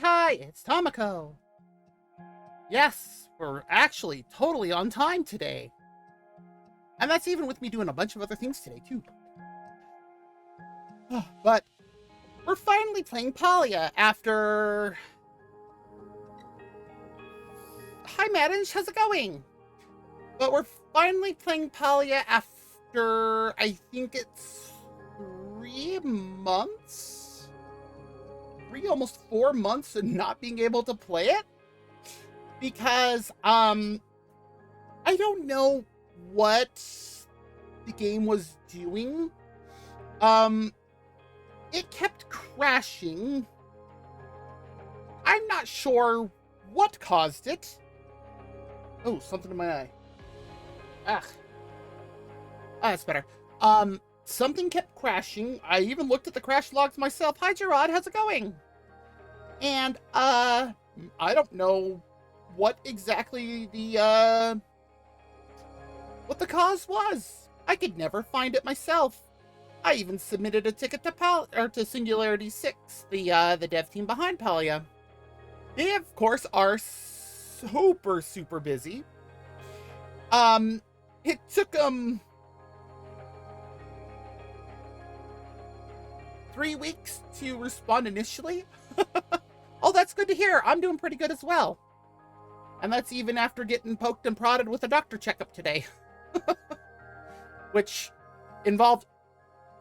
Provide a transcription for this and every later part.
Hi, it's Tamako. Yes, we're actually totally on time today. And that's even with me doing a bunch of other things today, too. But we're finally playing Palia after... Hi, Madden, how's it going? But we're finally playing Palia after, I think it's 3 months? Almost 4 months of not being able to play it? Because, I don't know what the game was doing. It kept crashing. I'm not sure what caused it. Oh, something in my eye. Ah, that's better. Something kept crashing. I even looked at the crash logs myself. Hi, Gerard, how's it going? And, I don't know what exactly what the cause was. I could never find it myself. I even submitted a ticket to Singularity 6, the dev team behind Palia. They, of course, are super busy. It took them 3 weeks to respond initially. Oh, that's good to hear. I'm doing pretty good as well. And that's even after getting poked and prodded with a doctor checkup today. Which involved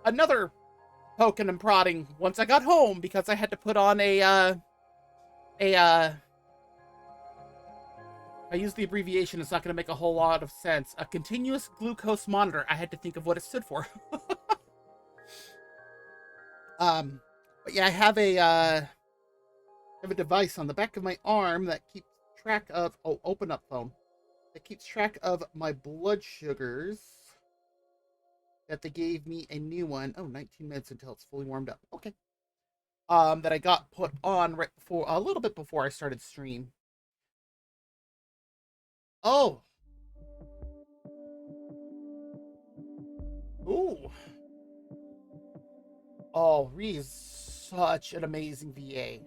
another poking and prodding once I got home because I had to put on I use the abbreviation, it's not going to make a whole lot of sense. A continuous glucose monitor. I had to think of what it stood for. But yeah, I have a device on the back of my arm that keeps track of, open up phone. That keeps track of my blood sugars. That they gave me a new one. 19 minutes until it's fully warmed up. Okay. That I got put on right before, a little bit before I started stream. Oh. Ooh. Oh, Ree's such an amazing VA.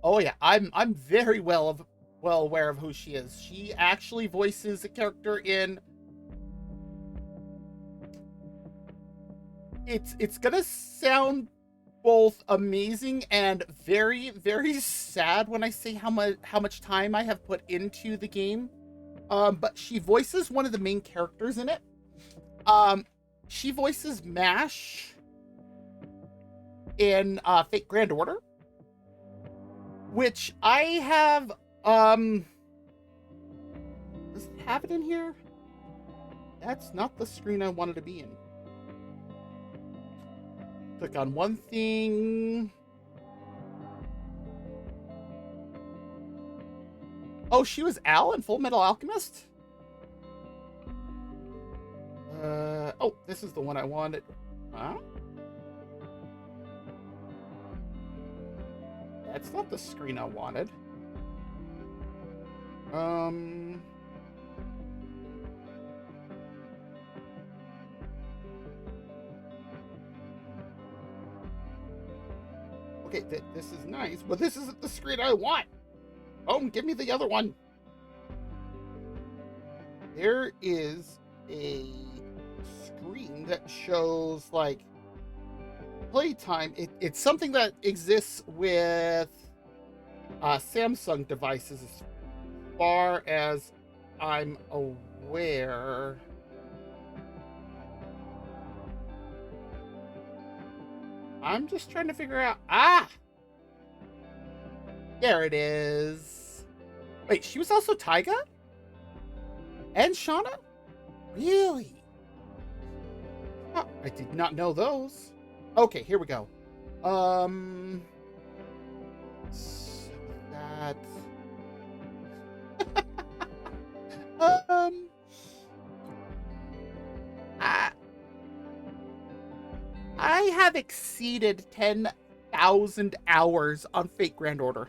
Oh yeah, I'm very well aware of who she is. She actually voices a character in. It's gonna sound both amazing and very sad when I say how much time I have put into the game. But she voices one of the main characters in it. She voices Mash in Fate Grand Order, which I have. Does it have it in here? That's not the screen I wanted to be in. Click on one thing. Oh, she was Al in Full Metal Alchemist? Oh, this is the one I wanted. Huh? That's not the screen I wanted. Okay, this is nice, but this isn't the screen I want. Oh, give me the other one. There is a screen that shows, like, playtime. It's something that exists with Samsung devices as far as I'm aware. I'm just trying to figure out. There it is. Wait, she was also Taiga? And Shauna? Really? Oh, I did not know those. Okay, here we go. So that. I have exceeded 10,000 hours on Fate Grand Order.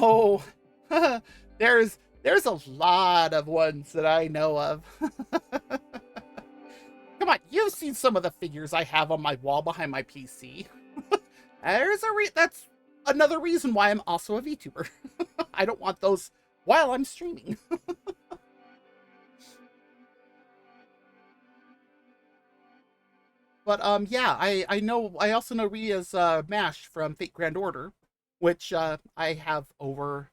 Oh, there's a lot of ones that I know of. Come on, you've seen some of the figures I have on my wall behind my PC. That's another reason why I'm also a VTuber. I don't want those while I'm streaming. But yeah, I also know Ria's Mash from Fate Grand Order, which I have over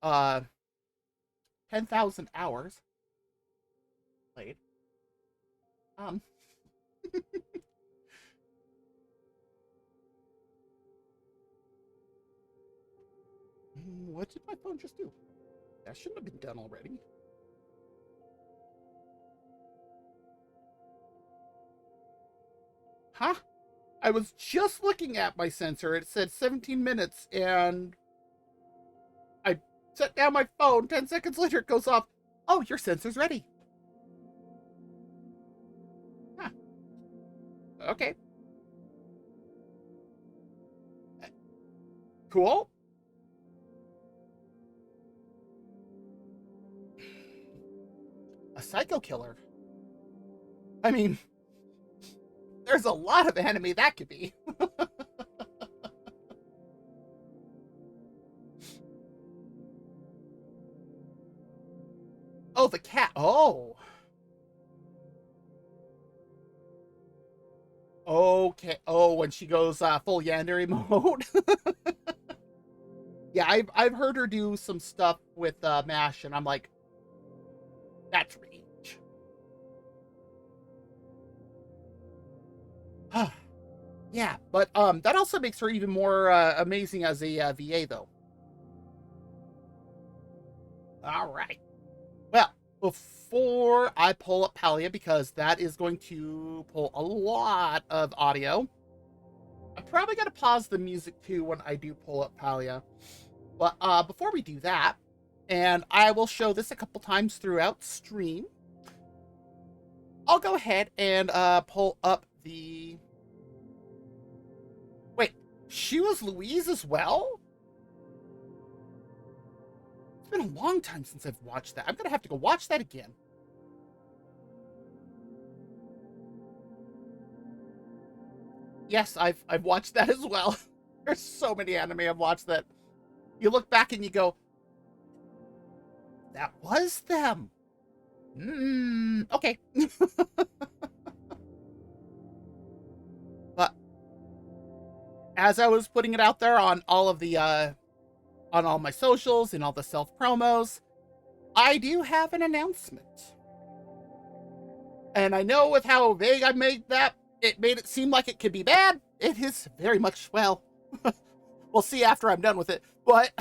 10,000 hours played. Um what did my phone just do? That shouldn't have been done already. Huh? I was just looking at my sensor. It said 17 minutes, and I set down my phone. 10 seconds later, it goes off. Oh, your sensor's ready. Huh. Okay. Cool. A psycho killer. I mean, there's a lot of anime that could be. Oh, the cat. Oh. Okay. Oh, when she goes full yandere mode. Yeah, I've heard her do some stuff with Mash, and I'm like, that's rage. Yeah, but that also makes her even more amazing as a VA, though. All right. Well, before I pull up Palia, because that is going to pull a lot of audio, I'm probably going to pause the music too when I do pull up Palia. But before we do that, and I will show this a couple times throughout stream, I'll go ahead and pull up the... Wait, she was Louise as well? It's been a long time since I've watched that. I'm going to have to go watch that again. Yes, I've watched that as well. There's so many anime I've watched that you look back and you go, that was them. Okay. But as I was putting it out there on all of the on all my socials and all the self promos, I do have an announcement. And I know with how vague I made that, it made it seem like it could be bad. It is very much, well, we'll see after I'm done with it. But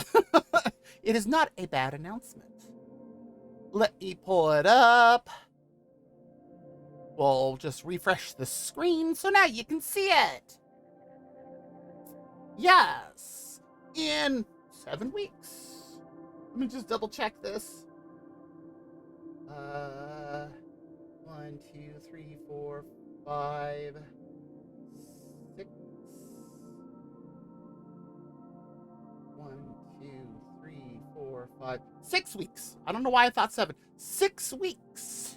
it is not a bad announcement. Let me pull it up. We'll just refresh the screen so now you can see it. Yes. In 7 weeks, Let me just double check this. 1, 2, 3, 4, 5, 6. 1, 2, 3, 4, 5, 6 weeks. I don't know why I thought 7. 6 weeks.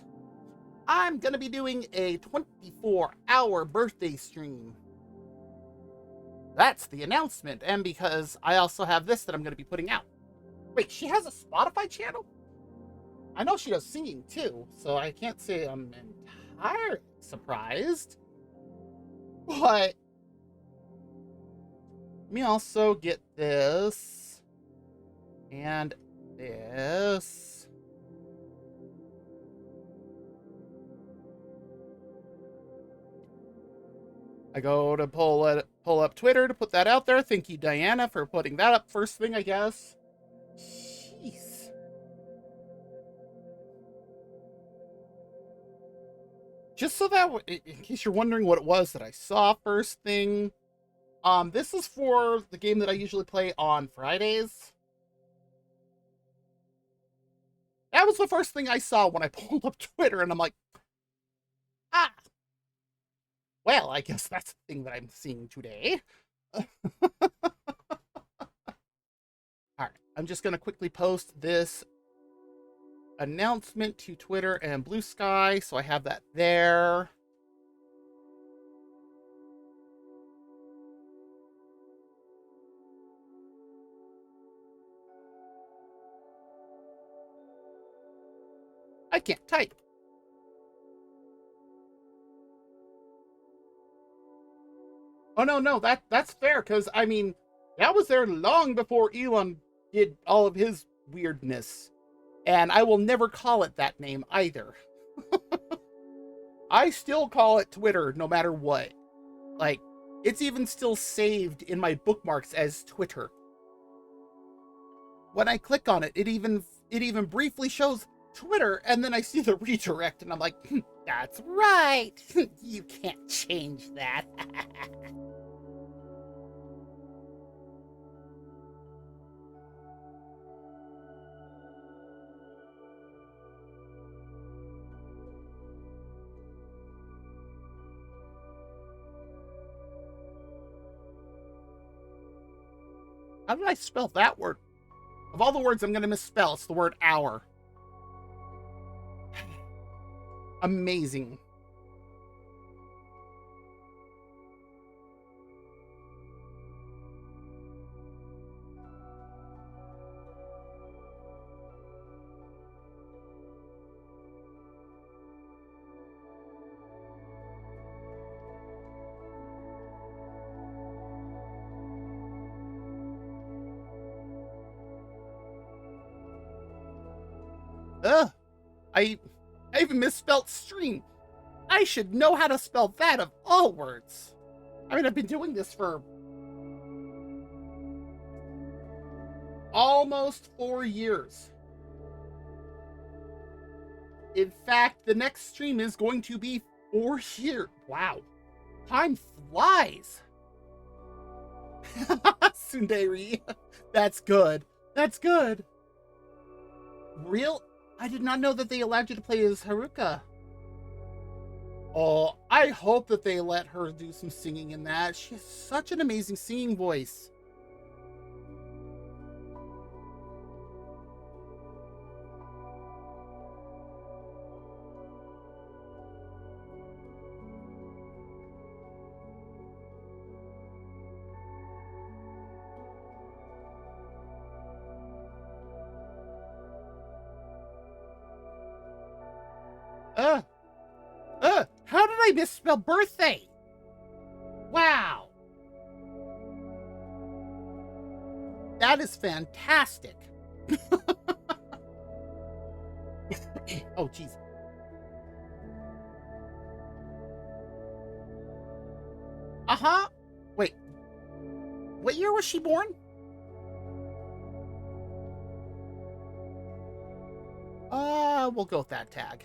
I'm gonna be doing a 24-hour birthday stream. That's the announcement, and because I also have this that I'm gonna be putting out. Wait, she has a Spotify channel? I know she does singing too, so I can't say I'm entirely surprised. But let me also get this and this. I go to pull up Twitter to put that out there. Thank you, Diana, for putting that up first thing, I guess. Jeez. Just so that, in case you're wondering what it was that I saw first thing, this is for the game that I usually play on Fridays. That was the first thing I saw when I pulled up Twitter, and I'm like, ah, well, I guess that's the thing that I'm seeing today. Alright, I'm just going to quickly post this announcement to Twitter and Blue Sky, so I have that there. I can't type. Oh, no, that's fair, because, I mean, that was there long before Elon did all of his weirdness. And I will never call it that name either. I still call it Twitter no matter what. Like, it's even still saved in my bookmarks as Twitter. When I click on it, it even briefly shows Twitter, and then I see the redirect, and I'm like, that's right. You can't change that. How did I spell that word? Of all the words I'm going to misspell, it's the word hour. Amazing. Ugh. I even misspelled stream. I should know how to spell that of all words. I mean, I've been doing this for almost 4 years. In fact, the next stream is going to be 4 years. Wow. Time flies. Sundari. That's good. That's good. Real? I did not know that they allowed you to play as Haruka. Oh, I hope that they let her do some singing in that. She has such an amazing singing voice. How did I misspell birthday? Wow. That is fantastic. Oh, jeez. Uh-huh. Wait. What year was she born? We'll go with that tag.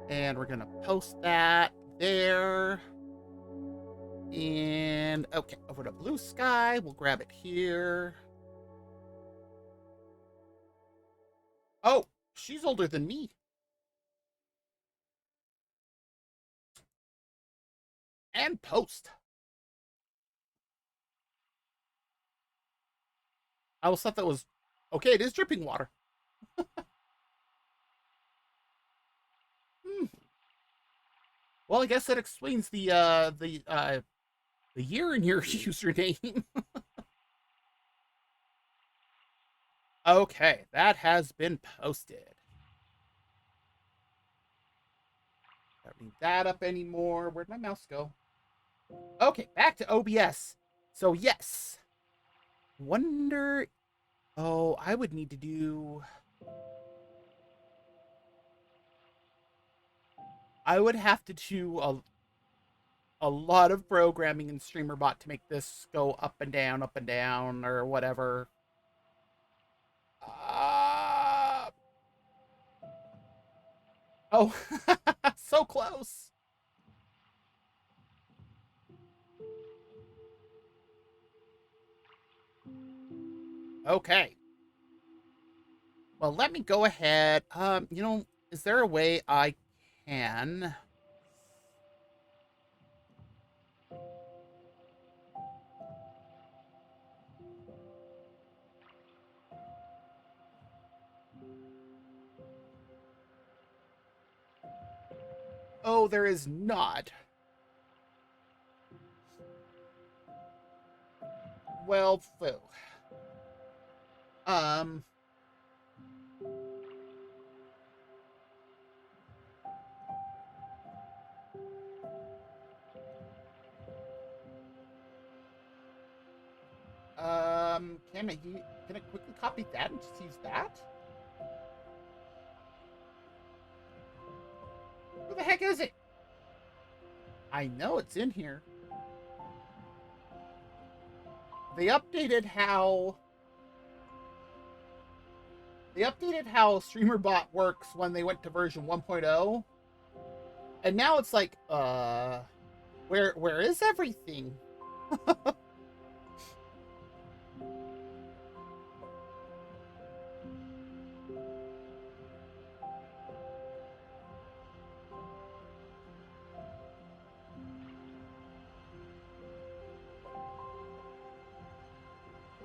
And we're gonna post that there. And, okay, over to Blue Sky. We'll grab it here. Oh, she's older than me. And Post. I always thought that was... Okay, it is dripping water. Hmm. Well, I guess that explains the year in your username. Okay, that has been posted. Don't need that up anymore. Where'd my mouse go? Okay, back to OBS. So yes. Wonder... Oh, I would need to do... I would have to do a lot of programming in StreamerBot to make this go up and down, or whatever. Uh... Oh, so close. Okay. Well, let me go ahead. Is there a way I can... Oh, there is not. Well, foo. Um, can I quickly copy that and just use that? Where the heck is it? I know it's in here. They updated how... They updated how StreamerBot works when they went to version 1.0. And now it's like, where is everything?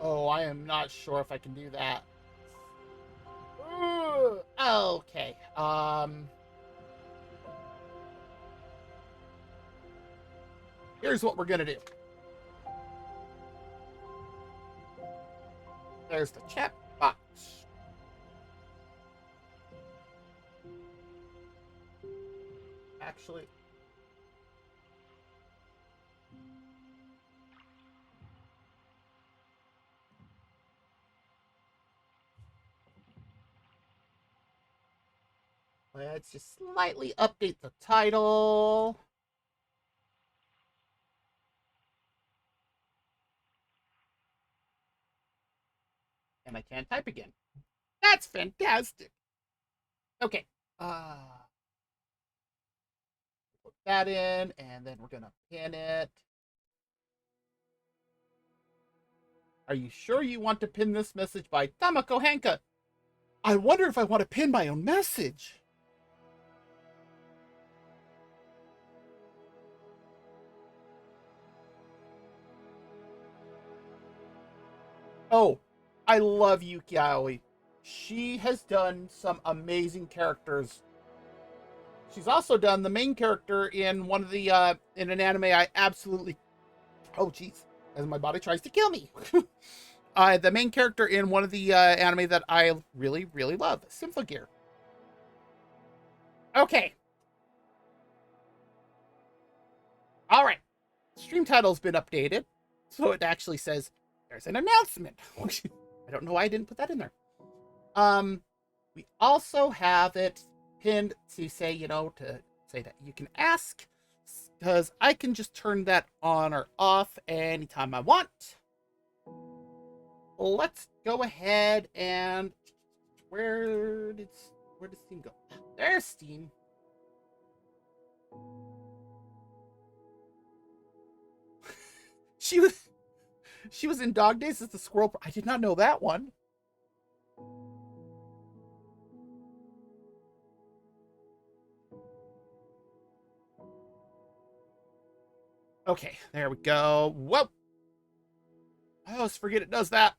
Oh, I am not sure if I can do that. Ooh, okay. Here's what we're gonna do. There's the chat box. Actually, let's just slightly update the title. And I can't type again. That's fantastic. Okay. Put that in, and then we're gonna pin it. Are you sure you want to pin this message by Tamako Hanka? I wonder if I want to pin my own message. Oh, I love Yuki Aoi. She has done some amazing characters. She's also done the main character in one of the in an anime I absolutely... Oh jeez, as my body tries to kill me. The main character in one of the anime that I really, really love, Symphogear. Okay. All right. Stream title's been updated, so it actually says there's an announcement. I don't know why I didn't put that in there. We also have it pinned to say, to say that you can ask, because I can just turn that on or off anytime I want. Let's go ahead and... where did Steam go? There's Steam. She was in Dog Days as the squirrel. I did not know that one. Okay, there we go. Whoa. I always forget it does that.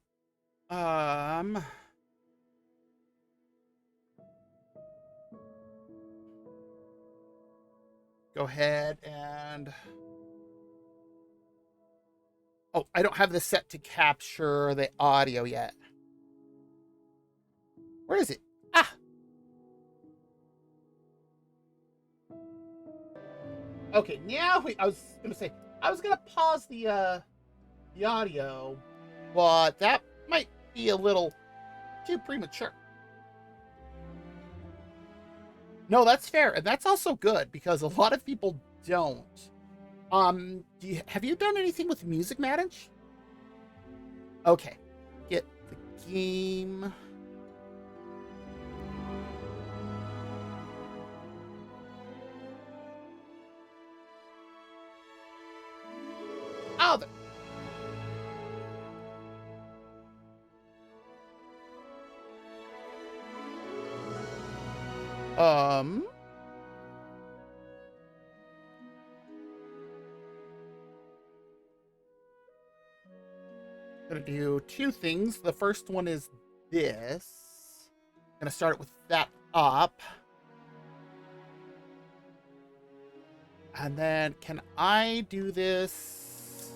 Go ahead and... Oh, I don't have this set to capture the audio yet. Where is it? Ah! Okay, now I was gonna say, I was gonna pause the audio, but that might be a little too premature. No, that's fair, and that's also good because a lot of people don't. Have you done anything with music manage? Okay, get the game. Oh, gonna do two things. The first one is this. Gonna start with that up. And then can I do this?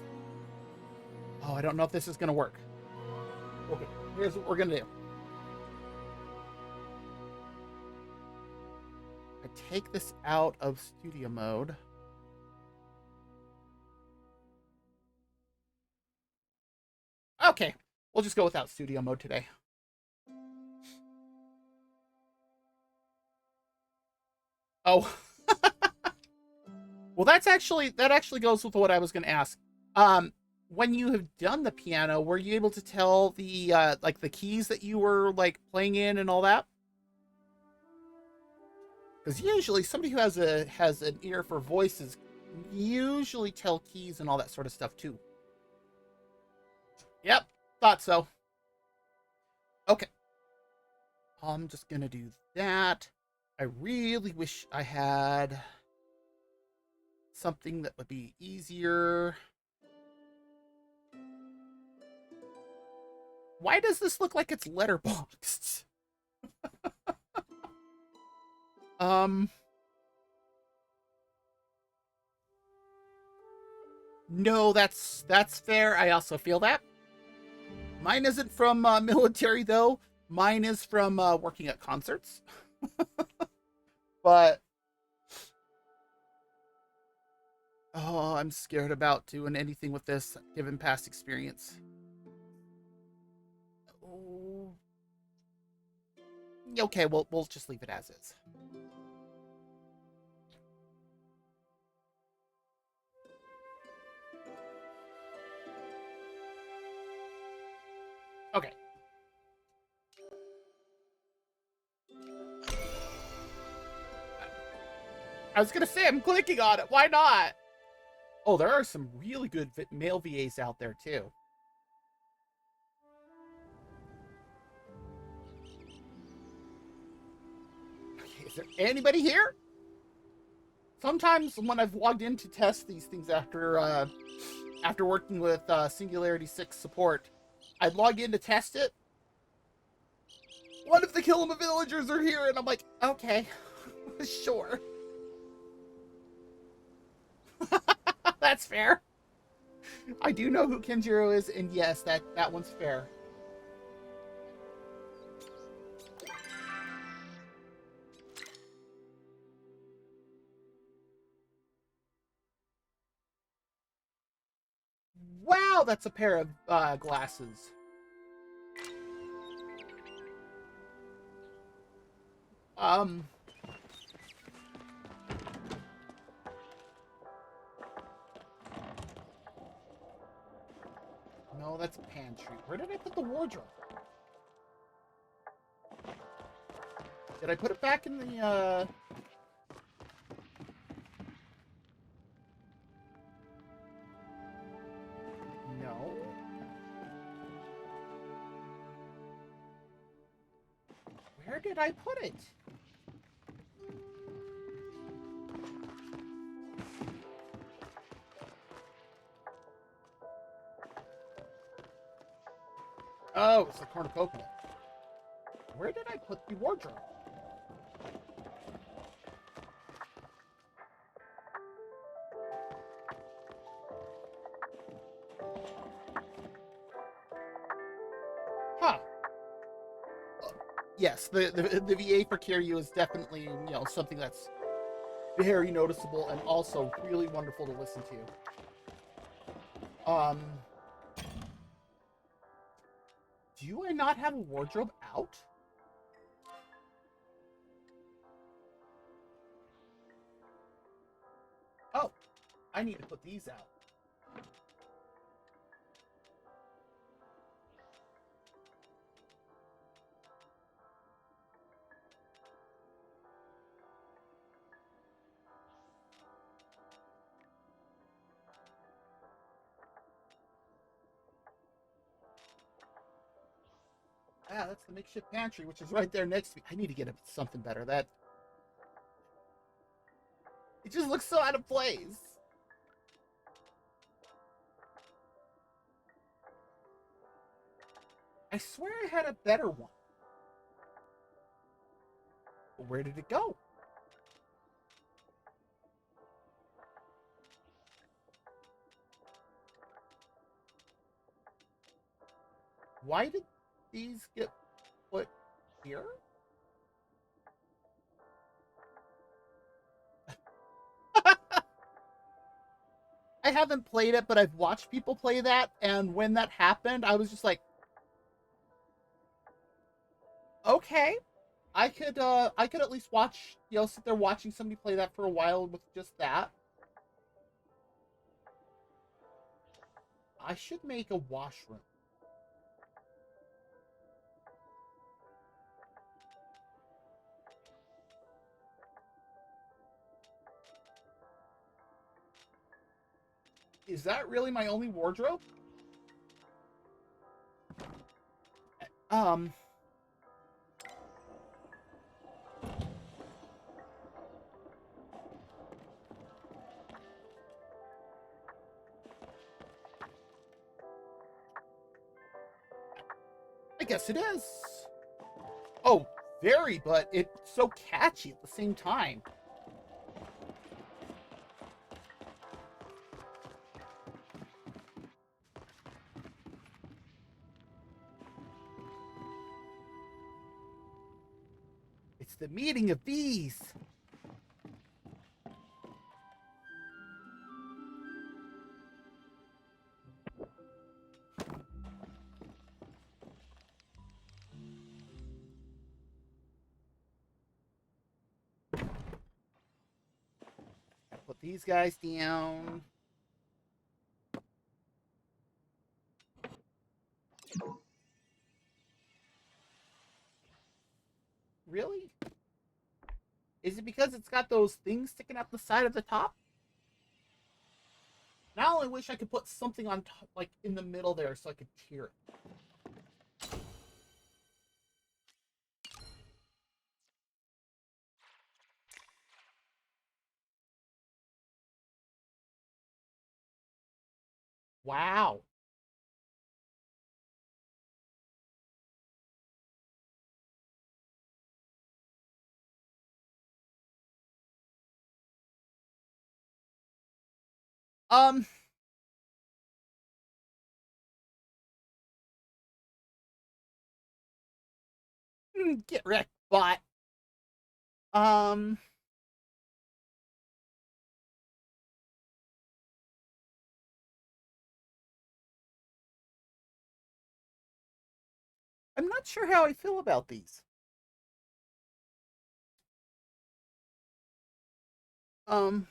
Oh, I don't know if this is gonna work. Okay, here's what we're gonna do. I take this out of studio mode. Okay, we'll just go without studio mode today. Oh. Well, that actually goes with what I was going to ask. When you have done the piano, were you able to tell the like the keys that you were like playing in and all that? Because usually somebody who has an ear for voices usually tell keys and all that sort of stuff too. Yep, thought so. Okay, I'm just gonna do that. I really wish I had something that would be easier. Why does this look like it's letterboxed? No, that's fair. I also feel that. Mine isn't from military though. Mine is from working at concerts. But oh, I'm scared about doing anything with this given past experience. Oh. Okay, we'll just leave it as is. Okay. I was gonna say I'm clicking on it. Why not? Oh, there are some really good male VAs out there too. Okay, is there anybody here? Sometimes when I've logged in to test these things after working with Singularity 6 support, I'd log in to test it. One of the Kill 'em villagers are here, and I'm like, okay, sure. That's fair. I do know who Kenjiro is, and yes, that one's fair. Wow, that's a pair of glasses. No, that's a pantry. Where did I put the wardrobe? Did I put it back in the, did I put it? Oh, it's the cornucopia. Where did I put the wardrobe? Huh. Yes, the VA for Kiryu is definitely, something that's very noticeable and also really wonderful to listen to. Do I not have a wardrobe out? Oh, I need to put these out. Ah, that's the makeshift pantry, which is right there next to me. I need to get something better. It just looks so out of place. I swear I had a better one. Where did it go? Why did these get put here? I haven't played it, but I've watched people play that, and when that happened, I was just like, okay, I could at least watch, sit there watching somebody play that for a while with just that. I should make a washroom. Is that really my only wardrobe? Um, I guess it is. Oh, very, but it's so catchy at the same time. It's the meeting of these. Put these guys down. Really? Is it because it's got those things sticking out the side of the top? Now I wish I could put something on top, like in the middle there, so I could tear it. Wow. Um, get wrecked, bot. Um, I'm not sure how I feel about these. Um,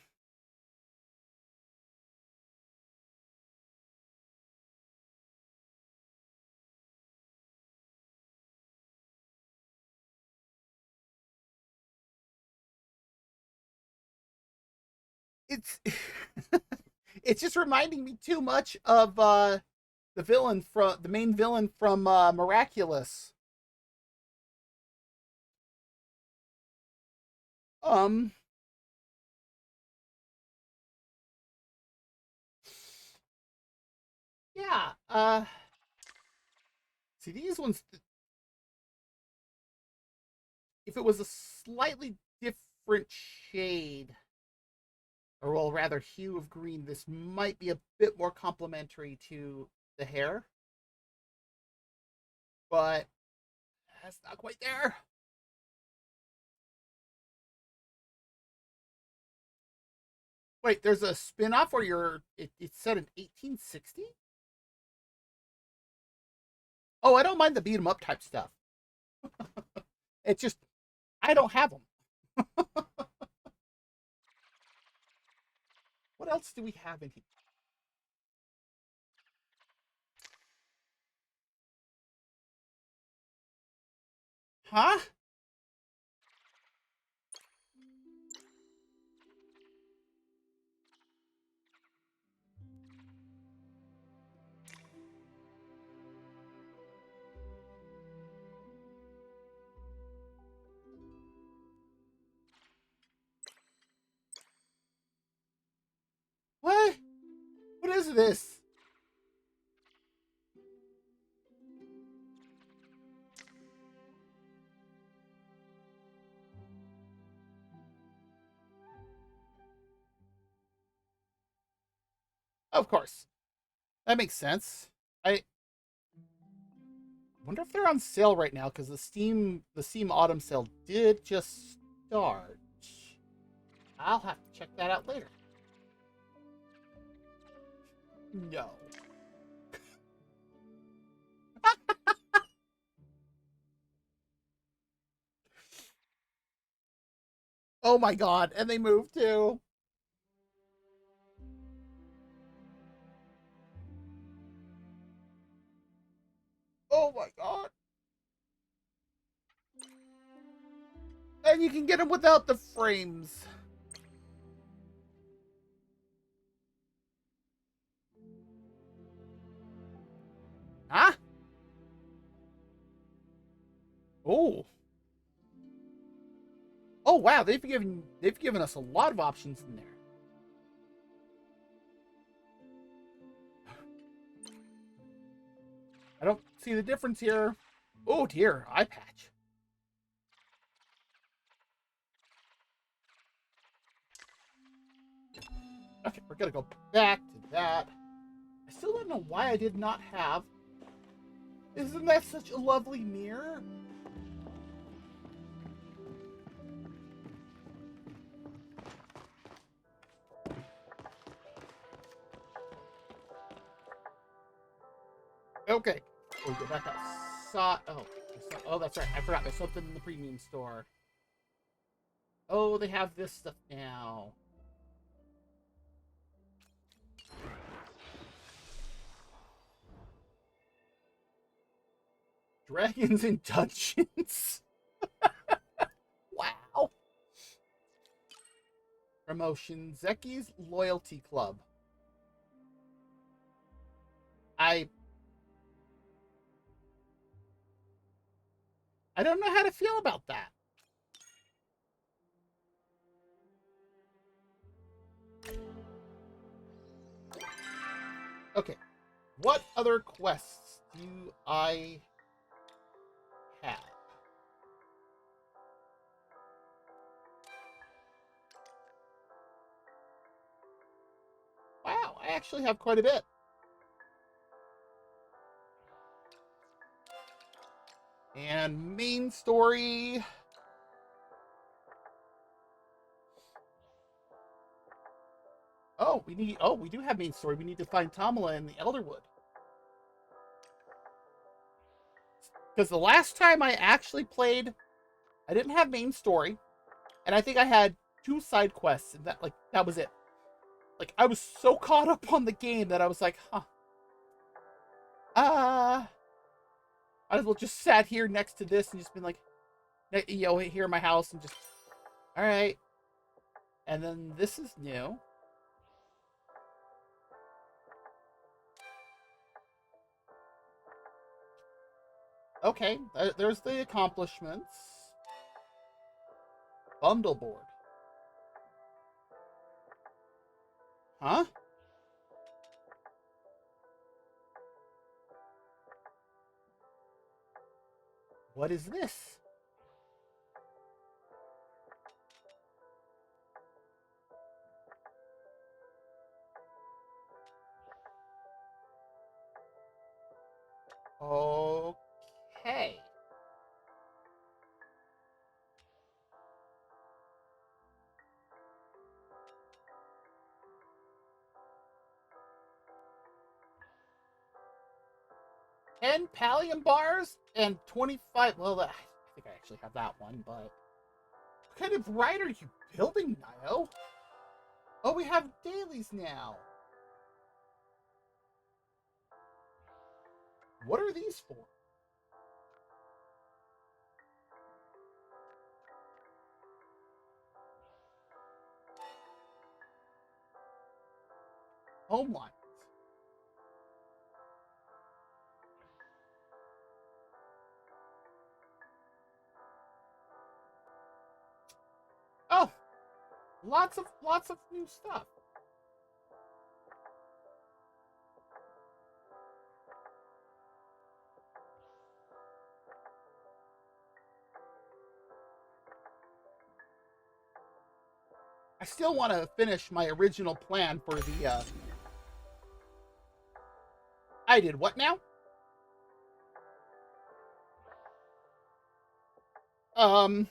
it's it's just reminding me too much of the main villain from Miraculous. Um, yeah, see these ones, if it was a slightly different shade, or well, rather hue of green, this might be a bit more complementary to the hair, but that's not quite there. Wait, there's a spin-off where it's set in 1860? Oh, I don't mind the beat 'em up type stuff. It's just I don't have them. What else do we have in here? Huh? What? What is this? Of course. That makes sense. I wonder if they're on sale right now because the Steam Autumn sale did just start. I'll have to check that out later. No. Oh my god, and they moved too. Oh my god. And you can get them without the frames. Huh? Oh. Oh wow, they've given us a lot of options in there. I don't see the difference here. Oh dear, eye patch. Okay, we're gonna go back to that. I still don't know why I did not have. Isn't that such a lovely mirror? Okay. Oh, go back outside. Oh, that's right. I forgot. There's something in the premium store. Oh, they have this stuff now. Dragons in Dungeons. Wow. Promotion. Zeki's Loyalty Club. I I don't know how to feel about that. Okay. What other quests do I have? Wow, I actually have quite a bit. And main story. We do have main story. We need to find Tamala in the Elderwood. Because the last time I actually played, I didn't have main story, and I think I had 2 side quests, and that was it. Like I was so caught up on the game that I was like, huh. I as well just sat here next to this and just been like, here in my house and just, all right. And then this is new. Okay, there's the accomplishments. Bundle board. Huh? What is this? Okay. And pallium bars and 25. Well, I think I actually have that one, but what kind of ride are you building, Nio? Oh, we have dailies now. What are these for? Home lines. Oh, lots of new stuff. I still want to finish my original plan for the I did what now? Um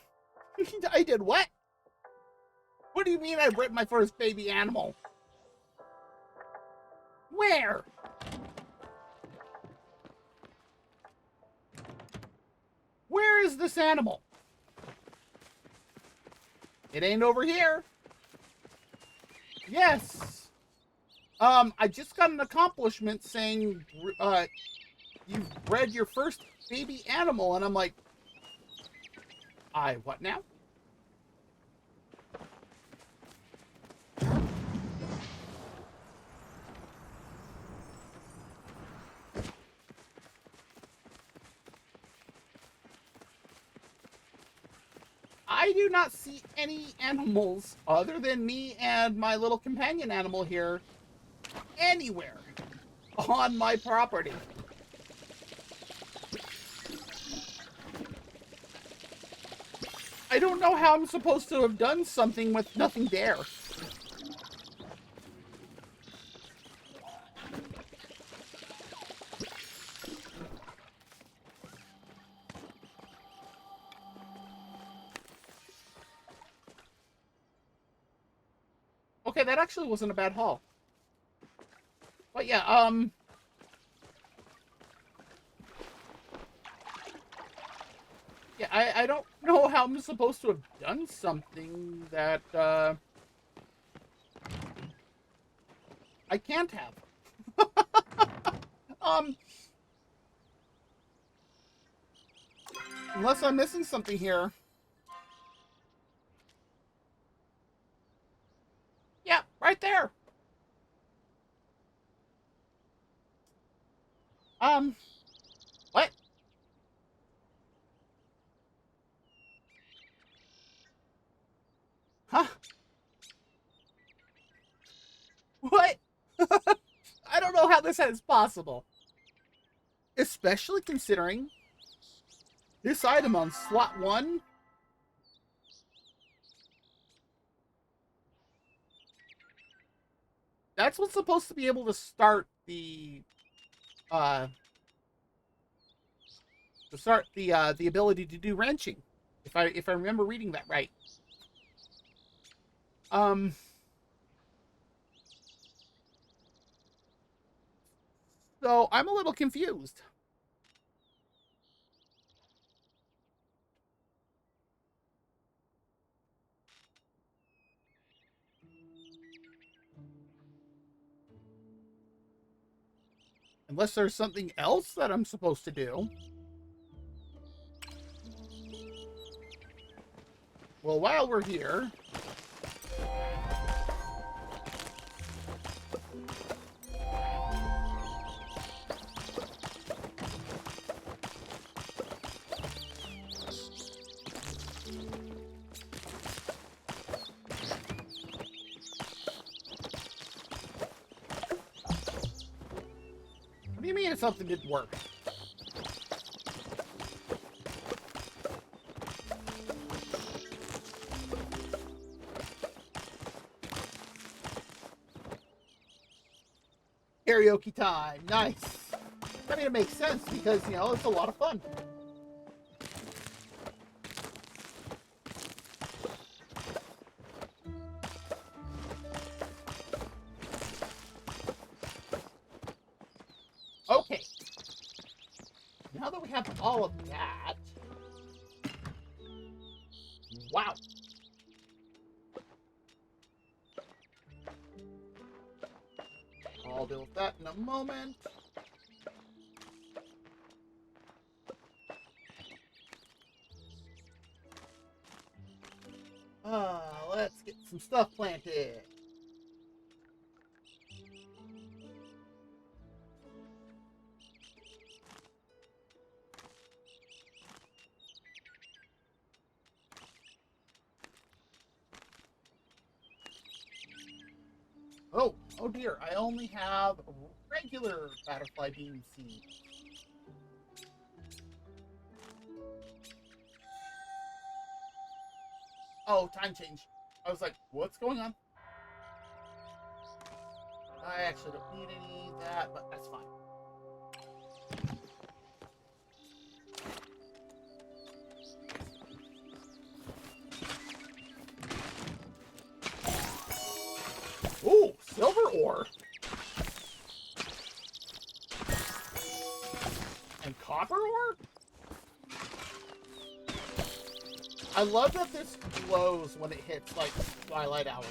I did what? What do you mean I bred my first baby animal? Where? Where is this animal? It ain't over here. Yes. I just got an accomplishment saying you've bred your first baby animal, and I'm like, what now? I do not see any animals other than me and my little companion animal here anywhere on my property. I don't know how I'm supposed to have done something with nothing there. Okay, that actually wasn't a bad haul. But yeah, yeah, I don't know how I'm supposed to have done something that, I can't have. Unless I'm missing something here. Yeah, right there. What? Huh? What? I don't know how this is possible. Especially considering this item on slot 1. That's what's supposed to be able to start uh the ability to do wrenching. If I remember reading that right. Um so I'm a little confused. Unless there's something else that I'm supposed to do. Well, while we're here, do you mean if something didn't work? Karaoke time. Nice. I mean, it makes sense because, you know, it's a lot of fun. Okay. Now that we have all of that. Wow. I'll deal with that in a moment. Let's get some stuff planted. Oh dear, I only have regular butterfly bean seeds. Oh, time change. I was like, what's going on? I actually don't need any of that, but that's fine. Ooh, silver ore. And copper ore? I love that this glows when it hits, like, twilight hours.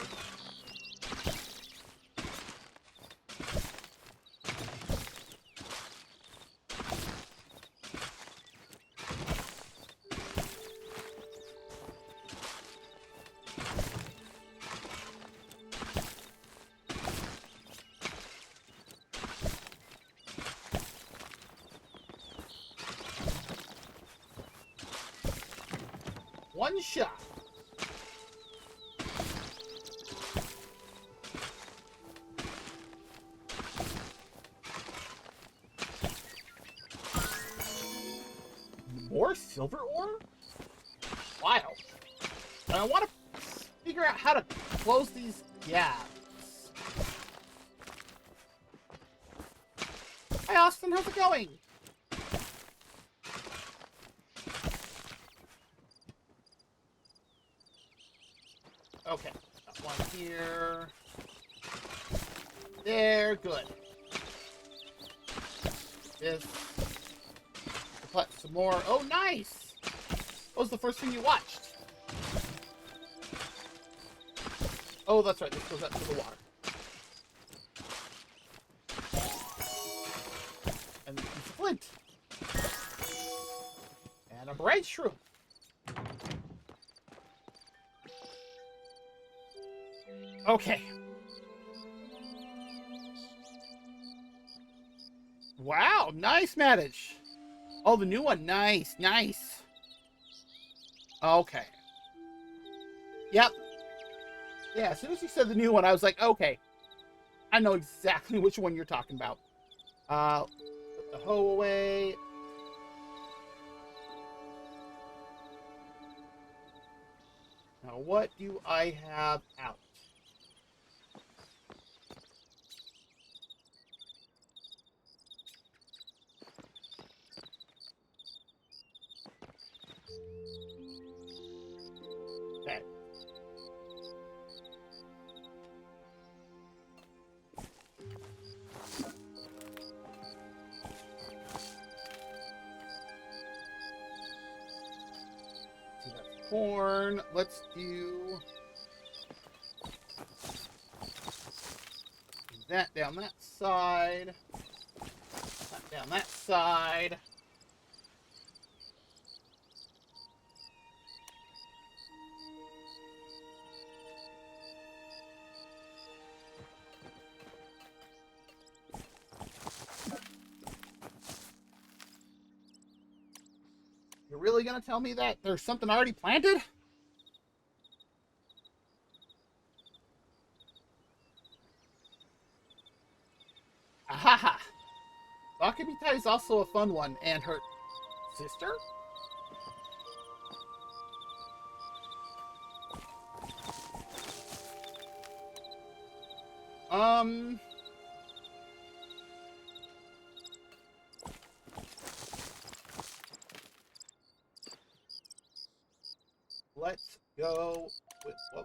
One shot. More silver ore? Wild. And I want to figure out how to close these gaps. Hi, Austin. How's it going? Okay. Got one here. There. Good. This. Put some more. Oh, nice! What was the first thing you watched? Oh, that's right. This goes out to the water. And a piece of flint. And a bright shroom. Okay. Wow, nice manage. Oh, the new one. Nice, nice. Okay. Yep. Yeah, as soon as you said the new one, I was like, okay. I know exactly which one you're talking about. Put the hoe away. Now, what do I have out? Okay. So that's corn. Let's do that down that side. That down that side. You're really gonna tell me that there's something already planted? Ahaha. Bakamita is also a fun one, and her sister? Let's go with, whoa.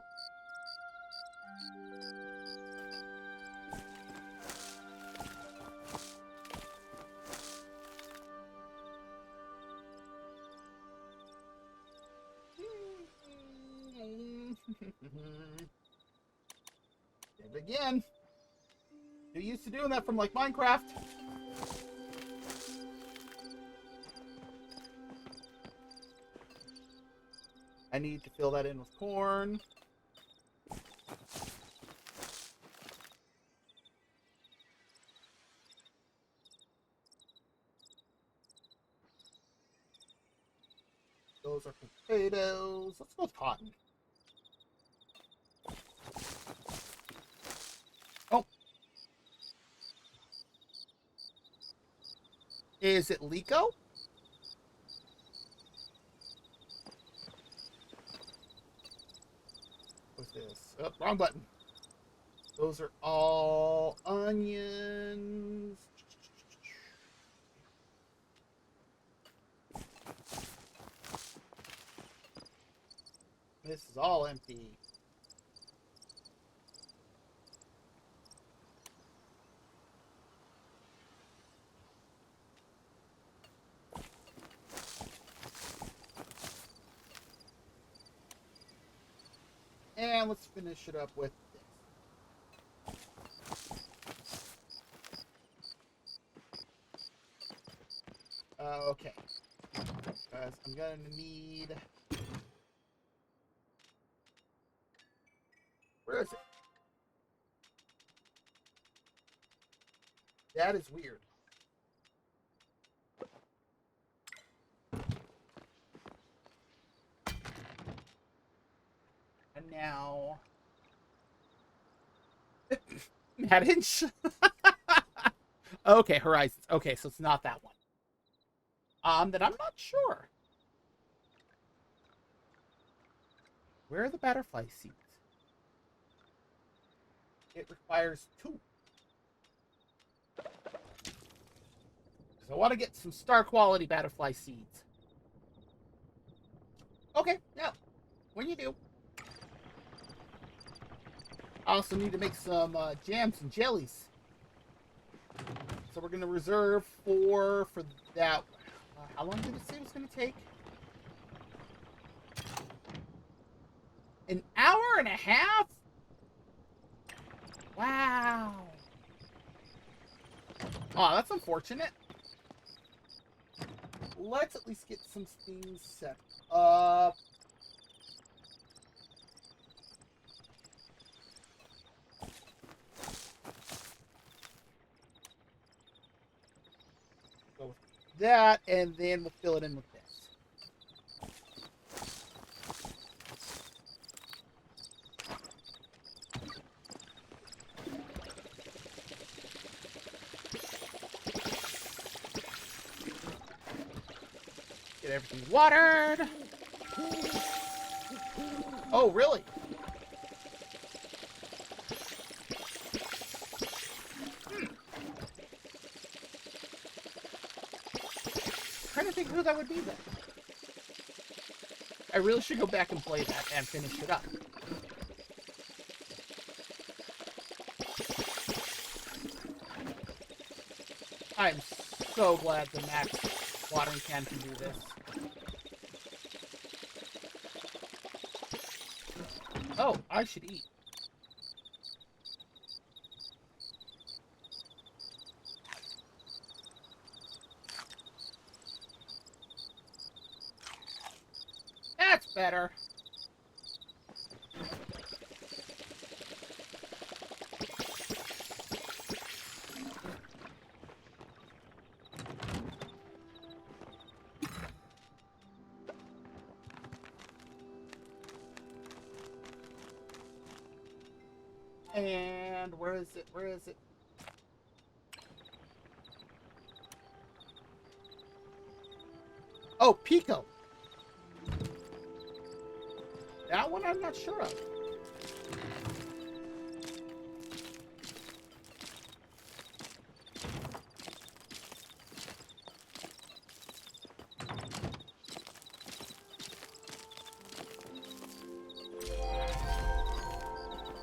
And again, you're used to doing that from like Minecraft. I need to fill that in with corn. Those are potatoes. Let's go with cotton. Oh. Is it Lico? What's this? Oh, wrong button. Those are all onions. This is all empty. And let's finish it up with this. Okay. Because I'm going to need... Where is it? That is weird. And now... Maddench? Okay, Horizons. Okay, so it's not that one. Then I'm not sure. Where are the butterfly seeds? It requires 2. Because I want to get some star quality butterfly seeds. Okay, now, when you do. I also need to make some jams and jellies. So we're going to reserve 4 for that. How long did it say it was going to take? An hour and a half? Wow. Oh, that's unfortunate. Let's at least get some things set up. Go with that, and then we'll fill it in with this. Get everything watered. Oh, really? I'm trying to think who that would be then. I really should go back and play that and finish it up. I'm so glad the max watering can do this. Oh, I should eat. That's better. And where is it? Where is it? Oh, Pico. That one I'm not sure of.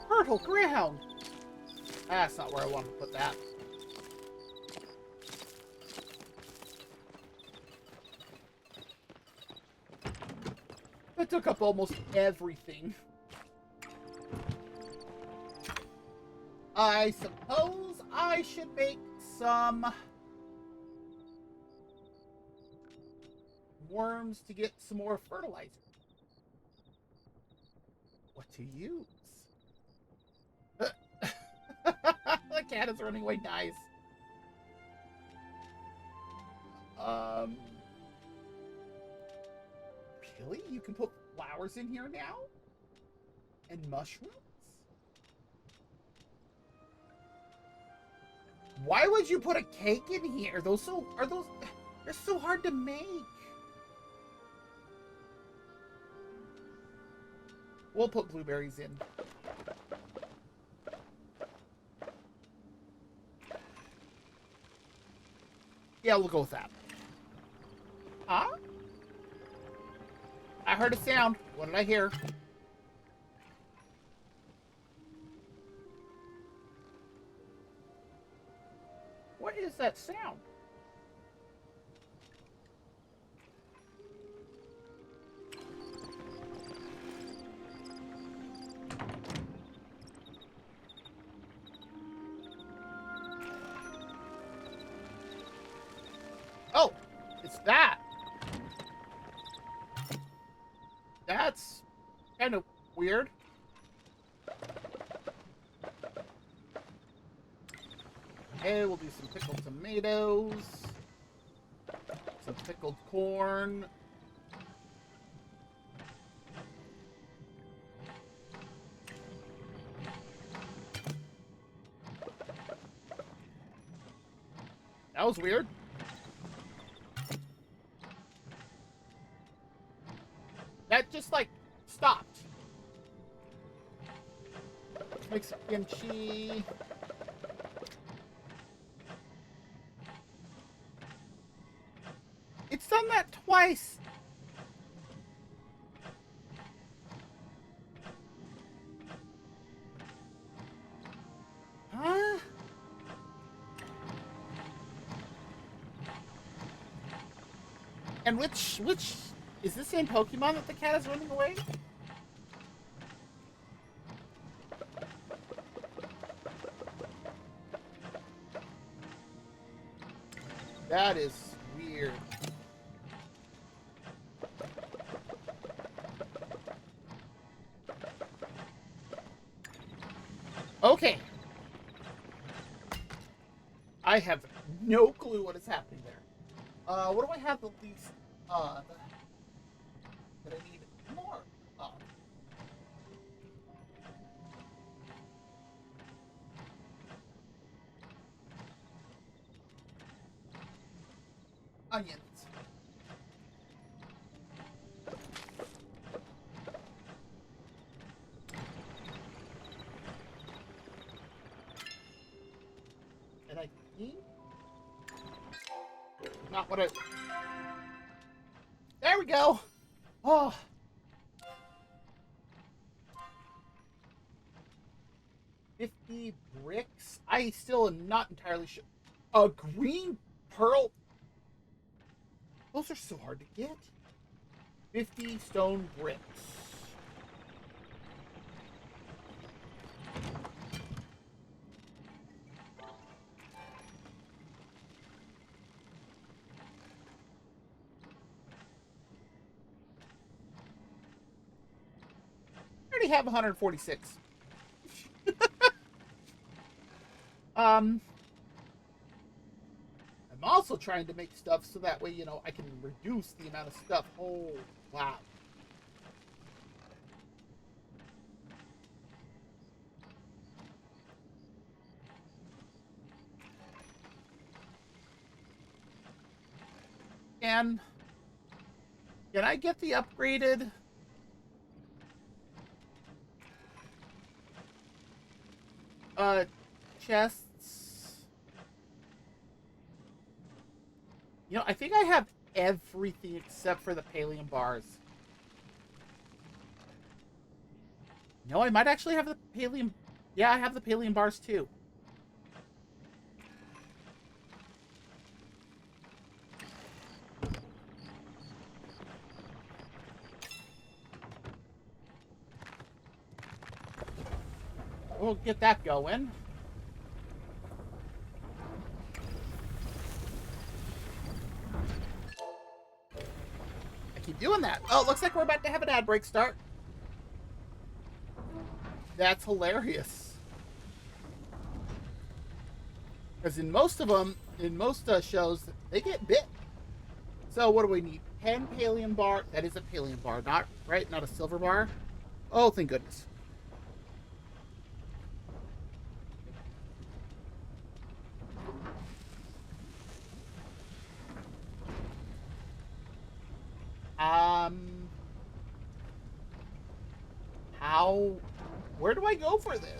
Fertile ground. That's not where I wanted to put that. That took up almost everything. I suppose I should make some worms to get some more fertilizer. What to use? The cat is running away. Nice. Really? You can put flowers in here now? And mushrooms? Why would you put a cake in here? They're so hard to make. We'll put blueberries in. Yeah, we'll go with that. Huh? I heard a sound. What did I hear? What is that sound? Oh, it's that. That's kind of weird. Okay, we'll do some pickled tomatoes, some pickled corn. That was weird. That just, like, stopped. Let's make some kimchi. It's done that twice. Huh? And which is this same Pokemon that the cat is running away? That is weird. Okay. I have no clue what is happening there. What do I have at least, that I need more of? Onions. And I think not what I... There we go! Oh. $50 bricks? I still am not entirely sure. A green pearl? Those are so hard to get. 50 stone bricks. I already have 146. I'm also trying to make stuff so that way, you know, I can reduce the amount of stuff. Oh, wow. And Can I get the upgraded? Uh, chests. You know, I think I have everything except for the pallium bars. No, I might actually have the pallium. Yeah, I have the pallium bars too. We'll get that going. I keep doing that. Oh, it looks like we're about to have an ad break start. That's hilarious. Because in most of them, in most shows, they get bit. So what do we need? 10 pallium bar. That is a pallium bar, not right? Not a silver bar. Oh, thank goodness. Um, how? Where do I go for this?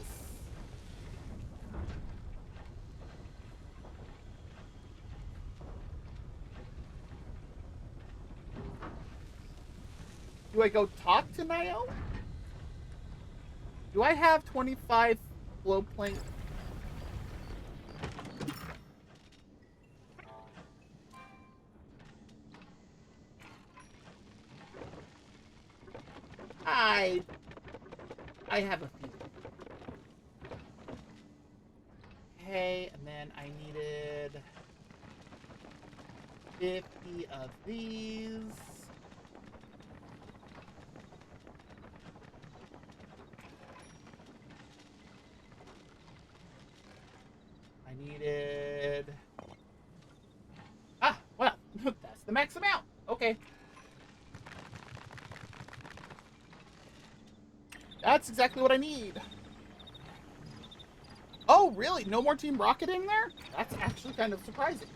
Do I go talk to Nio? Do I have 25 flow plank? I I have a few. Okay, and then I needed 50 of these. I needed... Ah, well, that's the max amount. Okay. That's exactly what I need. Oh, really? No more Team Rocket in there? That's actually kind of surprising.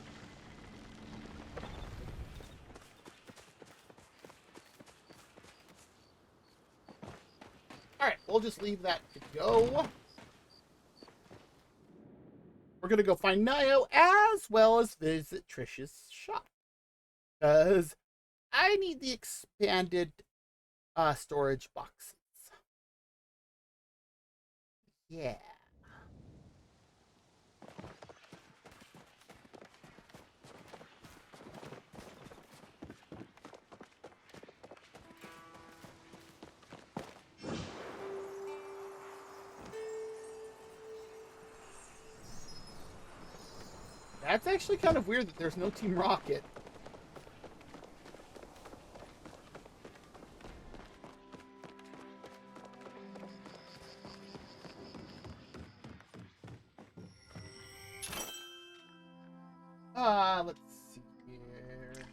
Alright, we'll just leave that to go. We're gonna go find Nio as well as visit Trish's shop. Because I need the expanded storage boxes. Yeah. That's actually kind of weird that there's no Team Rocket. Let's see here.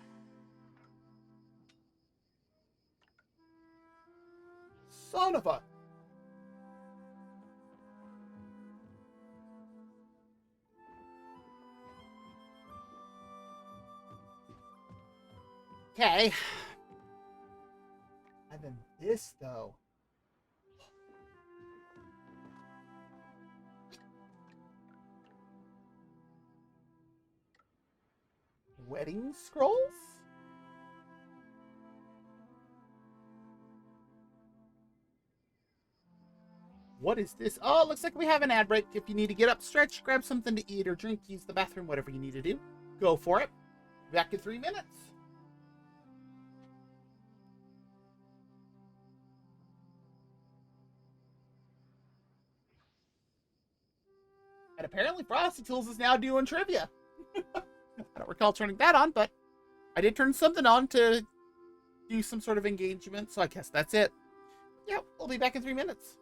Son of a... Okay. And then this, though. Wedding scrolls? What is this? Oh, it looks like we have an ad break. If you need to get up, stretch, grab something to eat or drink, use the bathroom, whatever you need to do, go for it. Back in 3 minutes. And apparently Frosty Tools is now doing trivia. I don't recall turning that on, but I did turn something on to do some sort of engagement, so I guess that's it. Yep, we'll be back in 3 minutes.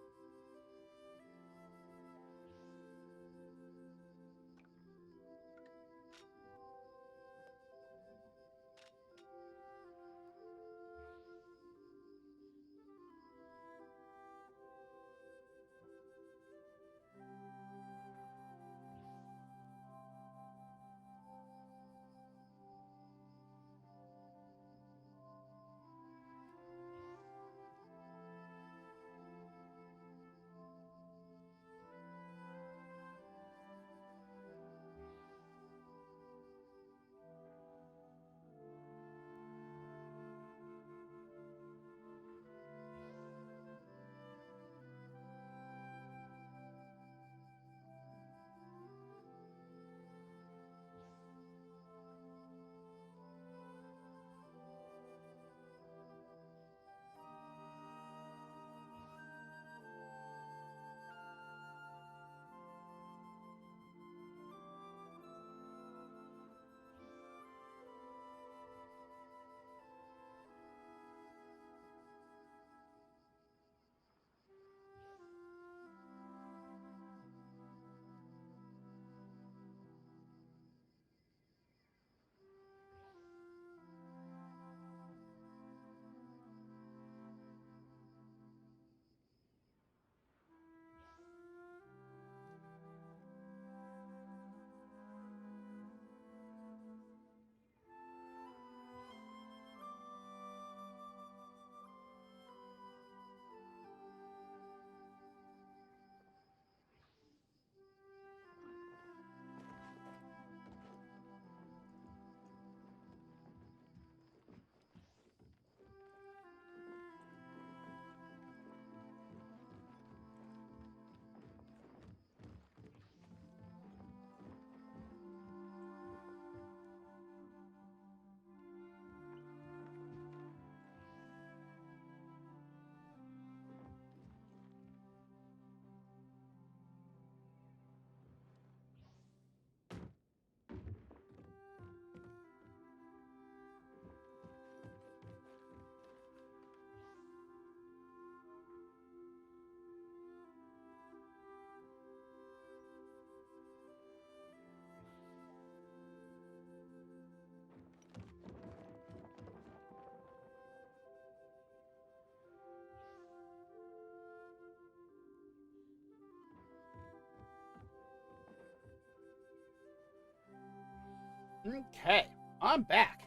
Okay, I'm back.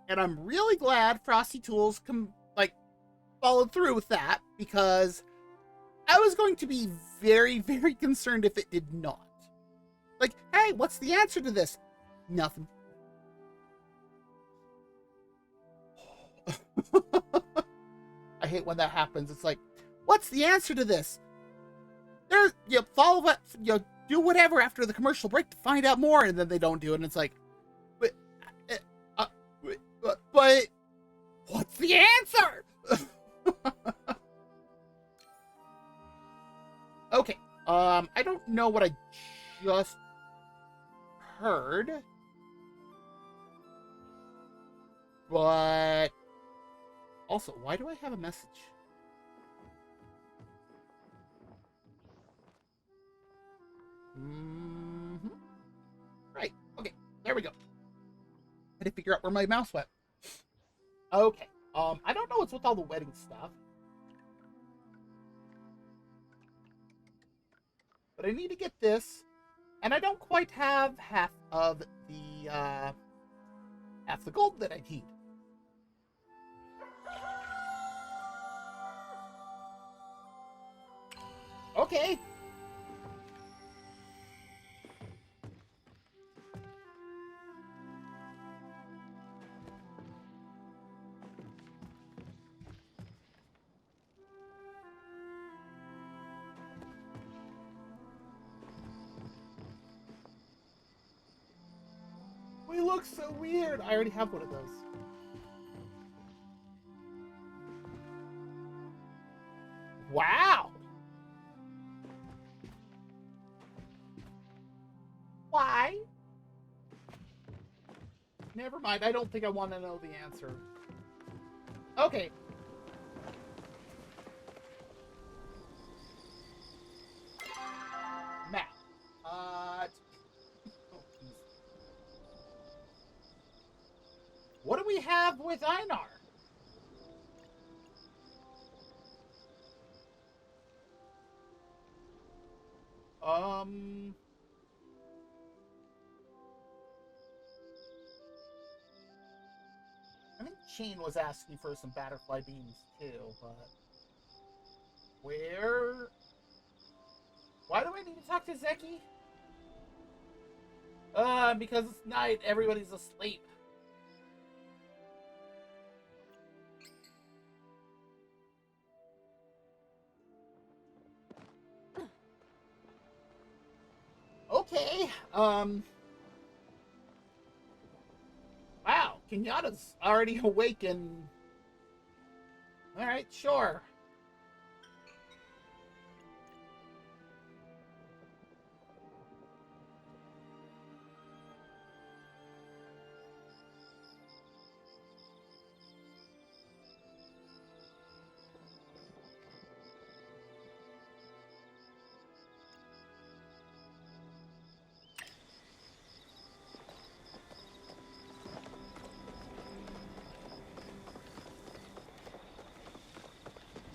And I'm really glad Frosty Tools followed through with that, because I was going to be very, very concerned if it did not. Like, hey, what's the answer to this? Nothing. I hate when that happens. It's like, what's the answer to this? You follow what, you do whatever after the commercial break to find out more, and then they don't do it, and it's like, but what's the answer? Okay, I don't know what I just heard, but also, why do I have a message? Right, okay, there we go. I had to figure out where my mouse went. Okay, I don't know what's with all the wedding stuff, but I need to get this, and I don't quite have half the gold that I need. Okay. We look so weird. I already have one of those. Wow. Why? Never mind. I don't think I want to know the answer. Okay. Map. What do we have with Einar? I think Shane was asking for some butterfly beans too, but where? Why do I need to talk to Zeki? Because it's night, everybody's asleep. Okay, wow, Kenyatta's already awake and... Alright, sure.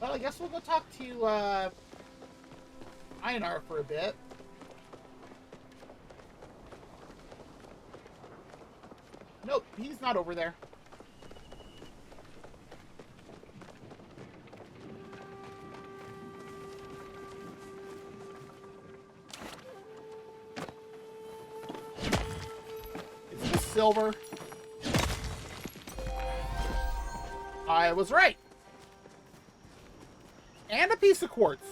Well, I guess we'll go talk to, Einar for a bit. Nope, he's not over there. Is this silver? I was right. And a piece of quartz.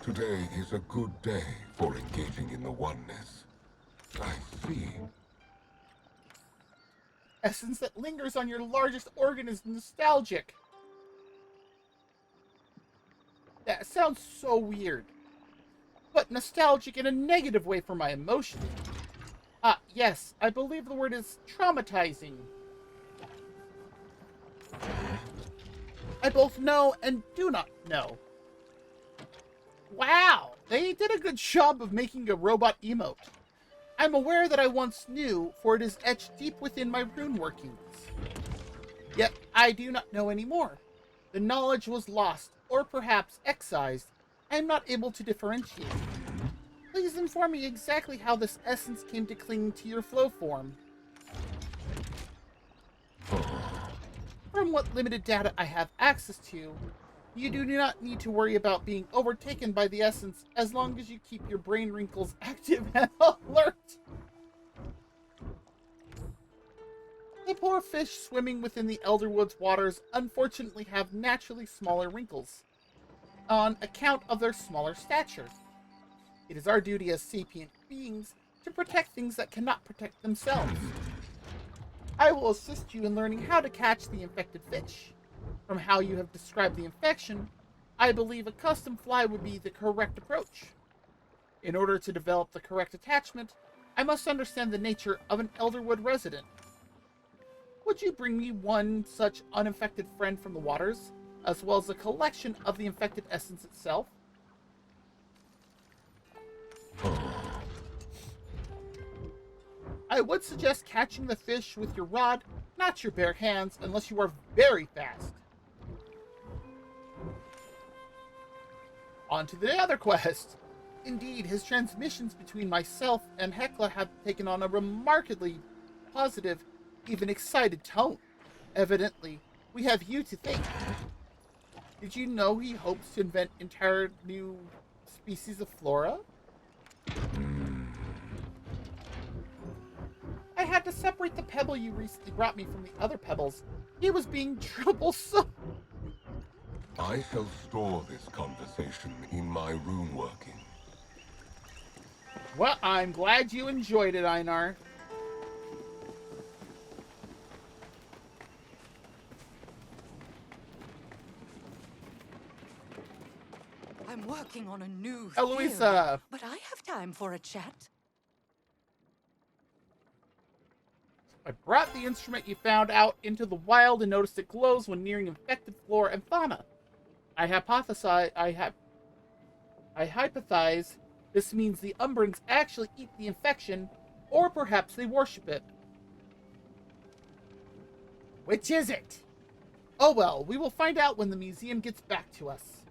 Today is a good day for engaging in the oneness. I see. Essence that lingers on your largest organ is nostalgic. That sounds so weird. But nostalgic in a negative way for my emotions. Ah, yes, I believe the word is traumatizing. I both know and do not know. Wow, they did a good job of making a robot emote. I'm aware that I once knew, for it is etched deep within my rune workings. Yet I do not know anymore. The knowledge was lost, or perhaps excised, I am not able to differentiate. Please inform me exactly how this essence came to cling to your flow form. From what limited data I have access to, you do not need to worry about being overtaken by the essence as long as you keep your brain wrinkles active and alert. The poor fish swimming within the Elderwood's waters unfortunately have naturally smaller wrinkles, on account of their smaller stature. It is our duty as sapient beings to protect things that cannot protect themselves. I will assist you in learning how to catch the infected fish. From how you have described the infection, I believe a custom fly would be the correct approach. In order to develop the correct attachment, I must understand the nature of an Elderwood resident. Would you bring me one such uninfected friend from the waters, as well as a collection of the infected essence itself? I would suggest catching the fish with your rod, not your bare hands, unless you are very fast. On to the other quest. Indeed, his transmissions between myself and Hecla have taken on a remarkably positive, even excited tone. Evidently, we have you to thank. Did you know he hopes to invent entire new species of flora? I had to separate the pebble you recently brought me from the other pebbles. He was being troublesome. I shall store this conversation in my rune working. Well, I'm glad you enjoyed it, Einar. I'm working on a new Eloisa. theory, but I have time for a chat. I brought the instrument you found out into the wild and noticed it glows when nearing infected flora and fauna. I hypothesize this means the Umbrans actually eat the infection, or perhaps they worship it. Which is it? Oh well, we will find out when the museum gets back to us.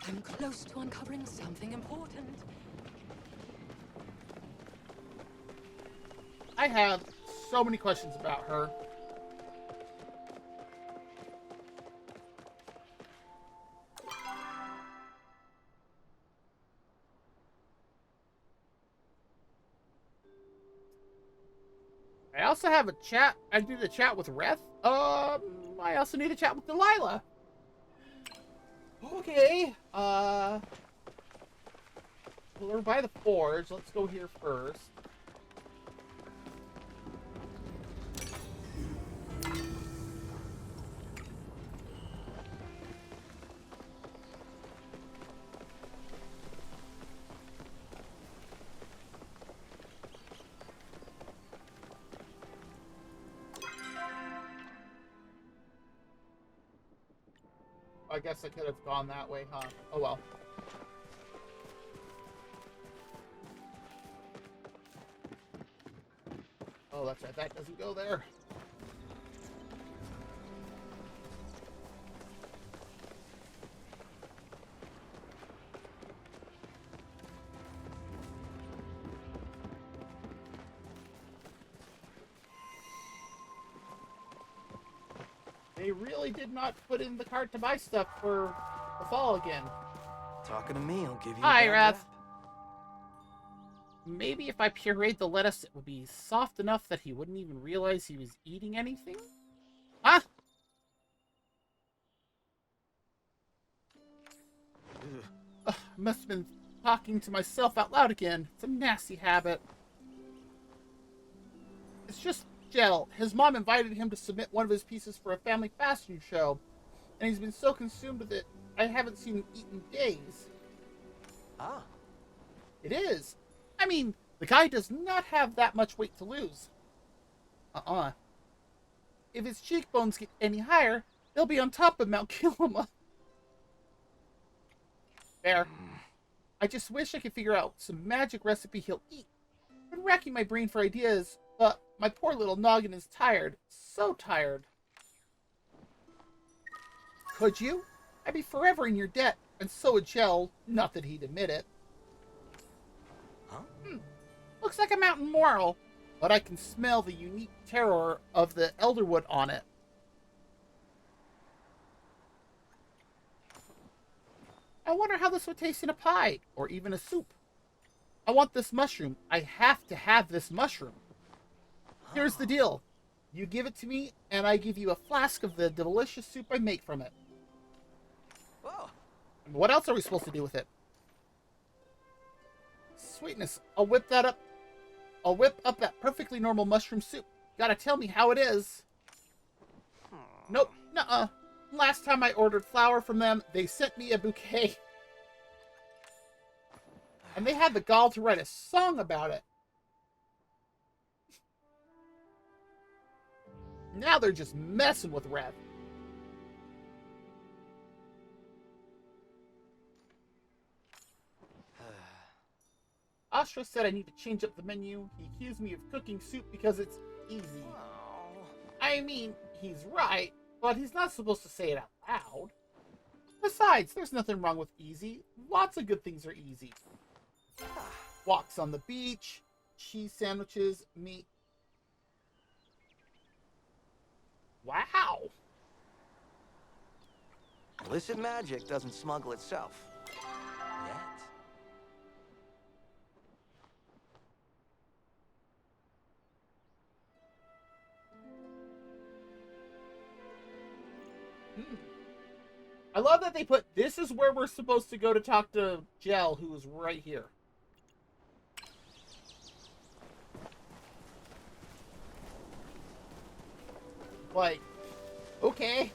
I'm close to uncovering something important. I have so many questions about her. I also have a chat. I need a chat with Reth. I also need a chat with Delilah. Okay. Well, we're by the forge. Let's go here first. I guess I could have gone that way, huh? Oh well. Oh, that's right. That doesn't go there. They really did not put in the cart to buy stuff for the fall again. Talking to me, I'll give you Hi, a bad Raph. rap. Maybe if I pureed the lettuce, it would be soft enough that he wouldn't even realize he was eating anything? Huh? Ugh, I must have been talking to myself out loud again. It's a nasty habit. It's just gel. His mom invited him to submit one of his pieces for a family fashion show, and he's been so consumed with it, I haven't seen him eat in days. Ah. It is. I mean, the guy does not have that much weight to lose. If his cheekbones get any higher, they'll be on top of Mount Kilima. Fair. I just wish I could figure out some magic recipe he'll eat. I've been racking my brain for ideas, but my poor little noggin is tired. So tired. Could you? I'd be forever in your debt. And so would Chell, not that he'd admit it. Huh? Looks like a mountain moral, but I can smell the unique terror of the elderwood on it. I wonder how this would taste in a pie, or even a soup. I want this mushroom. I have to have this mushroom. Here's the deal. You give it to me, and I give you a flask of the delicious soup I make from it. Whoa. And what else are we supposed to do with it? Sweetness. I'll whip that up. I'll whip up that perfectly normal mushroom soup. Gotta tell me how it is. Nope. Nuh-uh. Last time I ordered flour from them, they sent me a bouquet. And they had the gall to write a song about it. Now they're just messing with Rev. Astra said I need to change up the menu. He accused me of cooking soup because it's easy. Oh. I mean, he's right, but he's not supposed to say it out loud. Besides, there's nothing wrong with easy. Lots of good things are easy. Walks on the beach, cheese sandwiches, meat. Wow. Illicit magic doesn't smuggle itself. Yet. I love that they put, this is where we're supposed to go to talk to Jell, who is right here. Like, okay.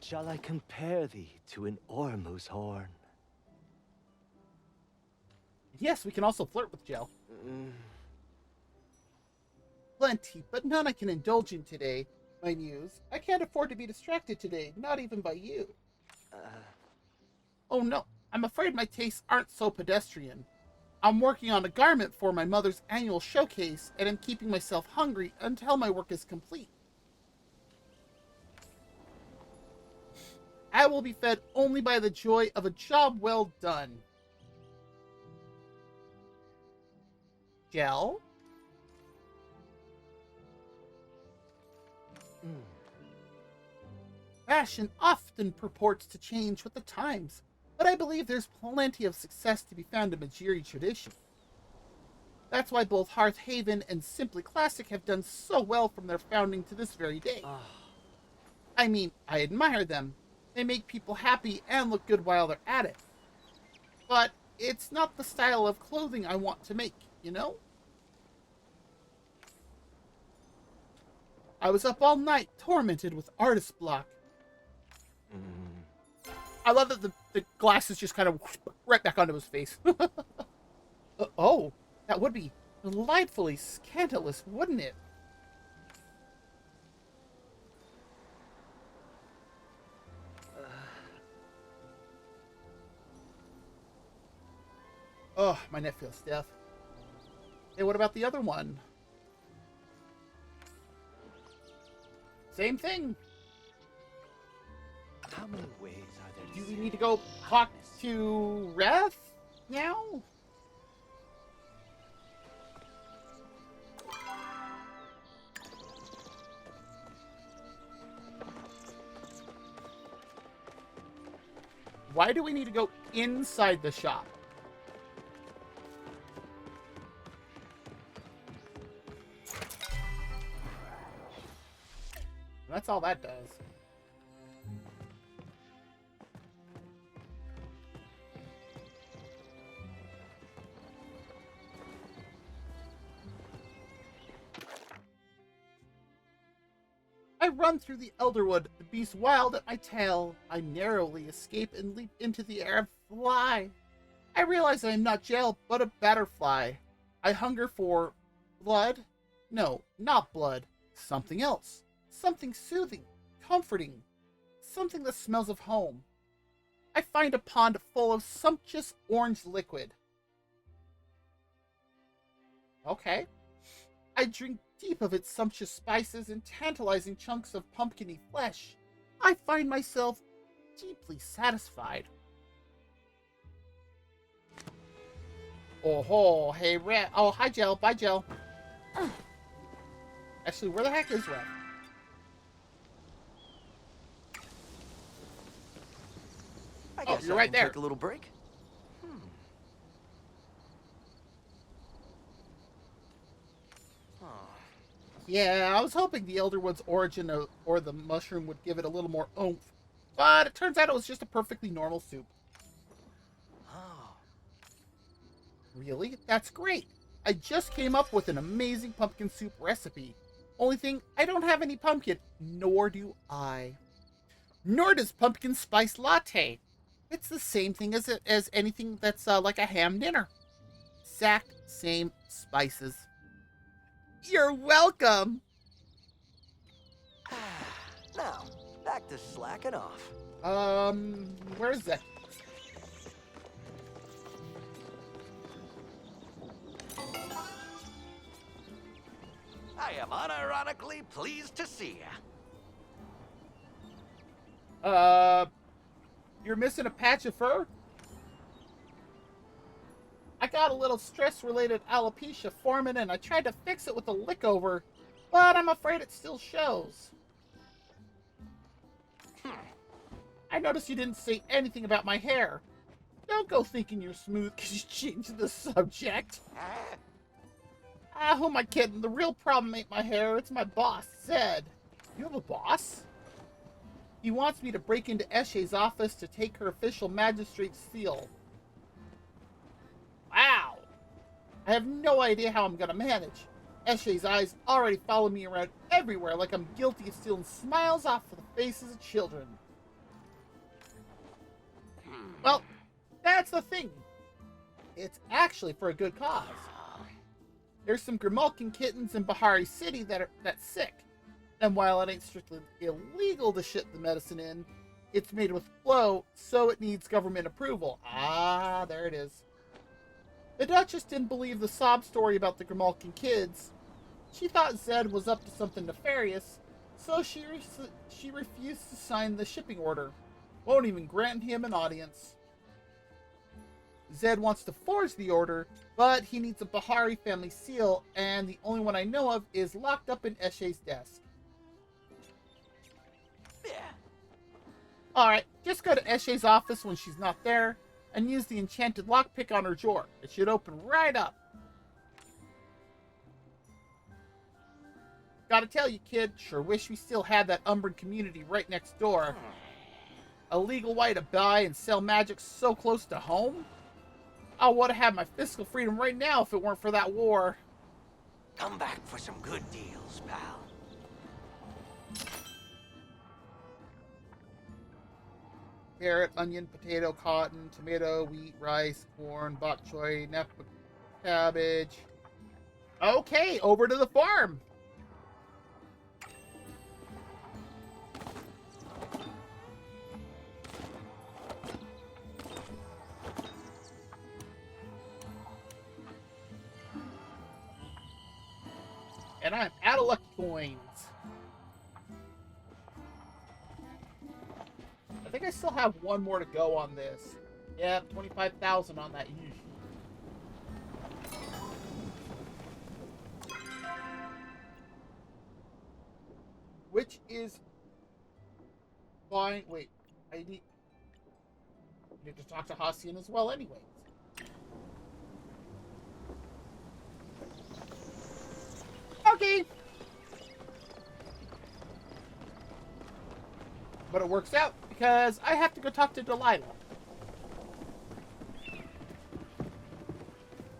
Shall I compare thee to an Ormu's horn? Yes, we can also flirt with Jell. Plenty, but none I can indulge in today, my muse. I can't afford to be distracted today, not even by you. Oh no, I'm afraid my tastes aren't so pedestrian. I'm working on a garment for my mother's annual showcase, and I'm keeping myself hungry until my work is complete. I will be fed only by the joy of a job well done. Jell? Fashion often purports to change with the times, but I believe there's plenty of success to be found in Majiri tradition. That's why both Hearth Haven and Simply Classic have done so well from their founding to this very day. I mean, I admire them. They make people happy and look good while they're at it. But it's not the style of clothing I want to make, you know? I was up all night, tormented with artist block. I love that the glasses just kind of right back onto his face. Oh, that would be delightfully scandalous, wouldn't it? Oh, my neck feels stiff. Hey, what about the other one? Same thing. How many ways are there Do to we say need to go talk to Rev now? Why do we need to go inside the shop? That's all that does. I run through the Elderwood, the beast wild at my tail. I narrowly escape and leap into the air and fly. I realize I am not Jell, but a butterfly. I hunger for blood? No, not blood. Something else. Something soothing, comforting. Something that smells of home. I find a pond full of sumptuous orange liquid. Okay. I drink deep of its sumptuous spices and tantalizing chunks of pumpkiny flesh. I find myself deeply satisfied. Oh ho, hey Red. Oh, hi Gel. Bye Gel. Actually, where the heck is Red? I Oh, guess you're I right can there. take a little break. Oh. Yeah, I was hoping the Elder Wood's origin or the mushroom would give it a little more oomph. But it turns out it was just a perfectly normal soup. Oh. Really? That's great. I just came up with an amazing pumpkin soup recipe. Only thing, I don't have any pumpkin. Nor do I. Nor does pumpkin spice latte. It's the same thing as anything that's like a ham dinner. Exact same spices. You're welcome. Now, back to slacking off. Where's that? I am unironically pleased to see ya. You're missing a patch of fur? I got a little stress-related alopecia forming and I tried to fix it with a lick over, but I'm afraid it still shows. I noticed you didn't say anything about my hair. Don't go thinking you're smooth because you changed the subject. Who am I kidding? The real problem ain't my hair, it's my boss, Zed. You have a boss? He wants me to break into Eshe's office to take her official magistrate's seal. Wow! I have no idea how I'm gonna manage. Eshe's eyes already follow me around everywhere like I'm guilty of stealing smiles off of the faces of children. Well, that's the thing. It's actually for a good cause. There's some Grimalkin kittens in Bahari City that's sick. And while it ain't strictly illegal to ship the medicine in, it's made with flow, so it needs government approval. Ah, there it is. The Duchess didn't believe the sob story about the Grimalkin kids. She thought Zed was up to something nefarious, so she refused to sign the shipping order. Won't even grant him an audience. Zed wants to forge the order, but he needs a Bahari family seal, and the only one I know of is locked up in Eshe's desk. Alright, just go to Eshe's office when she's not there, and use the enchanted lockpick on her drawer. It should open right up. Gotta tell you, kid, sure wish we still had that Umbran community right next door. A legal way to buy and sell magic so close to home? I would have had my fiscal freedom right now if it weren't for that war. Come back for some good deals, pal. Carrot, onion, potato, cotton, tomato, wheat, rice, corn, bok choy, napa cabbage. Okay, over to the farm. And I'm out of lucky coins. I think I still have one more to go on this. Yeah, 25,000 on that. Which is fine. Wait, I need to talk to Hassian as well anyways. Okay. But it works out because I have to go talk to Delilah.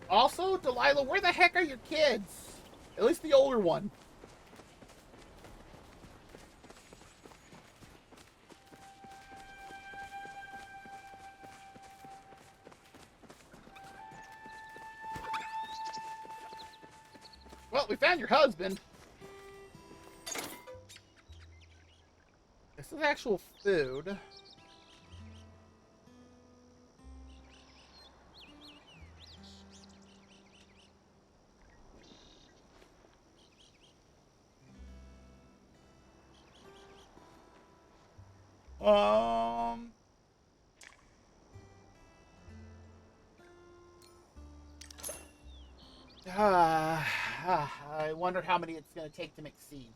Also, Delilah, where the heck are your kids? At least the older one. Well, we found your husband. This is actual food. Um. I wonder how many it's going to take to make seeds.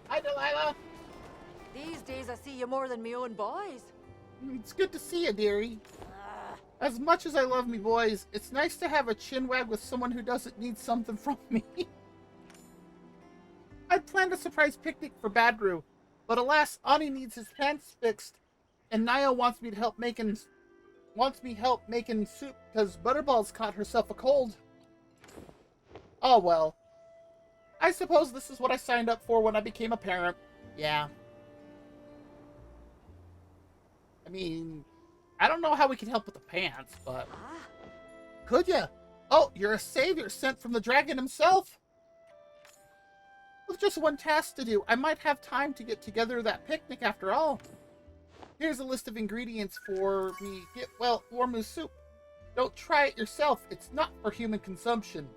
Hi, Delilah. These days I see you more than me own boys. It's good to see you, dearie. As much as I love me boys, it's nice to have a chinwag with someone who doesn't need something from me. I'd planned a surprise picnic for Badru, but alas, Ani needs his pants fixed, and Naya wants me help making soup because Butterball's caught herself a cold. Oh well. I suppose this is what I signed up for when I became a parent. Yeah. I mean, I don't know how we can help with the pants, but... Could ya? Oh, you're a savior sent from the dragon himself? With just one task to do, I might have time to get together that picnic after all. Here's a list of ingredients for me Wormu soup. Don't try it yourself, it's not for human consumption.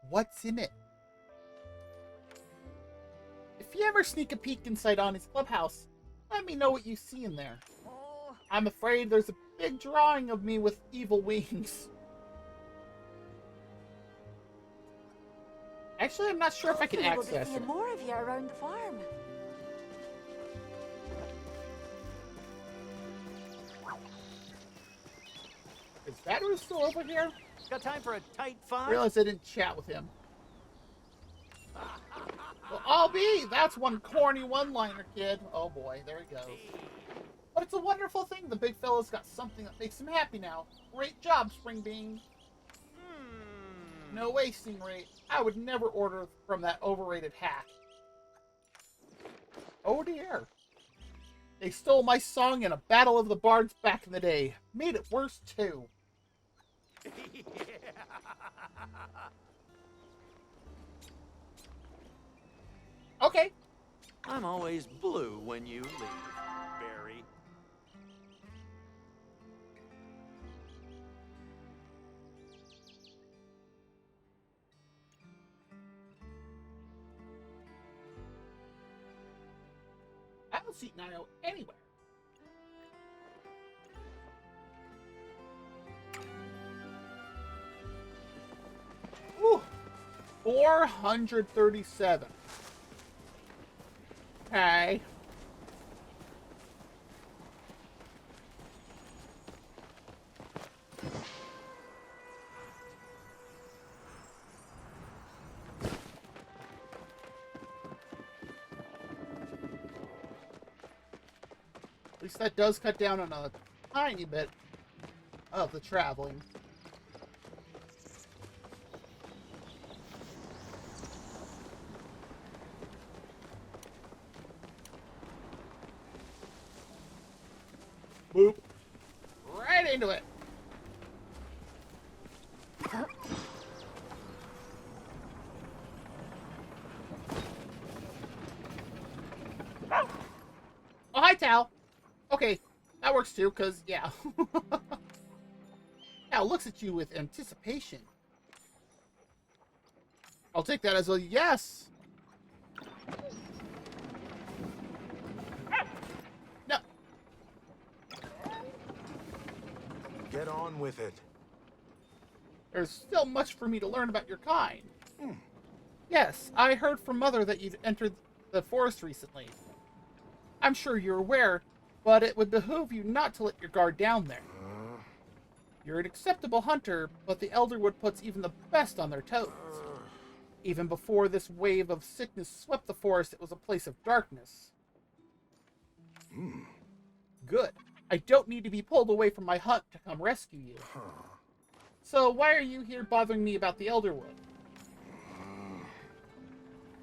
What's in it? If you ever sneak a peek inside Ani's clubhouse, let me know what you see in there. I'm afraid there's a big drawing of me with evil wings. Actually, I'm not sure if I can access We'll be it. seeing more of you around the farm. Is Badru still over here? Got time for a tight I five? realized I didn't chat with him. Well, I'll be. That's one corny one-liner, kid. Oh boy, there he goes. But it's a wonderful thing. The big fella's got something that makes him happy now. Great job, Spring Bean. No wasting rate. I would never order from that overrated hack. Oh dear. They stole my song in a battle of the bards back in the day. Made it worse too. Okay. I'm always blue when you leave, Barry. I don't see Nio anywhere. Ooh, 437. Okay. At least that does cut down on a tiny bit of the traveling. Boop. Right into it. Oh, hi, Tal. Okay, that works too, because, yeah. Tal looks at you with anticipation. I'll take that as a yes. No. Get on with it. There's still much for me to learn about your kind. Yes, I heard from Mother that you'd entered the forest recently. I'm sure you're aware, but it would behoove you not to let your guard down there. You're an acceptable hunter, but the Elderwood puts even the best on their toes. Even before this wave of sickness swept the forest, it was a place of darkness. Good. I don't need to be pulled away from my hunt to come rescue you. So why are you here bothering me about the Elderwood?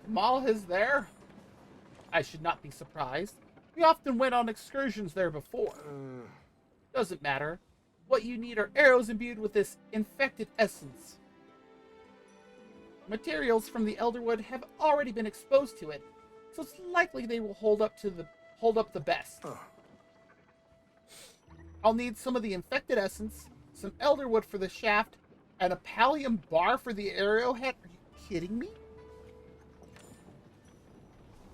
Kamal is there? I should not be surprised. We often went on excursions there before. Doesn't matter. What you need are arrows imbued with this infected essence. Materials from the Elderwood have already been exposed to it, so it's likely they will hold up the best. I'll need some of the infected essence, some elderwood for the shaft, and a pallium bar for the arrowhead. Are you kidding me?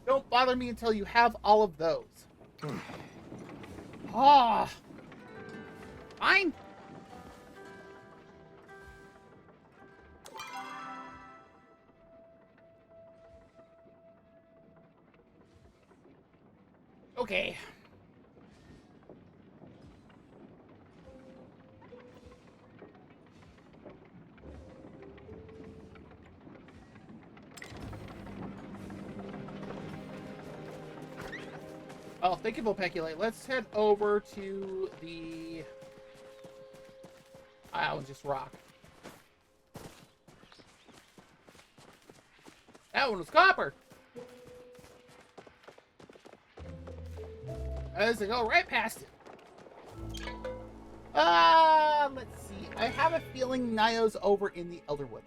Don't bother me until you have all of those. Ah, fine. Okay. Oh, thank you, Volpeculate. Let's head over to the... That one's just rock. That one was copper. As I go right past it. Let's see. I have a feeling Nio's over in the Elderwood.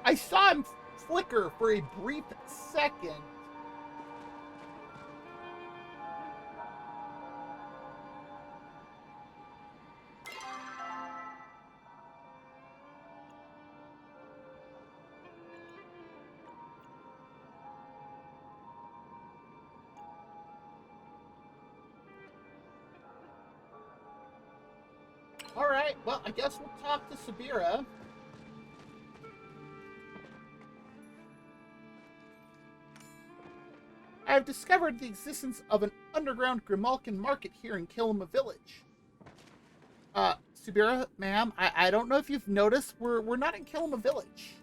I saw him flicker for a brief second. Alright, well, I guess we'll talk to Sabira. I have discovered the existence of an underground Grimalkin market here in Kilima Village. Sabira, ma'am, I don't know if you've noticed, we're not in Kilima Village.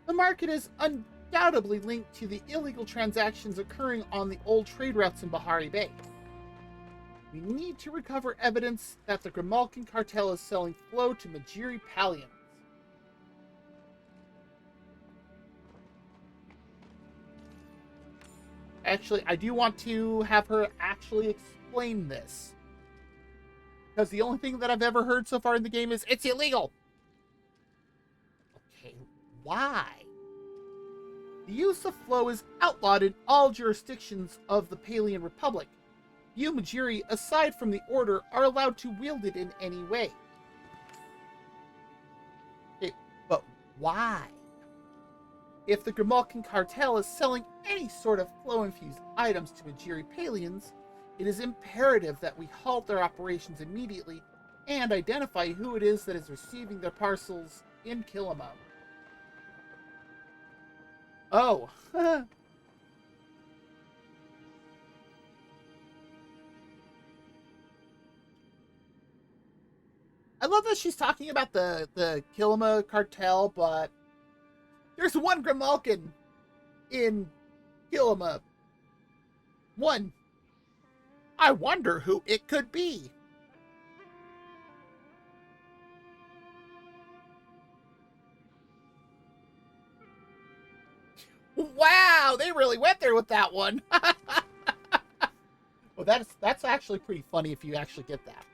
The market is undoubtedly linked to the illegal transactions occurring on the old trade routes in Bahari Bay. We need to recover evidence that the Grimalkin cartel is selling flow to Majiri Pallions. Actually, I do want to have her actually explain this. Because the only thing that I've ever heard so far in the game is, it's illegal! Okay, why? The use of flow is outlawed in all jurisdictions of the Palian Republic. You Majiri, aside from the Order, are allowed to wield it in any way. Okay, but why? If the Grimalkin cartel is selling any sort of flow-infused items to Majiri Palians, it is imperative that we halt their operations immediately and identify who it is that is receiving their parcels in Kilima. Oh. I love that she's talking about the Kilima cartel, but there's one Grimalkin in Kilima. One. I wonder who it could be. Wow, they really went there with that one. Well, that's actually pretty funny if you actually get that.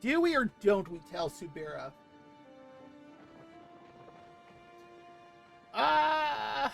Do we or don't we tell Subira? Uh...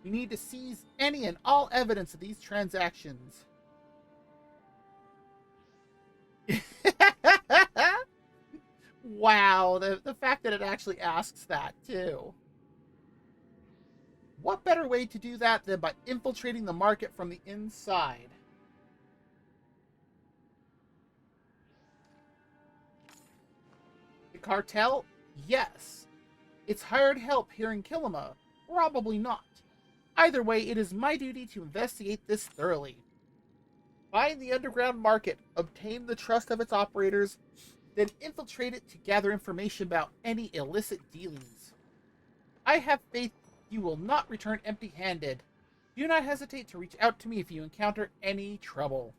We need to seize any and all evidence of these transactions. Wow, the fact that it actually asks that, too. What better way to do that than by infiltrating the market from the inside? The cartel? Yes. It's hired help here in Kilima? Probably not. Either way, it is my duty to investigate this thoroughly. Find the underground market, obtain the trust of its operators, then infiltrate it to gather information about any illicit dealings. I have faith you will not return empty-handed. Do not hesitate to reach out to me if you encounter any trouble.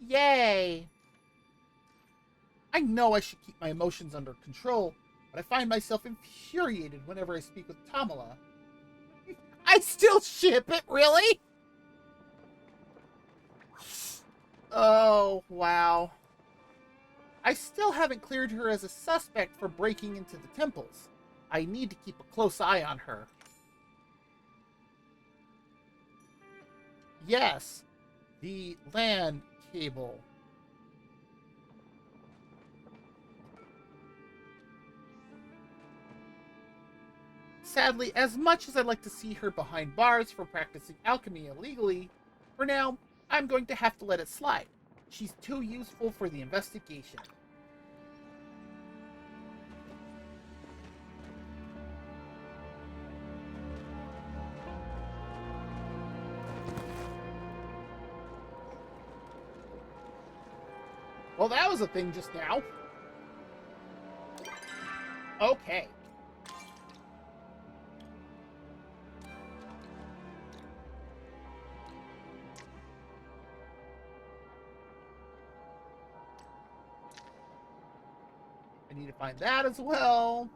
Yay! I know I should keep my emotions under control, but I find myself infuriated whenever I speak with Tamala. I still ship it, really? Oh, wow. I still haven't cleared her as a suspect for breaking into the temples. I need to keep a close eye on her. Yes, the LAN cable. Sadly, as much as I'd like to see her behind bars for practicing alchemy illegally, for now, I'm going to have to let it slide. She's too useful for the investigation. Well, that was a thing just now. Okay. I need to find that as well.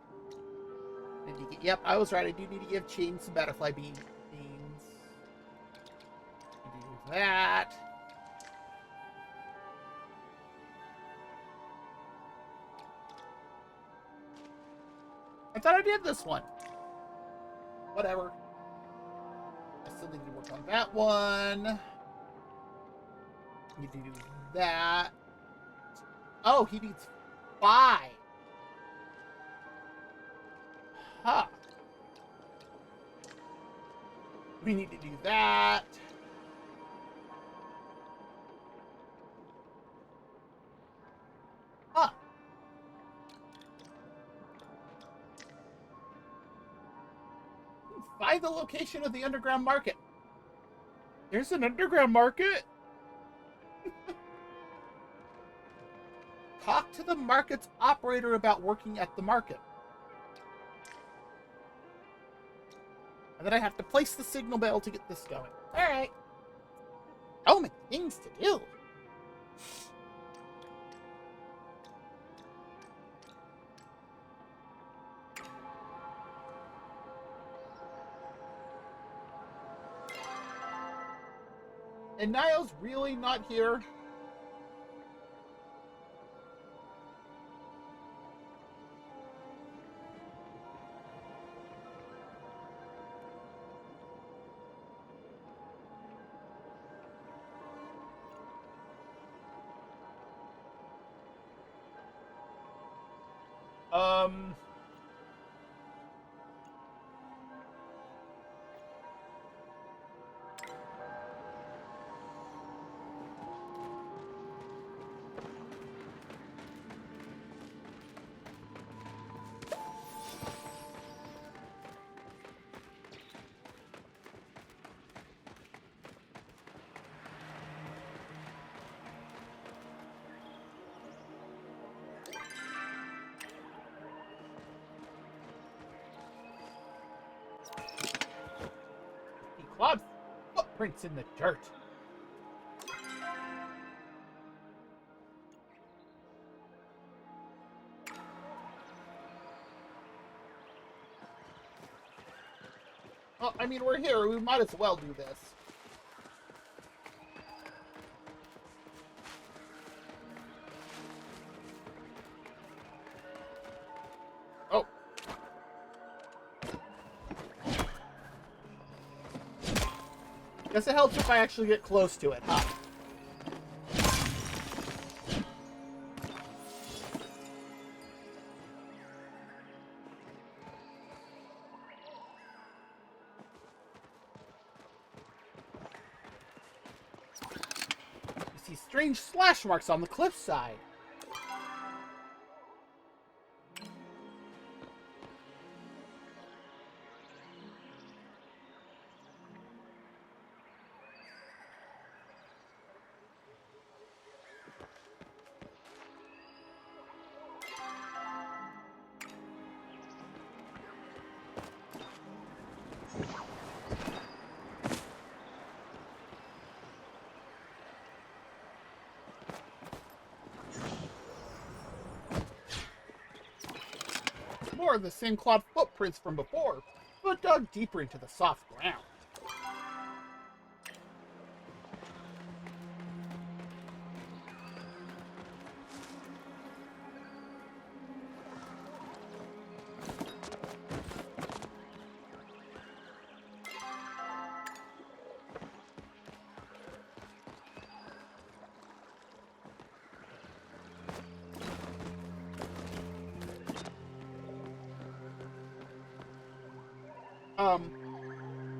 Yep, I was right. I do need to give Chain some butterfly beans. Do that. I thought I did this one. Whatever. I still need to work on that one. Need to do that. Oh, he needs 5. Huh. We need to do that. Huh. Find the location of the underground market. There's an underground market? Talk to the market's operator about working at the market. And then I have to place the signal bell to get this going. Alright. So many things to do. And Niall's really not here? Clawed footprints in the dirt. Well, I mean, we're here. We might as well do this. Oh. Guess it helps if I actually get close to it, huh? You see strange slash marks on the cliffside. more of the same clawed footprints from before, but dug deeper into the soft ground.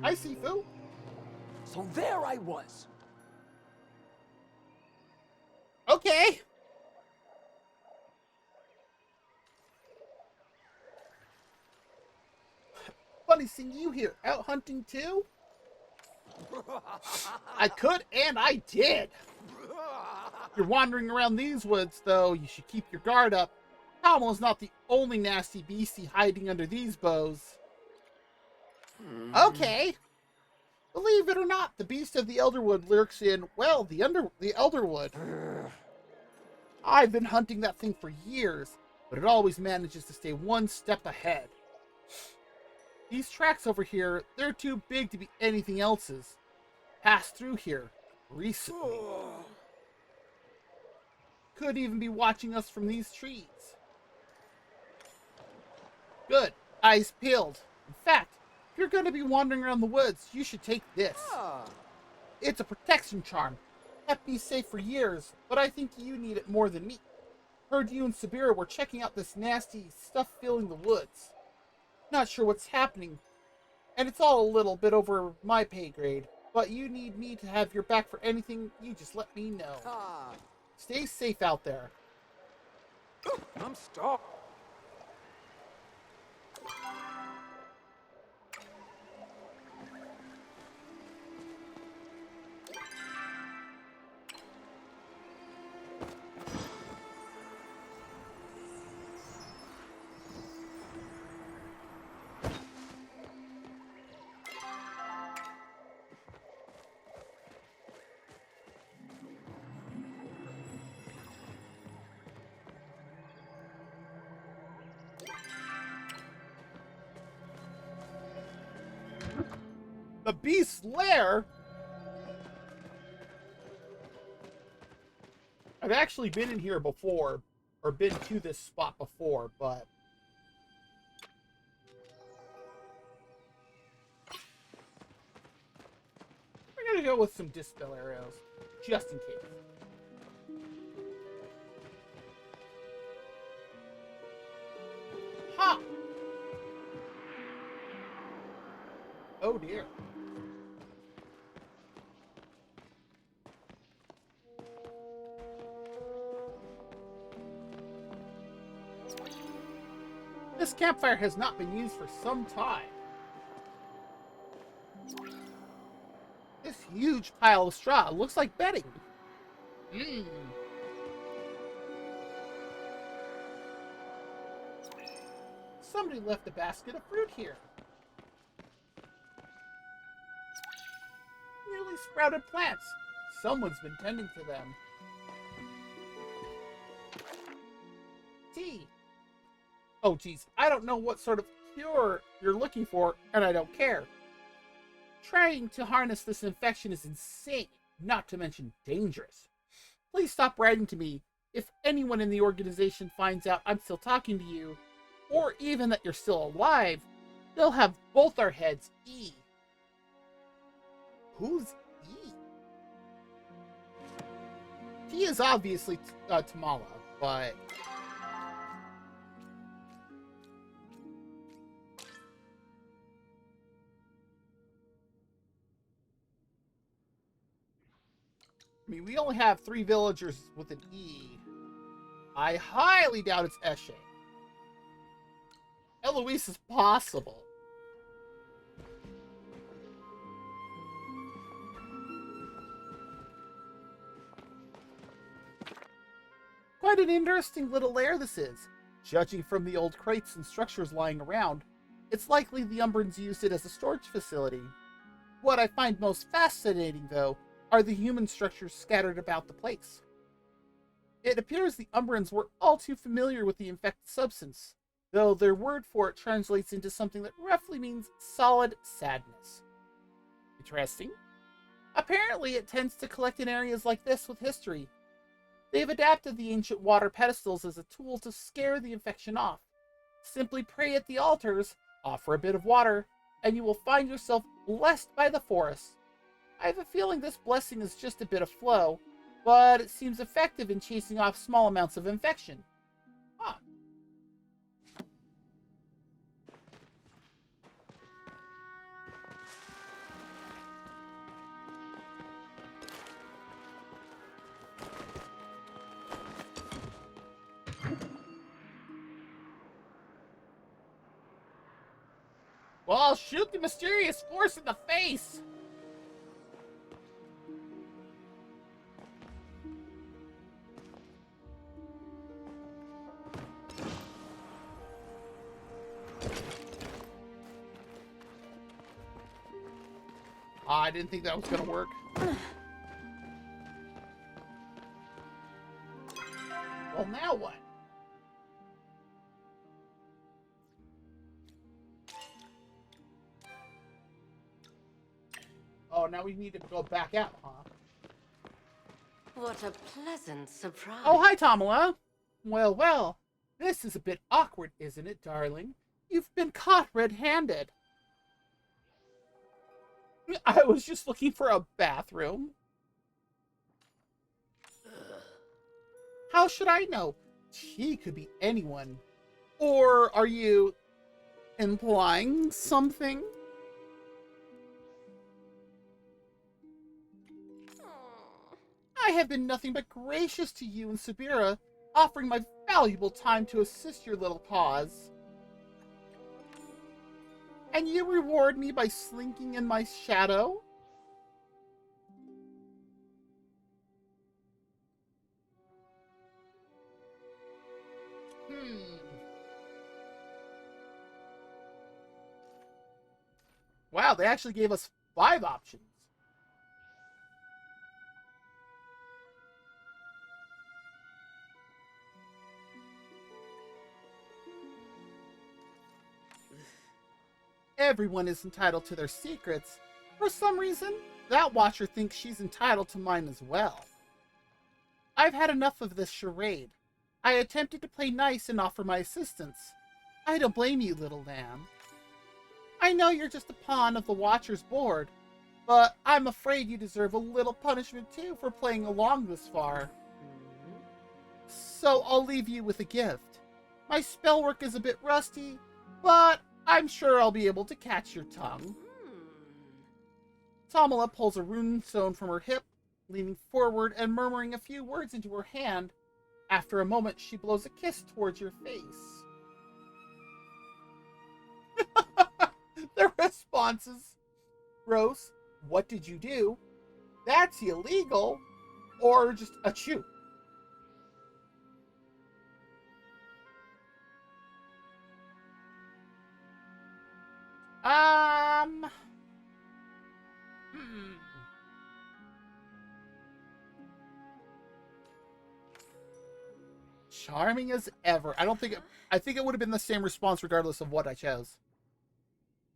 Hi, Sifu. So there I was. Okay. Funny seeing you here, out hunting too? I could, and I did. If you're wandering around these woods, though, you should keep your guard up. Tomo's not the only nasty beastie hiding under these boughs. Okay. Believe it or not, the beast of the Elderwood lurks in, well, the Elderwood. I've been hunting that thing for years, but it always manages to stay one step ahead. These tracks over here, they're too big to be anything else's. Passed through here recently. Could even be watching us from these trees. Good. Eyes peeled. In fact, if you're going to be wandering around the woods, you should take this. It's a protection charm. Kept me safe for years, but I think you need it more than me. Heard you and Sabira were checking out this nasty stuff filling the woods. Not sure what's happening, and it's all a little bit over my pay grade, but you need me to have your back for anything, you just let me know. Stay safe out there. I'm stuck. The beast's lair? I've actually been in here before, or been to this spot before, but we're gonna go with some dispel arrows, just in case. Ha! Oh dear. This campfire has not been used for some time. This huge pile of straw looks like bedding. Somebody left a basket of fruit here. Newly sprouted plants. Someone's been tending to them. Tea. Oh, geez, I don't know what sort of cure you're looking for, and I don't care. Trying to harness this infection is insane, not to mention dangerous. Please stop writing to me. If anyone in the organization finds out I'm still talking to you, or even that you're still alive, they'll have both our heads E. Who's E? He is obviously Tamala, but I mean, we only have 3 villagers with an E. I highly doubt it's Eshe. Eloise is possible. Quite an interesting little lair this is. Judging from the old crates and structures lying around, it's likely the Umbrans used it as a storage facility. What I find most fascinating, though, are the human structures scattered about the place. It appears the Umbrans were all too familiar with the infected substance. though their word for it translates into something that roughly means solid sadness. Interesting. Apparently, it tends to collect in areas like this with history. They've adapted the ancient water pedestals as a tool to scare the infection off. Simply pray at the altars, offer a bit of water, and you will find yourself blessed by the forest. I have a feeling this blessing is just a bit of flow, but it seems effective in chasing off small amounts of infection. Huh. Well, I'll shoot the mysterious force in the face! I didn't think that was gonna work. Well, now what? Oh, now we need to go back out, huh? What a pleasant surprise. Oh, hi, Tamala. Well, well. This is a bit awkward, isn't it, darling? You've been caught red-handed. I was just looking for a bathroom. How should I know? She could be anyone. Or are you implying something? I have been nothing but gracious to you and Sabira, offering my valuable time to assist your little cause. And you reward me by slinking in my shadow? Wow, they actually gave us 5 options. Everyone is entitled to their secrets. For some reason, that watcher thinks she's entitled to mine as well. I've had enough of this charade. I attempted to play nice and offer my assistance. I don't blame you, little lamb. I know you're just a pawn of the Watcher's board, but I'm afraid you deserve a little punishment too for playing along this far. So I'll leave you with a gift. My spell work is a bit rusty, but I'm sure I'll be able to catch your tongue. Tamala pulls a rune stone from her hip, leaning forward and murmuring a few words into her hand. After a moment, she blows a kiss towards your face. The responses: gross, what did you do? That's illegal. Or just achoo. Charming as ever. I think it would have been the same response regardless of what I chose.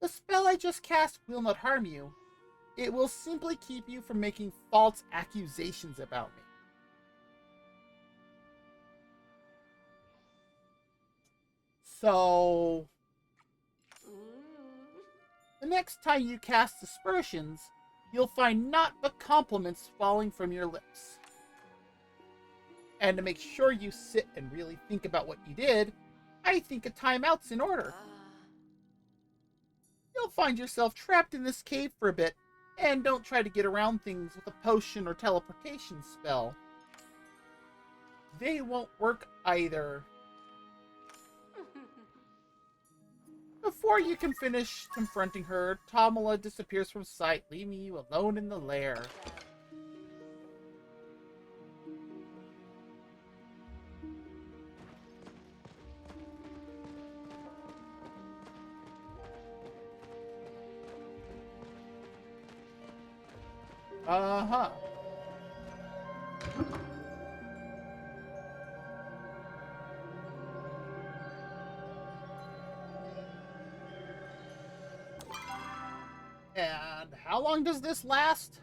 The spell I just cast will not harm you. It will simply keep you from making false accusations about me. So, the next time you cast aspersions, you'll find naught but compliments falling from your lips. And to make sure you sit and really think about what you did, I think a timeout's in order. You'll find yourself trapped in this cave for a bit, and don't try to get around things with a potion or teleportation spell. They won't work either. Before you can finish confronting her, Tamala disappears from sight, leaving you alone in the lair. Uh-huh. And how long does this last?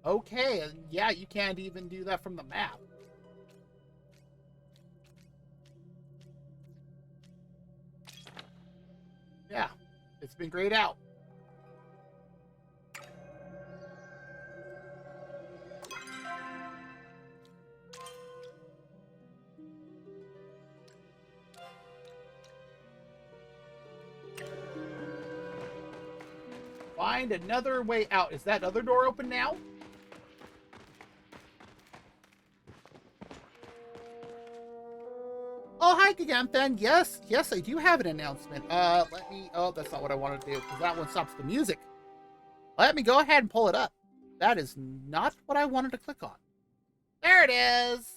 Okay, and yeah, you can't even do that from the map. Yeah, it's been grayed out. Find another way out. Is that other door open now? Oh, hi, Giganthan. Yes, I do have an announcement. Let me... Oh, that's not what I wanted to do, because that one stops the music. Let me go ahead and pull it up. That is not what I wanted to click on. There it is!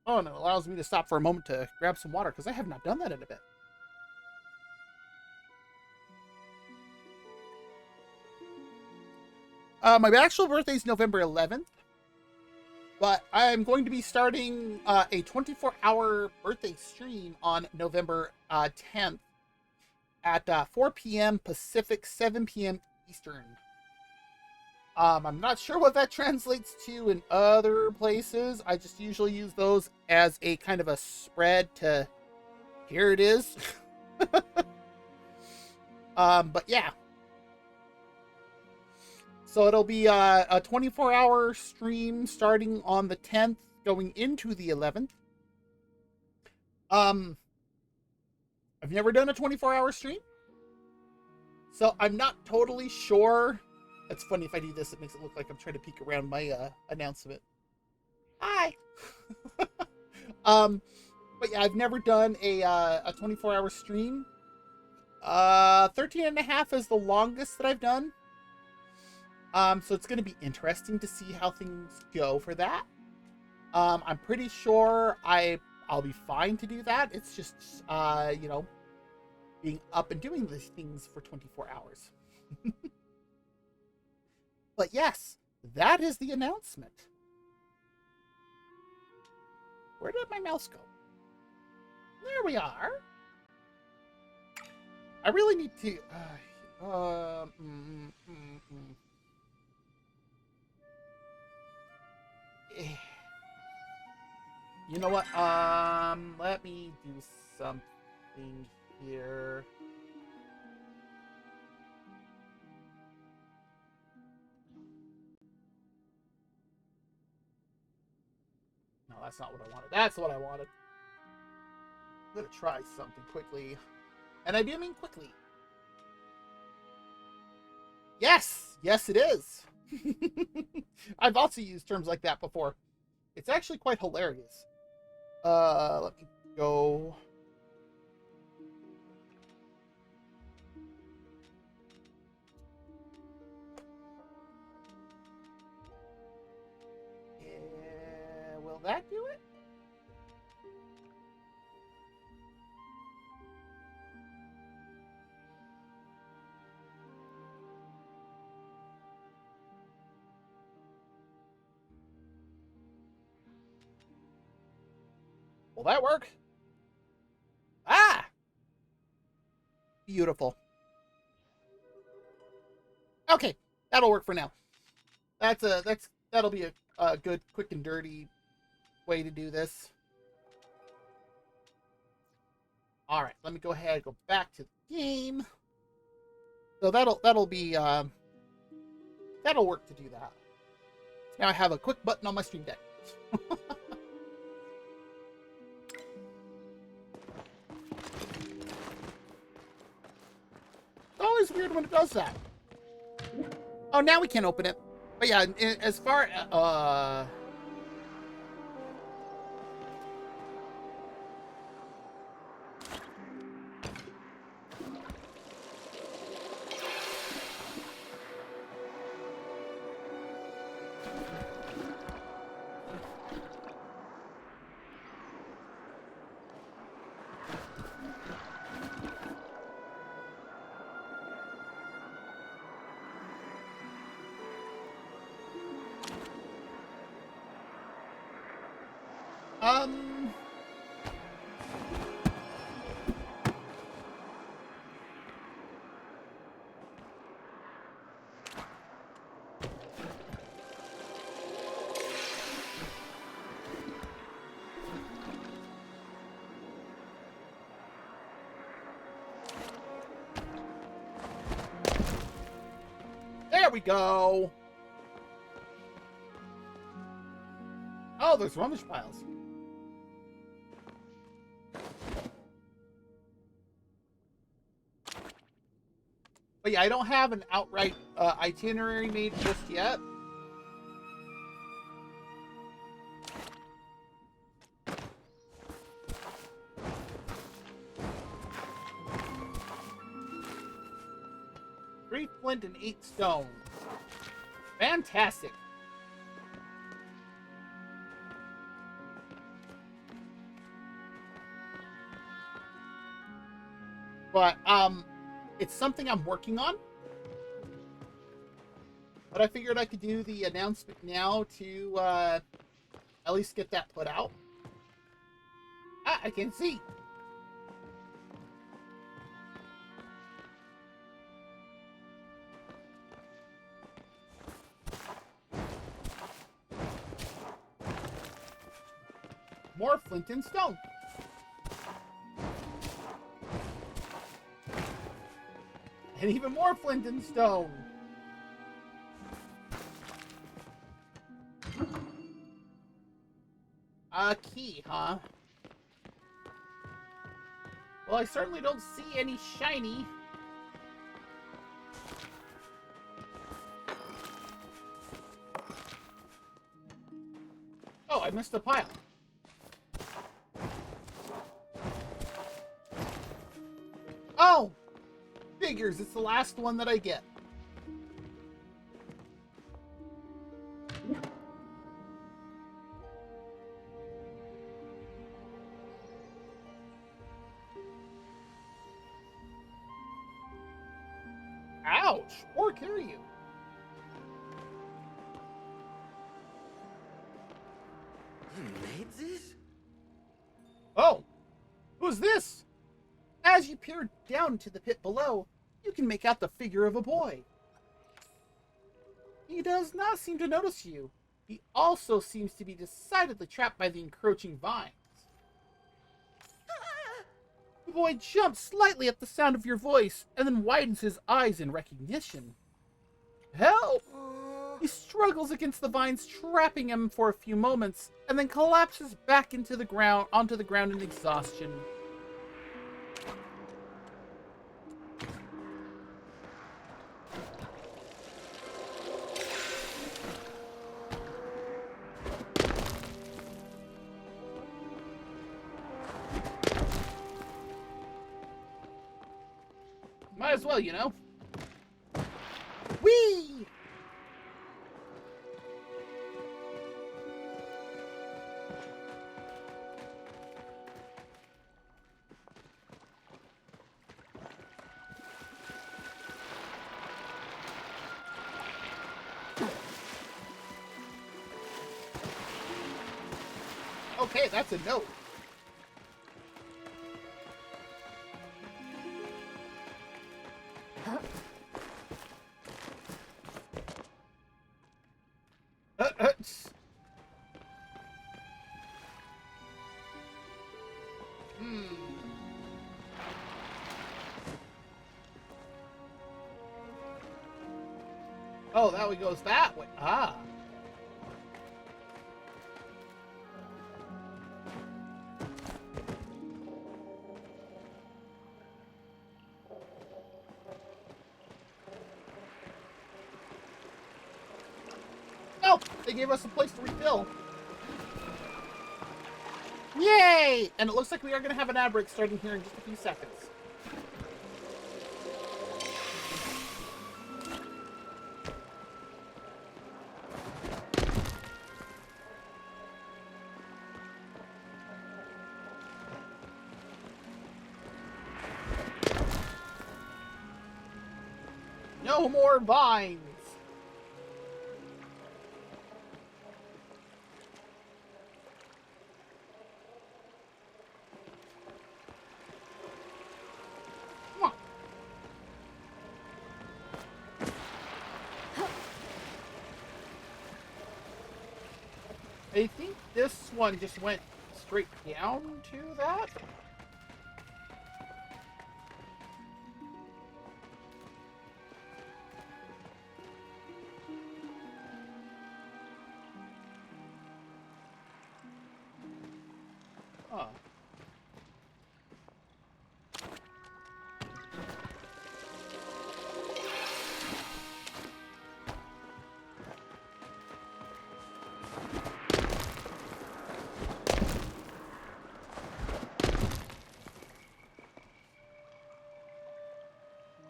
Oh, and it allows me to stop for a moment to grab some water, because I have not done that in a bit. My actual birthday is November 11th, but I'm going to be starting a 24-hour birthday stream on November 10th at 4 p.m. Pacific, 7 p.m. Eastern. I'm not sure what that translates to in other places. I just usually use those as a kind of a spread to here it is. But yeah. So it'll be a 24-hour stream starting on the 10th, going into the 11th. I've never done a 24-hour stream, so I'm not totally sure. It's funny if I do this, it makes it look like I'm trying to peek around my announcement. Hi. But yeah, I've never done a 24-hour stream. 13 and a half is the longest that I've done. So it's going to be interesting to see how things go for that. I'm pretty sure I'll be fine to do that. It's just, you know, being up and doing these things for 24 hours. But yes, that is the announcement. Where did my mouse go? There we are. I really need to... You know what? Let me do something here. No, that's not what I wanted. That's what I wanted. I'm gonna try something quickly. And I do mean quickly. Yes! Yes, it is! I've also used terms like that before. It's actually quite hilarious. Let me go. Yeah, will that do it? Will that work? Ah! Beautiful. Okay, that'll work for now. That'll be a good, quick and dirty way to do this. All right, let me go ahead and go back to the game. So that'll be that'll work to do that. Now I have a quick button on my Stream Deck. Always weird when it does that. Oh, now we can't open it. But yeah, as far Um... There we go! Oh, there's rubbish piles. But yeah, I don't have an outright itinerary made just yet. Three flint and 8 stone. Fantastic. But, it's something I'm working on. But I figured I could do the announcement now to, at least get that put out. Ah, I can see. More flint and stone. And even more flint and stone. A key, huh? Well, I certainly don't see any shiny. Oh, I missed a pile. Oh! Figures, it's the last one that I get. Ouch! Or carry you. You made this? Oh! Who's this? As you peer down to the pit below, you can make out the figure of a boy. He does not seem to notice you. He also seems to be decidedly trapped by the encroaching vines. The boy jumps slightly at the sound of your voice and then widens his eyes in recognition. Help! He struggles against the vines, trapping him for a few moments, and then collapses back onto the ground in exhaustion. Might as well, you know. Whee! Okay, that's a note. Oh, that way goes that way. Ah. Oh, they gave us a place to refill. Yay! And it looks like we are going to have an ad break starting here in just a few seconds. No more vines! I think this one just went straight down to that. Huh.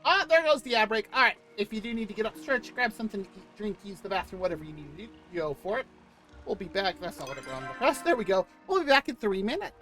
Ah, there goes the ad break. All right, if you do need to get up, stretch, grab something to eat, drink, use the bathroom, whatever you need to do, go for it. We'll be back. That's not what I wanted to press. There we go. We'll be back in 3 minutes.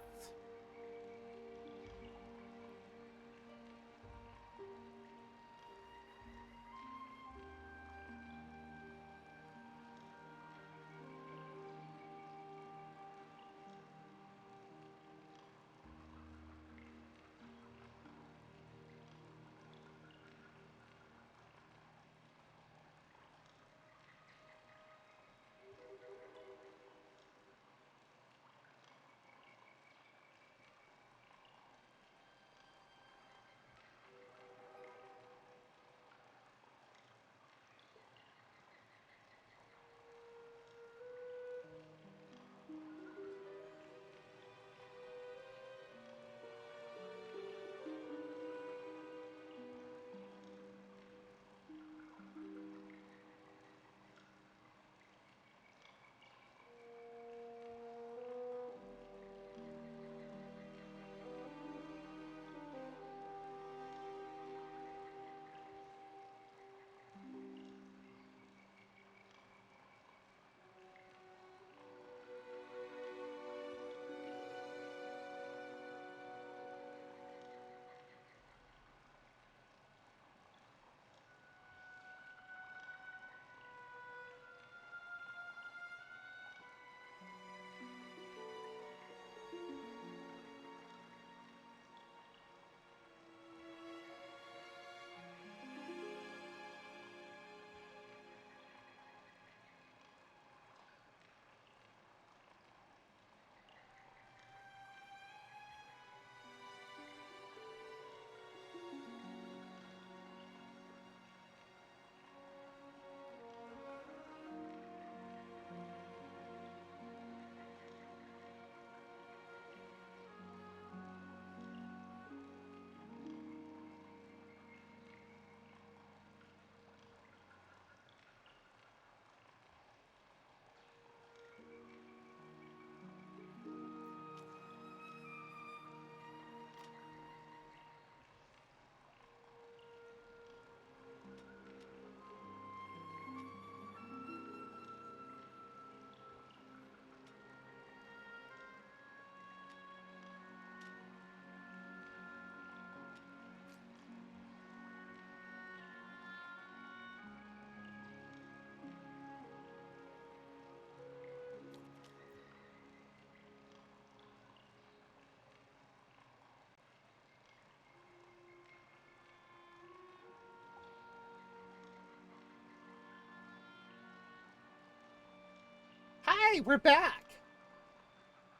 Hi, we're back.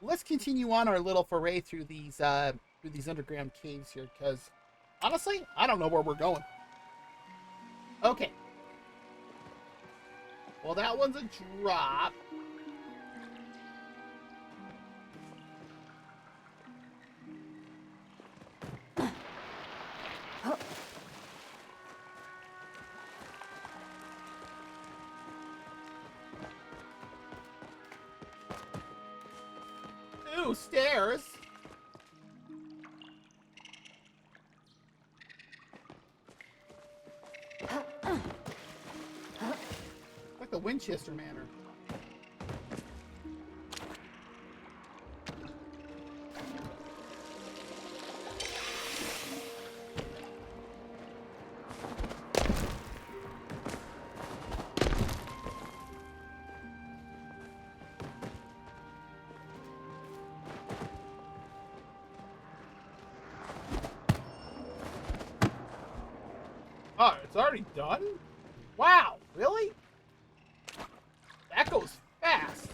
Let's continue on our little foray through these underground caves here, because honestly, I don't know where we're going. Okay. Well, that one's a drop. Ooh, stairs. Like the Winchester Manor. Oh, it's already done? Wow, really? That goes fast.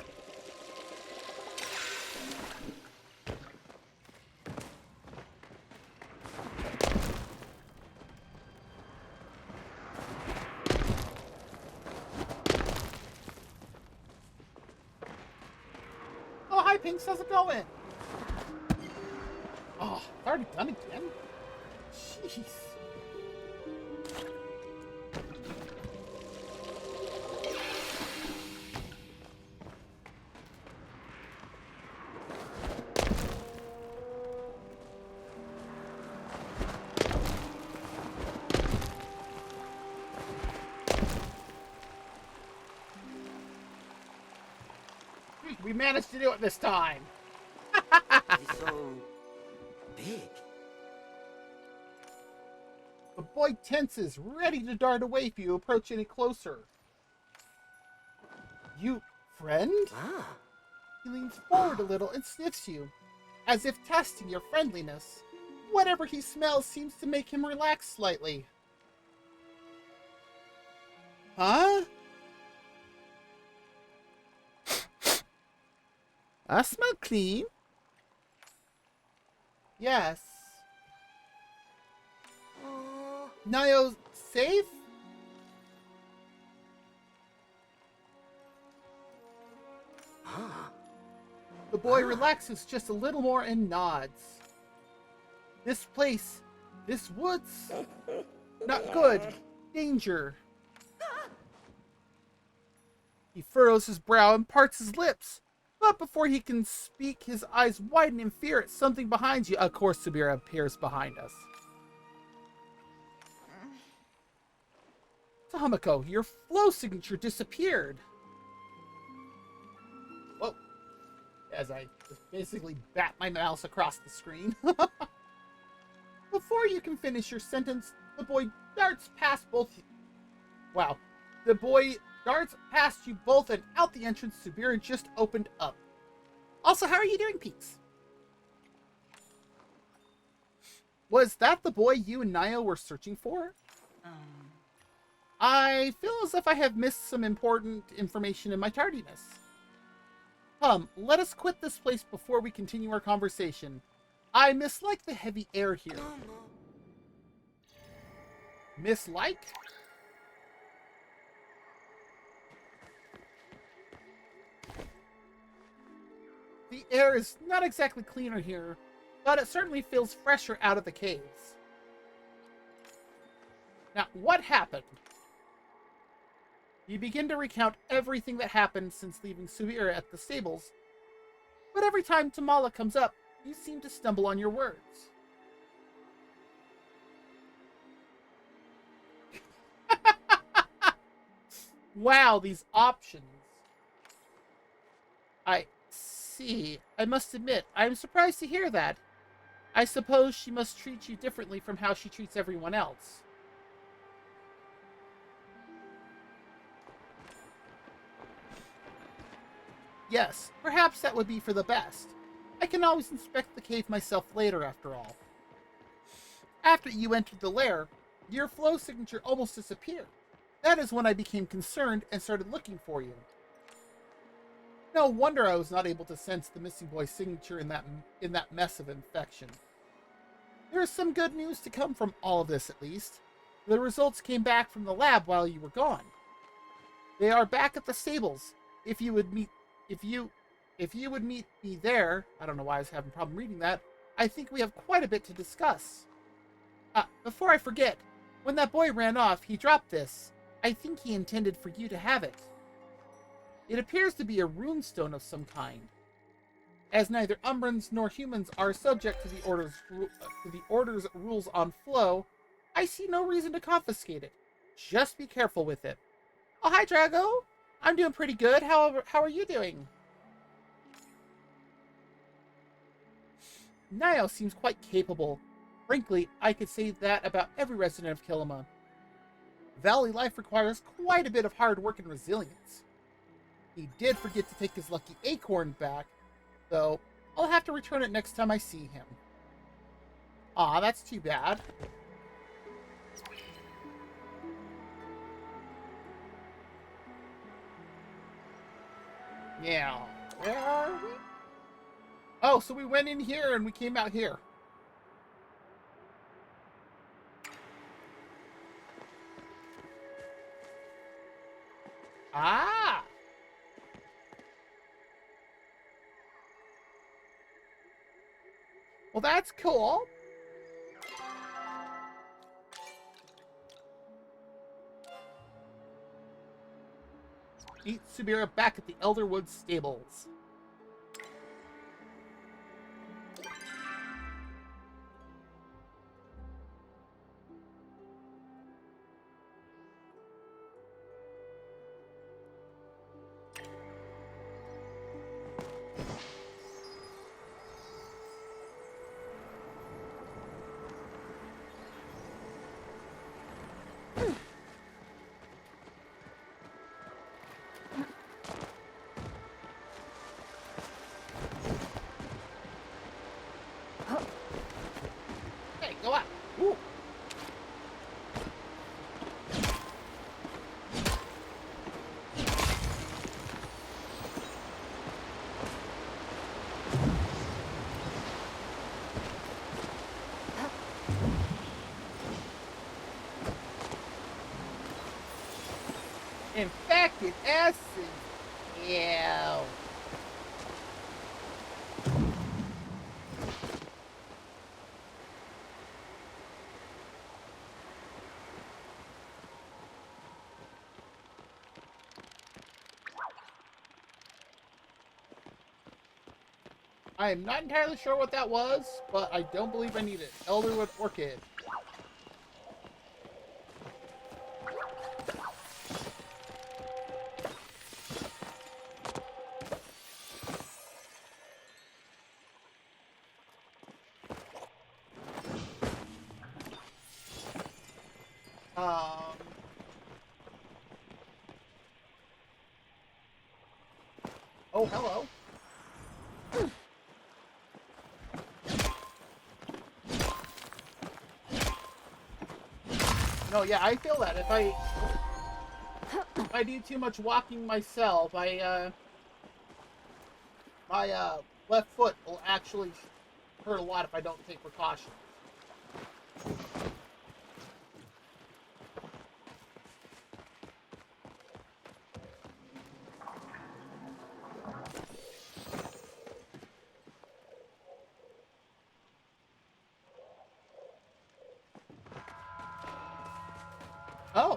Pinks, how's it going? Oh, it's already done again? Jeez. We managed to do it this time. He's so big. The boy tenses, ready to dart away if you approach any closer. You, friend? Ah. He leans forward a little and sniffs you, as if testing your friendliness. Whatever he smells seems to make him relax slightly. Huh? I smell clean. Yes. Nayo, safe? The boy relaxes just a little more and nods. This place, this woods, not good. Danger. He furrows his brow and parts his lips. But before he can speak, his eyes widen in fear at something behind you. Of course, Subira appears behind us. Tamako, your flow signature disappeared. Whoa. As I just basically bat my mouse across the screen. Before you can finish your sentence, the boy darts past both. Wow. The boy darts past you both and out the entrance Subira just opened up. Also, how are you doing, Peaks? Was that the boy you and Nayo were searching for? I feel as if I have missed some important information in my tardiness. Come, let us quit this place before we continue our conversation. I mislike the heavy air here. Mislike? The air is not exactly cleaner here, but it certainly feels fresher out of the caves. Now, what happened? You begin to recount everything that happened since leaving Subira at the stables, but every time Tamala comes up, you seem to stumble on your words. Wow, these options. I see. I must admit, I am surprised to hear that. I suppose she must treat you differently from how she treats everyone else. Yes, perhaps that would be for the best. I can always inspect the cave myself later, after all. After you entered the lair, your flow signature almost disappeared. That is when I became concerned and started looking for you. No wonder I was not able to sense the missing boy's signature in that mess of infection. There is some good news to come from all of this, at least. The results came back from the lab while you were gone. They are back at the stables. If you would meet me there, I don't know why I was having a problem reading that, I think we have quite a bit to discuss. Before I forget, when that boy ran off, he dropped this. I think he intended for you to have it. It appears to be a runestone of some kind. As neither Umbrans nor humans are subject to the Order's rules on flow, I see no reason to confiscate it. Just be careful with it. Oh, hi, Drago. I'm doing pretty good. How are you doing? Nayo seems quite capable. Frankly, I could say that about every resident of Kilima. Valley life requires quite a bit of hard work and resilience. He did forget to take his lucky acorn back, though I'll have to return it next time I see him. Aw, that's too bad. Yeah, where are we? Oh, so we went in here and we came out here. Ah! Well, that's cool. Meet Subira back at the Elderwood stables. Hey, go up. Ooh. Infected essence. Ew. I am not entirely sure what that was, but I don't believe I need it. Elderwood Orchid. Oh, hello. No, yeah, I feel that. If I do too much walking myself, my left foot will actually hurt a lot if I don't take precautions. Oh.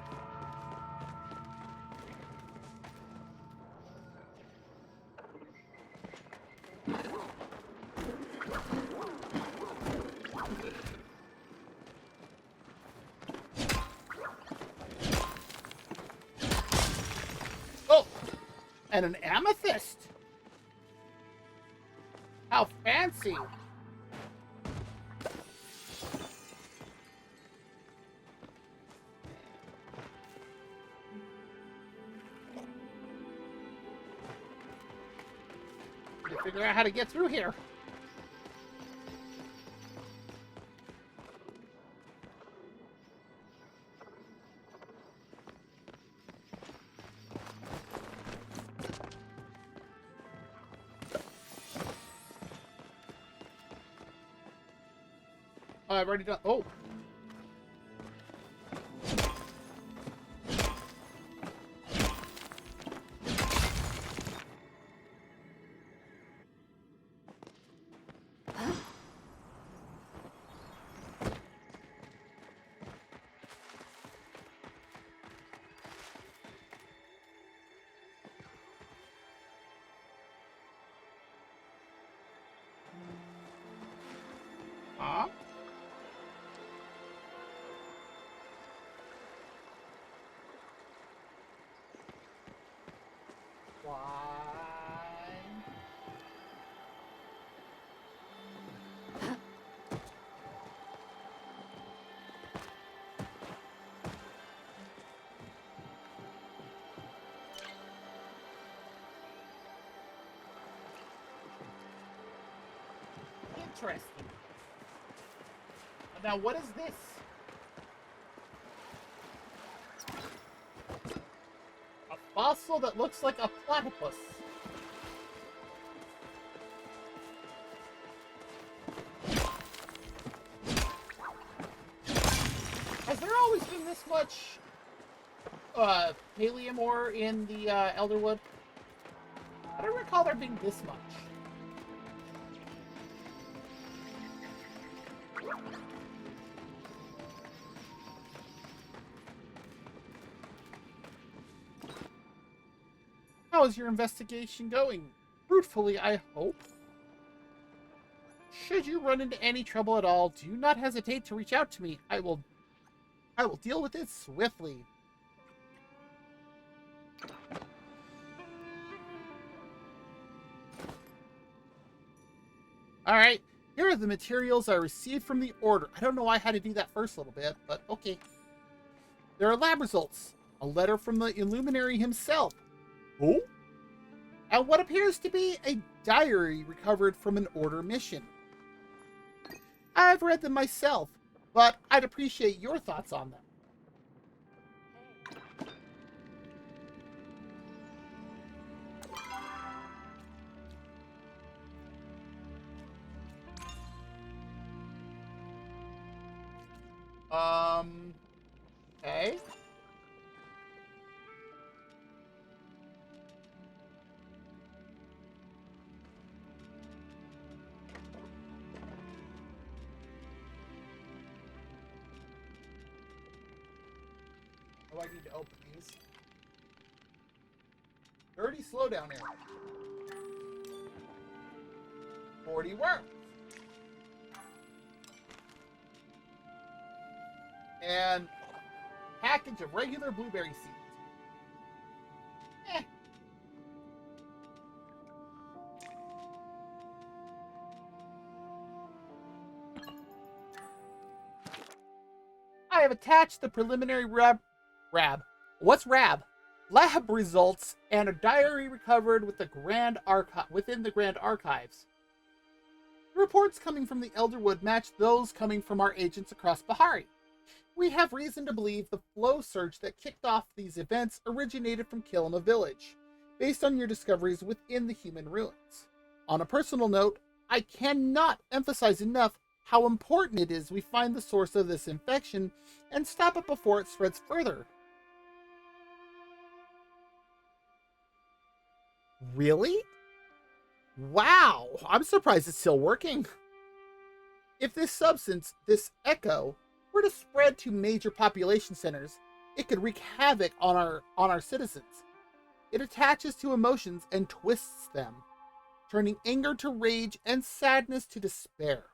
Oh, and an amethyst. How fancy. Need to figure out how to get through here. Oh, I've already done. Oh. Huh? Why? Interesting. Now, what is this? A fossil that looks like a platypus. Has there always been this much helium ore in the Elderwood? I don't recall there being this much. How is your investigation going? Fruitfully, I hope. Should you run into any trouble at all, do not hesitate to reach out to me. I will deal with it swiftly. Alright, here are the materials I received from the Order. I don't know why I had to do that first a little bit, but okay. There are lab results, a letter from the Illuminary himself. Oh? And what appears to be a diary recovered from an Order mission. I've read them myself, but I'd appreciate your thoughts on them. Okay. Oh, I need to open these. Dirty slowdown area. 40 worms. And package of regular blueberry seeds. Eh. I have attached the preliminary What's RAB? Lab results and a diary recovered with within the Grand Archives. The reports coming from the Elderwood match those coming from our agents across Bahari. We have reason to believe the flow surge that kicked off these events originated from Kilima Village, based on your discoveries within the human ruins. On a personal note, I cannot emphasize enough how important it is we find the source of this infection and stop it before it spreads further. Really? Wow, I'm surprised it's still working. If this substance, this echo, were to spread to major population centers, it could wreak havoc on our citizens. It attaches to emotions and twists them, turning anger to rage and sadness to despair.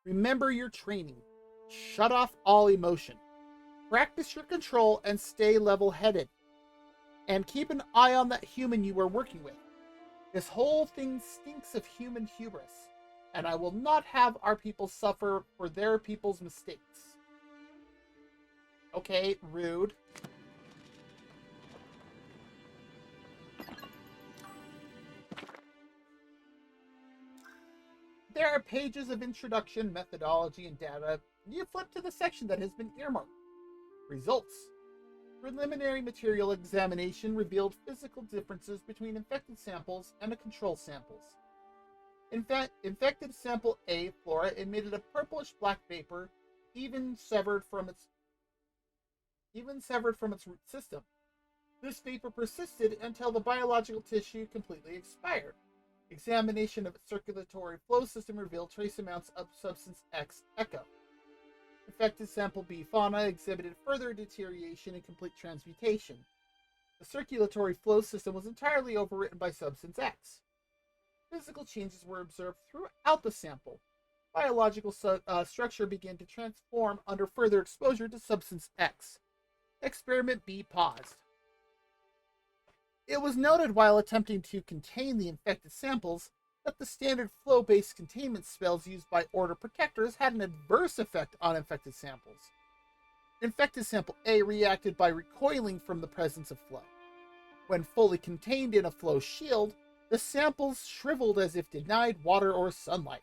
Remember your training. Shut off all emotion. Practice your control and stay level-headed. And keep an eye on that human you are working with. This whole thing stinks of human hubris, and I will not have our people suffer for their people's mistakes. Okay, rude. There are pages of introduction, methodology, and data. You flip to the section that has been earmarked. Results. Preliminary material examination revealed physical differences between infected samples and control samples. Infected sample A, flora, emitted a purplish-black vapor, even severed from its root system. This vapor persisted until the biological tissue completely expired. Examination of its circulatory flow system revealed trace amounts of substance X echo. Infected sample B, fauna, exhibited further deterioration and complete transmutation. The circulatory flow system was entirely overwritten by substance X. Physical changes were observed throughout the sample. Biological structure began to transform under further exposure to substance X. Experiment B paused. It was noted while attempting to contain the infected samples that the standard flow-based containment spells used by Order protectors had an adverse effect on infected samples. Infected sample A reacted by recoiling from the presence of flow. When fully contained in a flow shield, the samples shriveled as if denied water or sunlight.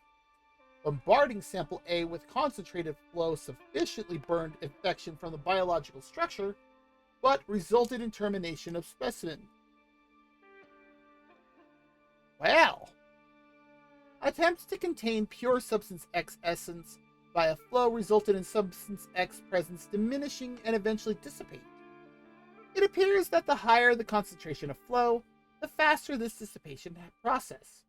Bombarding sample A with concentrated flow sufficiently burned infection from the biological structure, but resulted in termination of specimen. Well, attempts to contain pure substance X essence by a flow resulted in substance X presence diminishing and eventually dissipating. It appears that the higher the concentration of flow, the faster this dissipation process.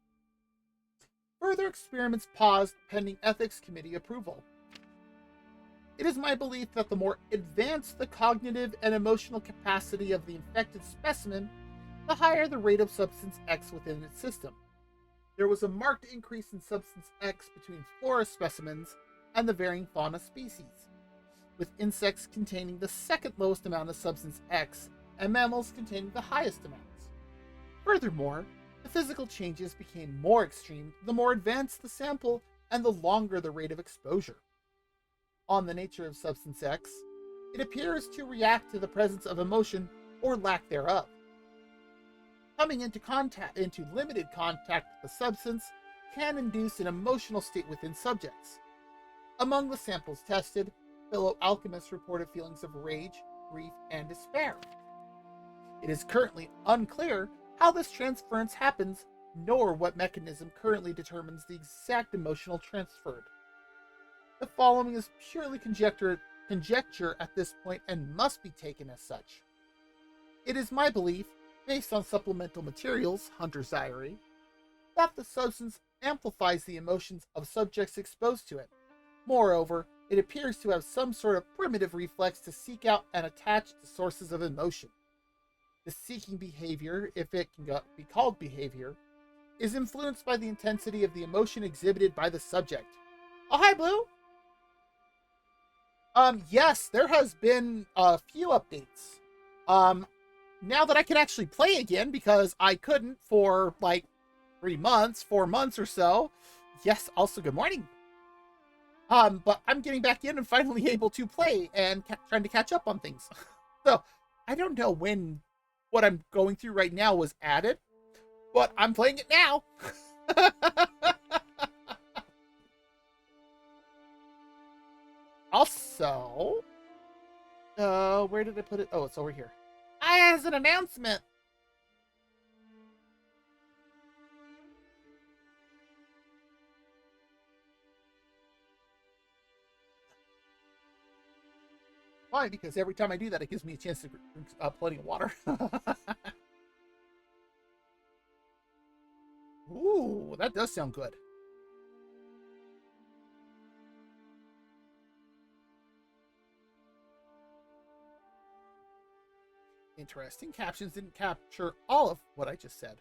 Further experiments paused pending ethics committee approval. It is my belief that the more advanced the cognitive and emotional capacity of the infected specimen, the higher the rate of substance X within its system. There was a marked increase in substance X between flora specimens and the varying fauna species, with insects containing the second lowest amount of substance X and mammals containing the highest amounts. Furthermore, the physical changes became more extreme the more advanced the sample and the longer the rate of exposure. On the nature of substance X, it appears to react to the presence of emotion or lack thereof. Coming into limited contact with the substance can induce an emotional state within subjects. Among the samples tested, fellow alchemists reported feelings of rage, grief, and despair. It is currently unclear how this transference happens, nor what mechanism currently determines the exact emotional transferred. The following is purely conjecture at this point and must be taken as such. It is my belief, based on supplemental materials, Hunter's Diary, that the substance amplifies the emotions of subjects exposed to it. Moreover, it appears to have some sort of primitive reflex to seek out and attach to sources of emotion. The seeking behavior, if it can be called behavior, is influenced by the intensity of the emotion exhibited by the subject. Oh, hi, Blue! Yes, there has been a few updates. Now that I can actually play again, because I couldn't for like 4 months or so. Yes, also good morning. But I'm getting back in and finally able to play and trying to catch up on things. So, I don't know when what I'm going through right now was added, but I'm playing it now. Also, where did I put it? Oh, it's over here. As an announcement. Fine, because every time I do that, it gives me a chance to drink plenty of water. Ooh, that does sound good. Interesting. Captions didn't capture all of what I just said.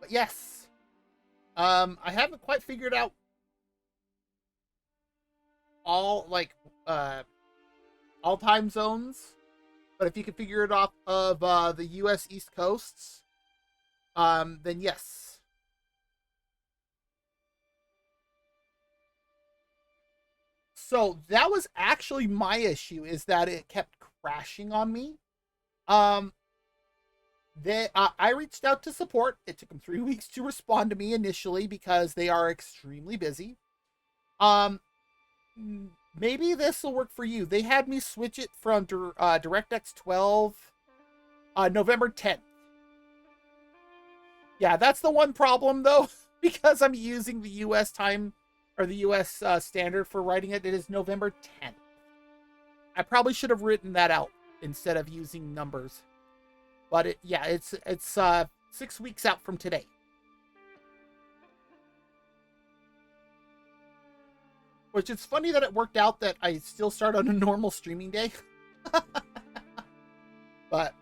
But yes, I haven't quite figured out all all time zones, but if you can figure it off of the U.S. East Coasts, then yes. So that was actually my issue, is that it kept crashing on me. I reached out to support. It took them 3 weeks to respond to me initially because they are extremely busy. Maybe this will work for you. They had me switch it from DirectX 12 November 10th. Yeah, that's the one problem though, because I'm using the US time or the US standard for writing it. It is November 10th. I probably should have written that out instead of using numbers. But it's 6 weeks out from today. Which it's funny that it worked out that I still start on a normal streaming day. But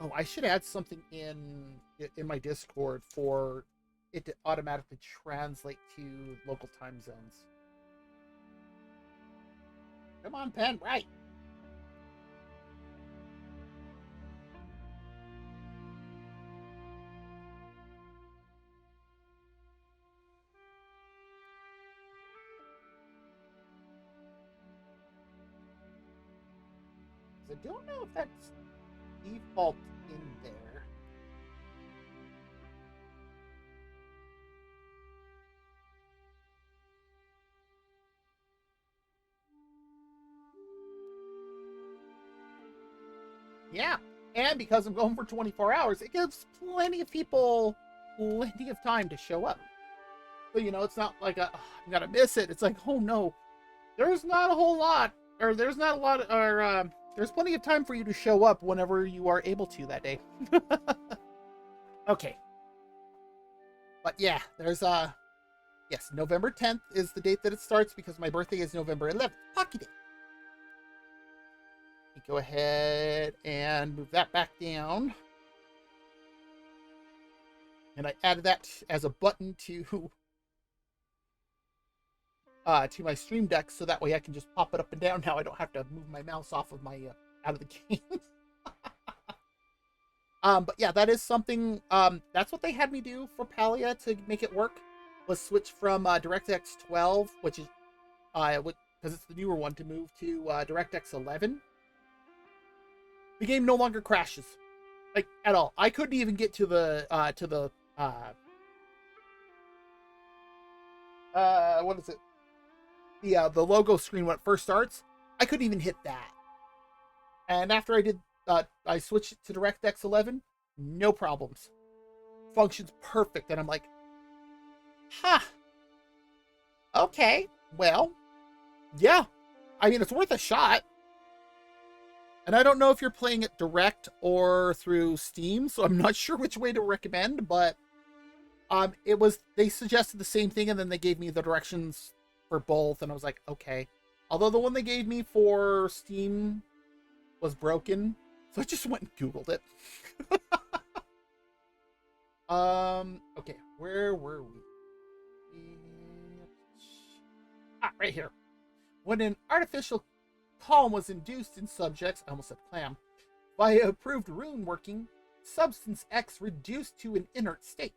oh, I should add something in my Discord for it to automatically translate to local time zones. Come on, pen, right. I don't know if that's default in there. Yeah, and because I'm going for 24 hours, it gives plenty of people plenty of time to show up. So, it's not like I'm gonna miss it. It's like, oh no, there's not a whole lot, or there's not a lot, or there's plenty of time for you to show up whenever you are able to that day. Okay. But yeah, there's yes, November 10th is the date that it starts because my birthday is November 11th. Pocky Day. Go ahead and move that back down. And I added that as a button to my Stream Deck, so that way I can just pop it up and down. Now I don't have to move my mouse off of my out of the game. But yeah, that is something. That's what they had me do for Palia to make it work. Was switch from DirectX 12, which is because it's the newer one, to move to DirectX 11. The game no longer crashes, like at all. I couldn't even get to the what is it? The logo screen when it first starts. I couldn't even hit that. And after I did, I switched it to DirectX 11. No problems. Functions perfect. And I'm like, huh. Okay. Well, yeah. I mean, it's worth a shot. And I don't know if you're playing it direct or through Steam, so I'm not sure which way to recommend, but they suggested the same thing, and then they gave me the directions for both, and I was like, okay. Although the one they gave me for Steam was broken, so I just went and Googled it. Okay, where were we? Right here. When an artificial calm was induced in subjects, I almost said clam, by approved rune working, substance X reduced to an inert state.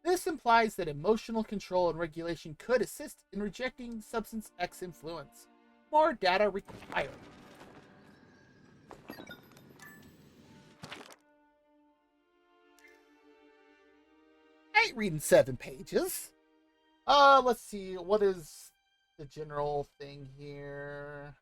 This implies that emotional control and regulation could assist in rejecting substance X influence. More data required. I ain't reading 7 pages. Let's see, what is the general thing here?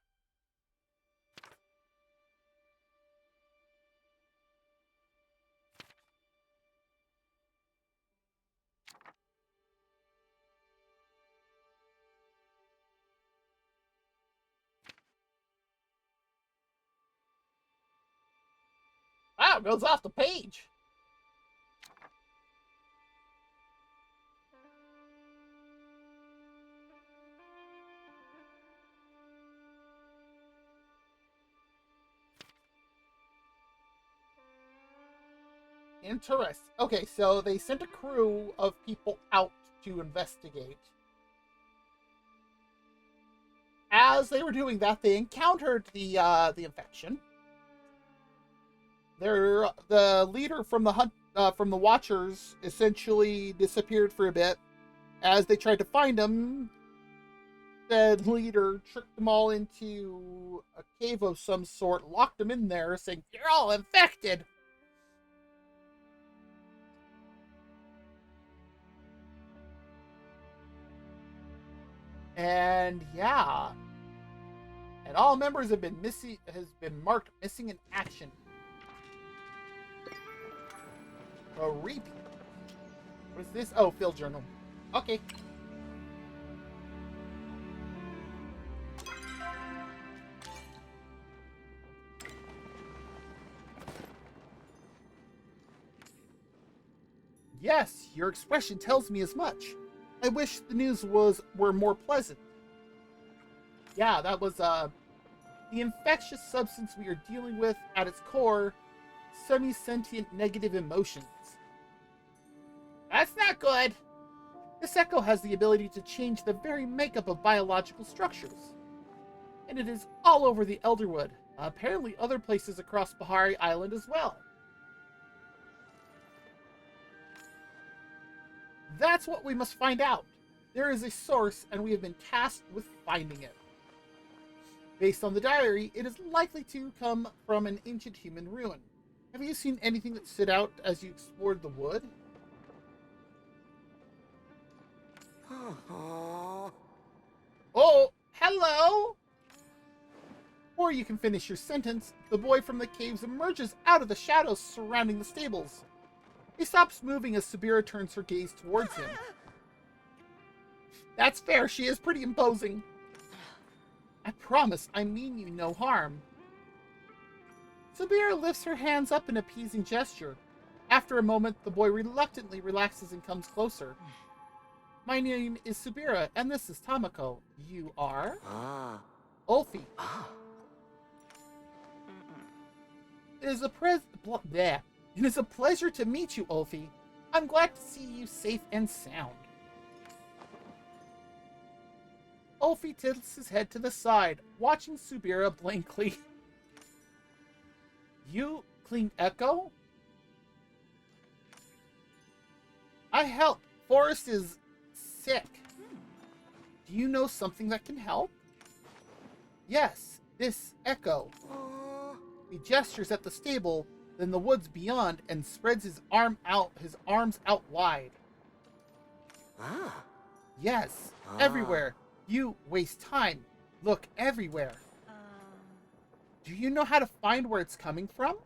Wow, it goes off the page. Interesting. Okay, so they sent a crew of people out to investigate. As they were doing that, they encountered the infection. The leader from the hunt from the Watchers essentially disappeared for a bit. As they tried to find him, the leader tricked them all into a cave of some sort, locked them in there, saying, "You're all infected." And yeah, and all members have been marked missing in action. A repeat. What is this? Oh, field journal. Okay. Yes, your expression tells me as much. I wish the news were more pleasant. Yeah, that was the infectious substance we are dealing with at its core, semi-sentient negative emotions. That's not good. This echo has the ability to change the very makeup of biological structures. And it is all over the Elderwood, apparently other places across Bahari Island as well. That's what we must find out. There is a source, and we have been tasked with finding it. Based on the diary, it is likely to come from an ancient human ruin. Have you seen anything that stood out as you explored the wood? Oh, hello! Before you can finish your sentence, the boy from the caves emerges out of the shadows surrounding the stables. He stops moving as Sabira turns her gaze towards him. That's fair, she is pretty imposing. I promise I mean you no harm. Sabira lifts her hands up in appeasing gesture. After a moment, the boy reluctantly relaxes and comes closer. My name is Subira, and this is Tamako. You are? Ah. Ulfi. Ah. It is a pleasure to meet you, Ulfi. I'm glad to see you safe and sound. Ulfi tilts his head to the side, watching Subira blankly. You clean Echo? I help. Forrest is sick. Do you know something that can help? Yes, this Echo. He gestures at the stable, then the woods beyond, and spreads his arms out wide. Ah. Yes, everywhere. You waste time. Look everywhere. Do you know how to find where it's coming from?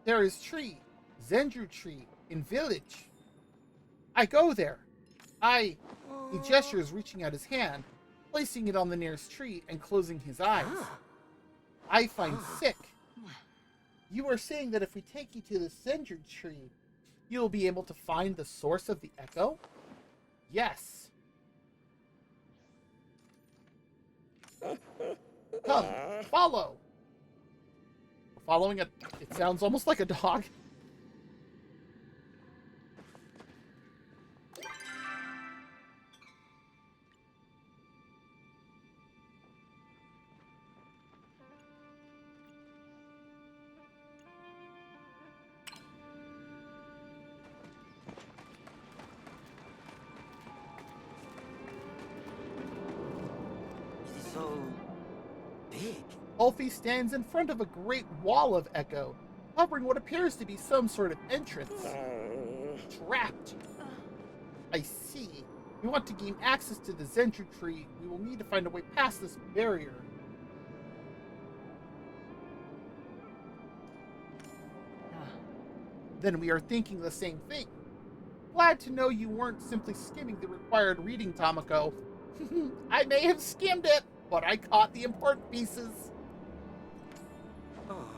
There is tree, Zendru tree, in village. I go there. He gestures, reaching out his hand, placing it on the nearest tree and closing his eyes. I find sick. You are saying that if we take you to the Zendru tree, you will be able to find the source of the echo? Yes. Come, follow. We're following it sounds almost like a dog. So big. Ulfi stands in front of a great wall of echo, covering what appears to be some sort of entrance. Trapped. I see. We want to gain access to the Zendru tree. We will need to find a way past this barrier. Then we are thinking the same thing. Glad to know you weren't simply skimming the required reading, Tamako. I may have skimmed it, but I caught the important pieces.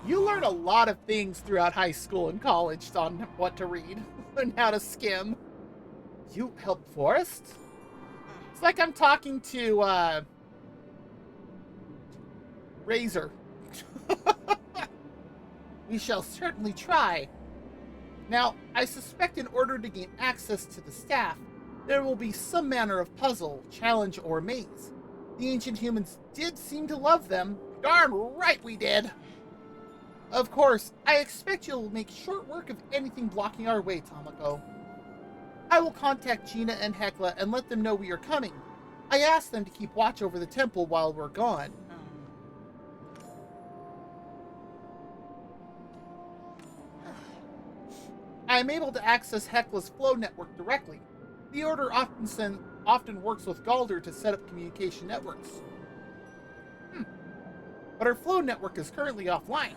You learn a lot of things throughout high school and college on what to read and how to skim. You help Forrest? It's like I'm talking to, Razor. We shall certainly try. Now, I suspect in order to gain access to the staff, there will be some manner of puzzle, challenge, or maze. The ancient humans did seem to love them. Darn right we did! Of course, I expect you'll make short work of anything blocking our way, Tamako. I will contact Gina and Hecla and let them know we are coming. I asked them to keep watch over the temple while we're gone. I am able to access Hecla's flow network directly. The Order often works with Galder to set up communication networks. But our flow network is currently offline.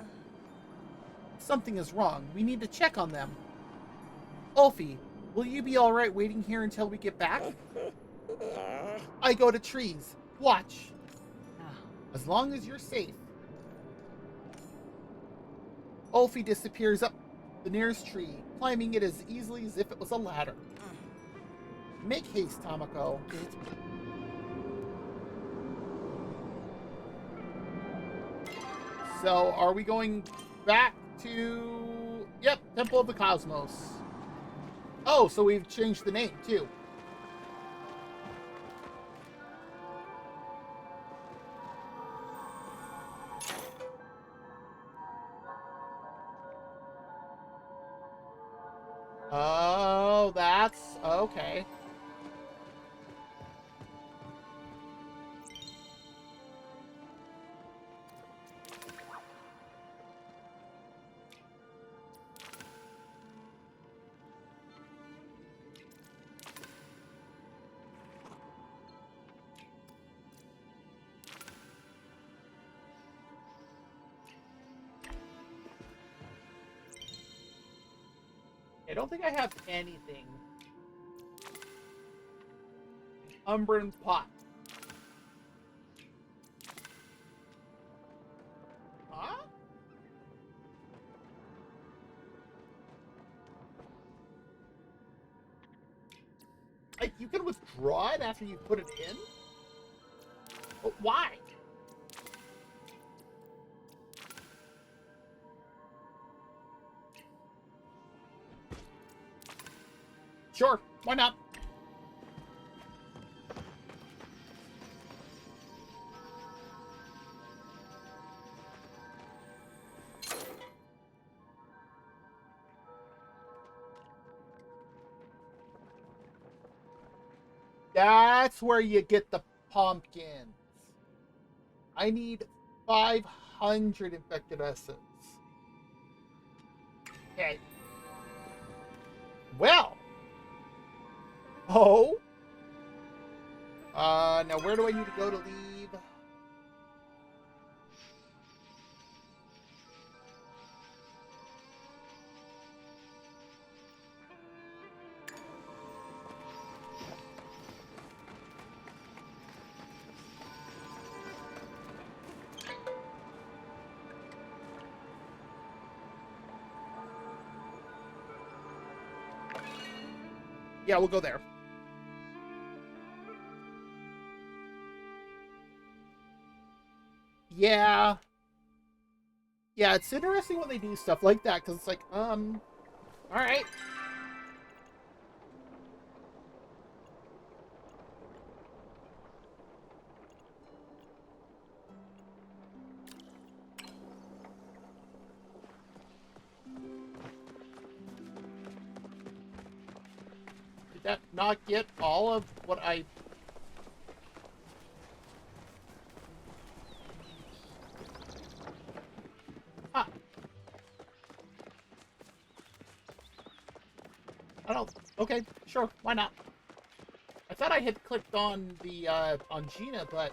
Something is wrong. We need to check on them. Ulfi, will you be alright waiting here until we get back? I go to trees. Watch. As long as you're safe. Ulfi disappears up the nearest tree, climbing it as easily as if it was a ladder. Make haste, Tamako. So, are we going back to... Yep, Temple of the Cosmos. Oh, so we've changed the name, too. Oh, that's... okay. I don't think I have anything. Umbran pot. Huh? Like, you can withdraw it after you put it in? But why? Sure, why not? That's where you get the pumpkins. I need 500 infected essence. Okay. Well. Oh. Now where do I need to go to leave? Yeah, we'll go there. Yeah. Yeah, it's interesting when they do stuff like that, because it's like, alright. Did that not get all of what I... Huh. I don't... Okay, sure, why not? I thought I had clicked on the, on Gina, but...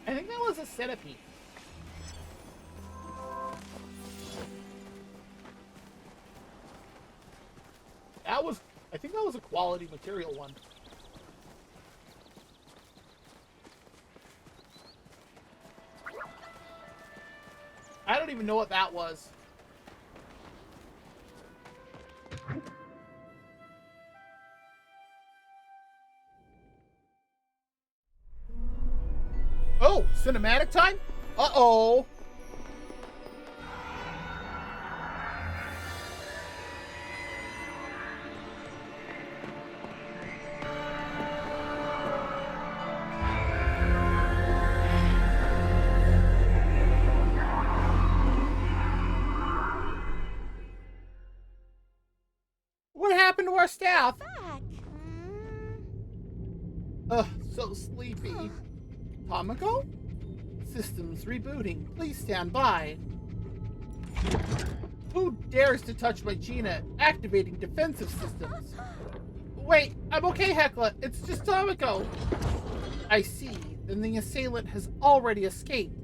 I think that was a centipede. That was... I think that was a quality material one. I don't even know what that was. Oh, cinematic time? Uh-oh. What happened to our staff? Ugh, so sleepy. Tamako? Systems rebooting. Please stand by. Who dares to touch my Gina? Activating defensive systems. Wait, I'm okay, Hecla. It's just Tamako. I see. Then the assailant has already escaped.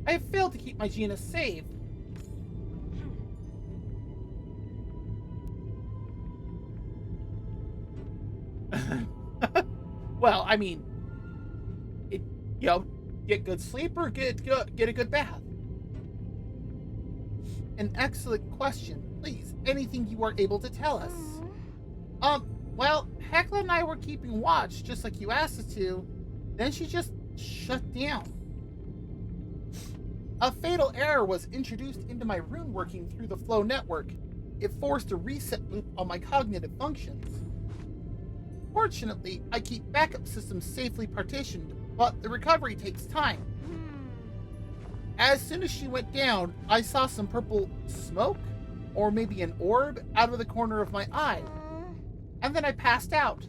I have failed to keep my Gina safe. Well, I mean, you know, get good sleep or get a good bath. An excellent question. Please, anything you are able to tell us. Well, Hecla and I were keeping watch, just like you asked us to. Then she just shut down. A fatal error was introduced into my rune working through the flow network. It forced a reset loop on my cognitive functions. Fortunately, I keep backup systems safely partitioned, but the recovery takes time. As soon as she went down, I saw some purple smoke, or maybe an orb, out of the corner of my eye. And then I passed out.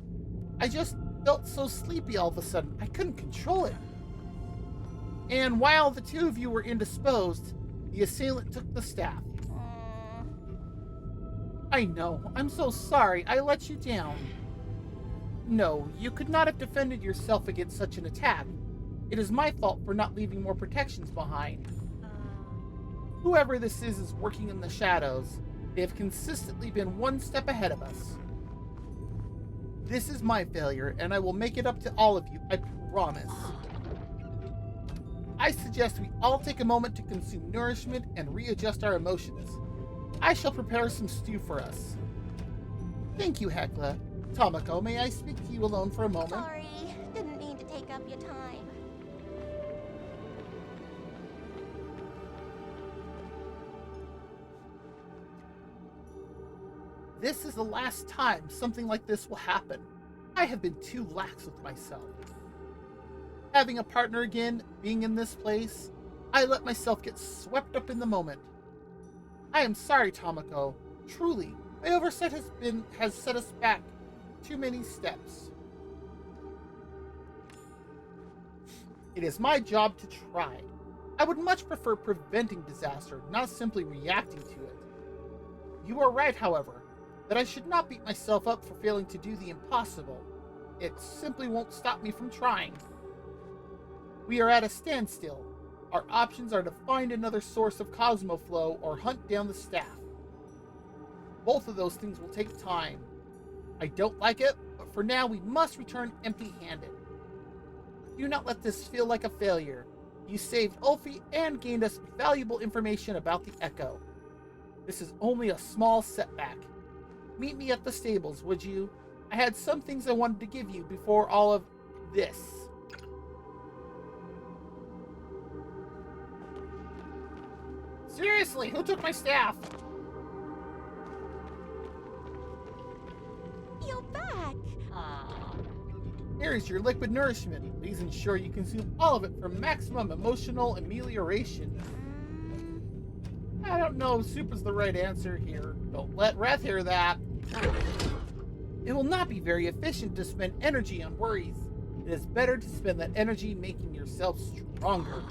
I just felt so sleepy all of a sudden, I couldn't control it. And while the two of you were indisposed, the assailant took the staff. I know, I'm so sorry, I let you down. No, you could not have defended yourself against such an attack. It is my fault for not leaving more protections behind. Whoever this is working in the shadows. They have consistently been one step ahead of us. This is my failure, and I will make it up to all of you, I promise. I suggest we all take a moment to consume nourishment and readjust our emotions. I shall prepare some stew for us. Thank you, Hecla. Tamako, may I speak to you alone for a moment? Sorry, didn't mean to take up your time. This is the last time something like this will happen. I have been too lax with myself. Having a partner again, being in this place, I let myself get swept up in the moment. I am sorry, Tamako. Truly, my oversight has set us back too many steps. It is my job to try. I would much prefer preventing disaster, not simply reacting to it. You are right, however, that I should not beat myself up for failing to do the impossible. It simply won't stop me from trying. We are at a standstill. Our options are to find another source of Cosmoflow or hunt down the staff. Both of those things will take time. I don't like it, but for now we must return empty-handed. Do not let this feel like a failure. You saved Ulfi and gained us valuable information about the Echo. This is only a small setback. Meet me at the stables, would you? I had some things I wanted to give you before all of this. Seriously, who took my staff? You're back. Here is your liquid nourishment. Please ensure you consume all of it for maximum emotional amelioration. I don't know if soup is the right answer here. Don't let Wrath hear that. It will not be very efficient to spend energy on worries. It is better to spend that energy making yourself stronger.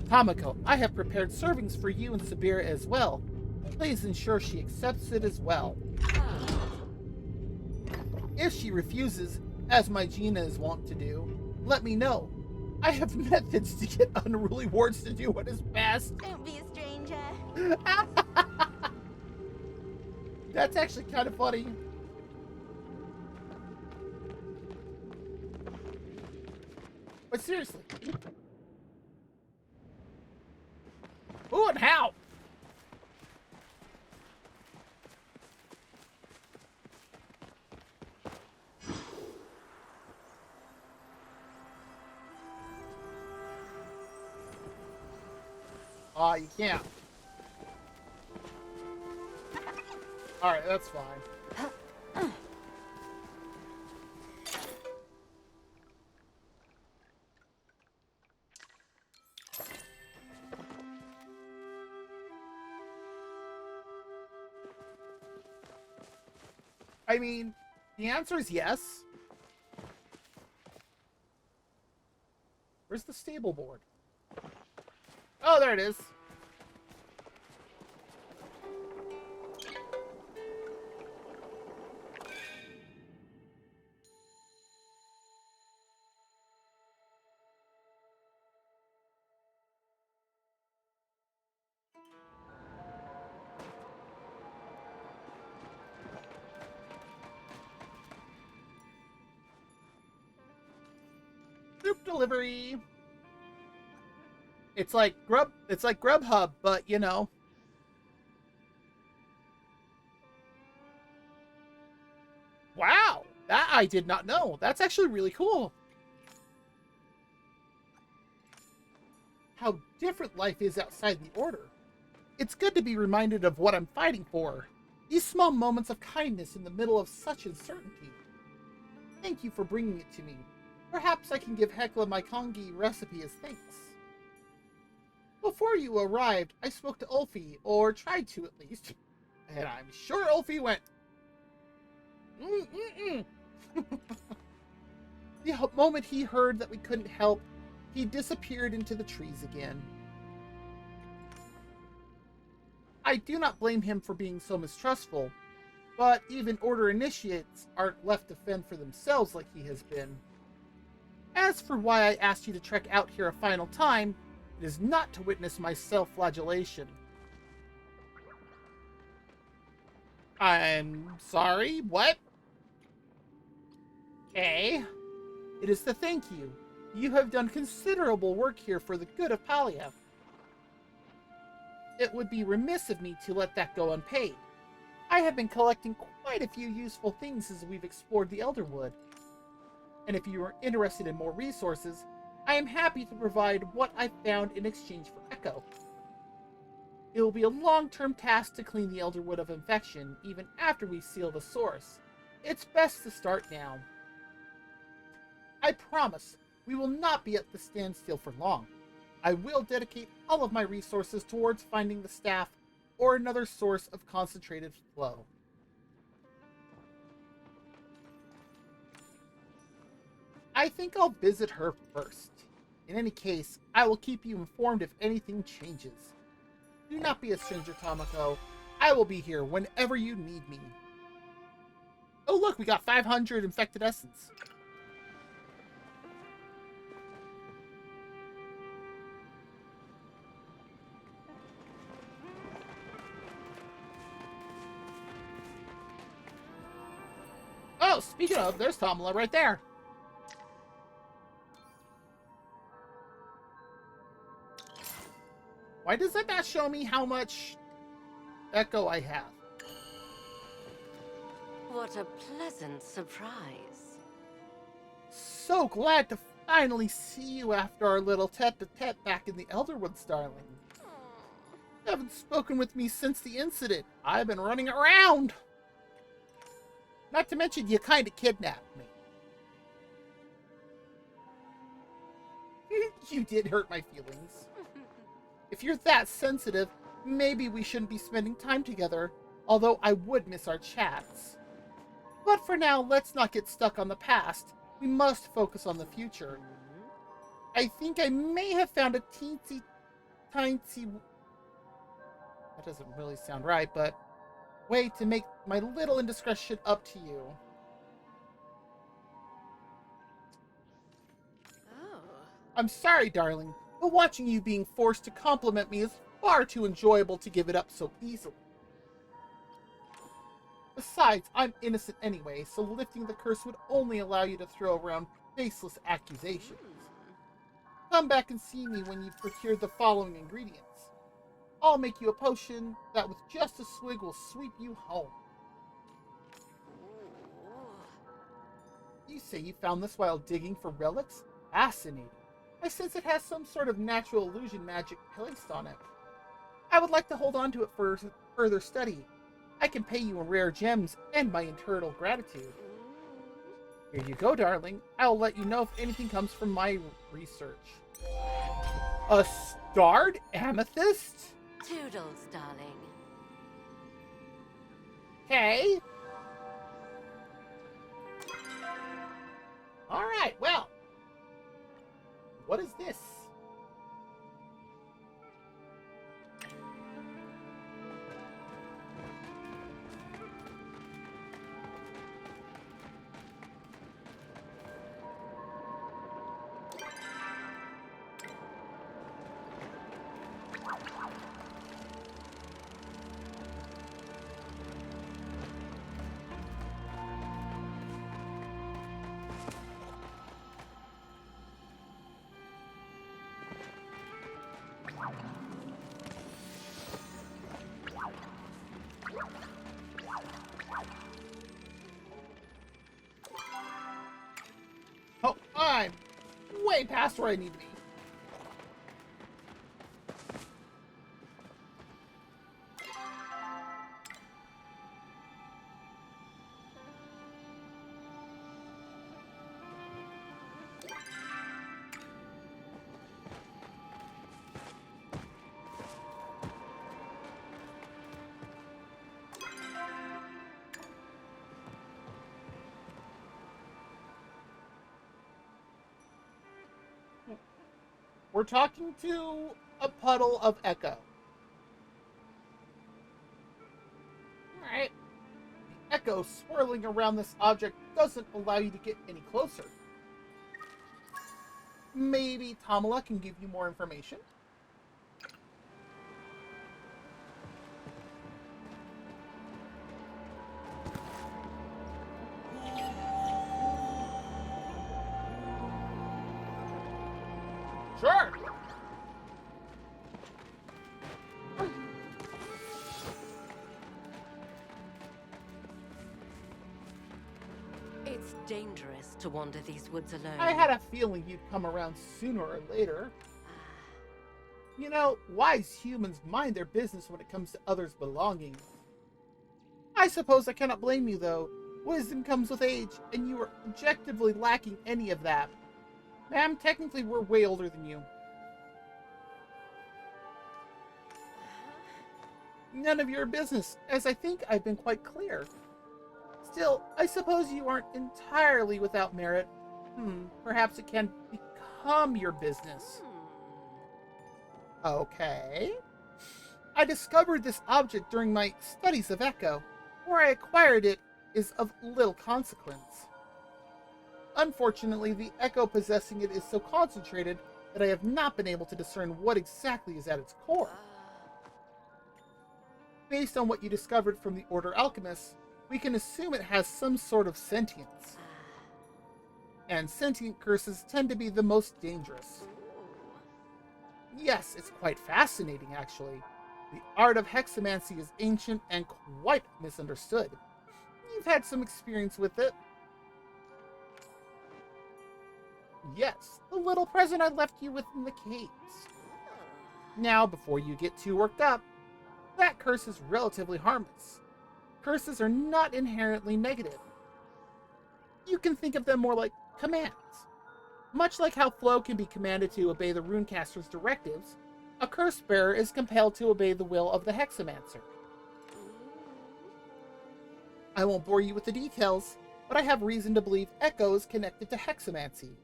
Tamako, I have prepared servings for you and Sabira as well. Please ensure she accepts it as well. If she refuses, as my Gina is wont to do, let me know. I have methods to get unruly wards to do what is best. Don't be a stranger. That's actually kind of funny. But seriously. Who and how? You can't. Alright, that's fine. I mean, the answer is yes. Where's the stable board? Oh, there it is. Soup delivery. It's like Grubhub, but you know. Wow, that I did not know. That's actually really cool. How different life is outside the Order. It's good to be reminded of what I'm fighting for. These small moments of kindness in the middle of such uncertainty. Thank you for bringing it to me. Perhaps I can give Hecla my congee recipe as thanks. Before you arrived, I spoke to Ulfi, or tried to at least, and I'm sure Ulfi went, The moment he heard that we couldn't help, he disappeared into the trees again. I do not blame him for being so mistrustful, but even Order initiates aren't left to fend for themselves like he has been. As for why I asked you to trek out here a final time, it is not to witness my self-flagellation. I'm sorry, what? Okay. It is to thank you. You have done considerable work here for the good of Palia. It would be remiss of me to let that go unpaid. I have been collecting quite a few useful things as we've explored the Elderwood. And if you are interested in more resources, I am happy to provide what I found in exchange for Echo. It will be a long-term task to clean the Elderwood of infection, even after we seal the source. It's best to start now. I promise, we will not be at the standstill for long. I will dedicate all of my resources towards finding the staff or another source of concentrated flow. I think I'll visit her first. In any case, I will keep you informed if anything changes. Do not be a stranger, Tamako. I will be here whenever you need me. Oh look, we got 500 infected essence. Oh, speaking of, there's Tamala right there. Why does that not show me how much Echo I have? What a pleasant surprise. So glad to finally see you after our little tete-a-tete back in the Elderwoods, darling. You haven't spoken with me since the incident. I've been running around. Not to mention you kind of kidnapped me. You did hurt my feelings. If you're that sensitive, maybe we shouldn't be spending time together, although I would miss our chats. But for now, let's not get stuck on the past. We must focus on the future. I think I may have found a teensy-tiny... That doesn't really sound right, but... way to make my little indiscretion up to you. Oh. I'm sorry, darling, but watching you being forced to compliment me is far too enjoyable to give it up so easily. Besides, I'm innocent anyway, so lifting the curse would only allow you to throw around baseless accusations. Come back and see me when you've procured the following ingredients. I'll make you a potion that with just a swig will sweep you home. You say you found this while digging for relics? Fascinating. I sense it has some sort of natural illusion magic placed on it. I would like to hold on to it for further study. I can pay you in rare gems and my eternal gratitude. Here you go, darling. I'll let you know if anything comes from my research. A starred amethyst? Toodles, darling. Okay. Alright, well. What is this? Oh, I'm way past where I need to be. We're talking to a puddle of echo. Alright. The echo swirling around this object doesn't allow you to get any closer. Maybe Tamala can give you more information? dangerous to wander these woods alone. I had a feeling you'd come around sooner or later. You know, wise humans mind their business when it comes to others' belongings. I suppose I cannot blame you, though. Wisdom comes with age, and you are objectively lacking any of that. Ma'am, technically we're way older than you. None of your business, as I think I've been quite clear. Still, I suppose you aren't entirely without merit. Perhaps it can become your business. Okay. I discovered this object during my studies of Echo. Where I acquired it is of little consequence. Unfortunately, the Echo possessing it is so concentrated that I have not been able to discern what exactly is at its core. Based on what you discovered from the Order Alchemists, we can assume it has some sort of sentience. And sentient curses tend to be the most dangerous. Yes, it's quite fascinating, actually. The art of hexamancy is ancient and quite misunderstood. You've had some experience with it. Yes, the little present I left you with in the caves. Now, before you get too worked up, that curse is relatively harmless. Curses are not inherently negative. You can think of them more like commands. Much like how Flo can be commanded to obey the runecaster's directives, a curse bearer is compelled to obey the will of the hexamancer. I won't bore you with the details, but I have reason to believe Echo is connected to hexamancy.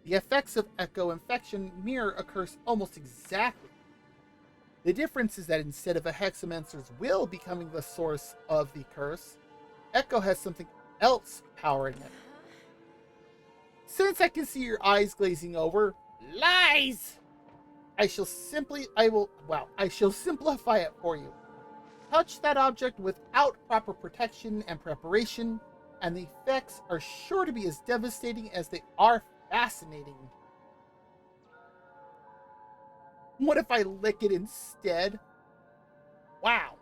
The effects of Echo infection mirror a curse almost exactly. The difference is that instead of a hexamancer's will becoming the source of the curse, Echo has something else powering it. Since I can see your eyes glazing over, lies! I shall simplify it for you. Touch that object without proper protection and preparation, and the effects are sure to be as devastating as they are fascinating. What if I lick it instead? Wow.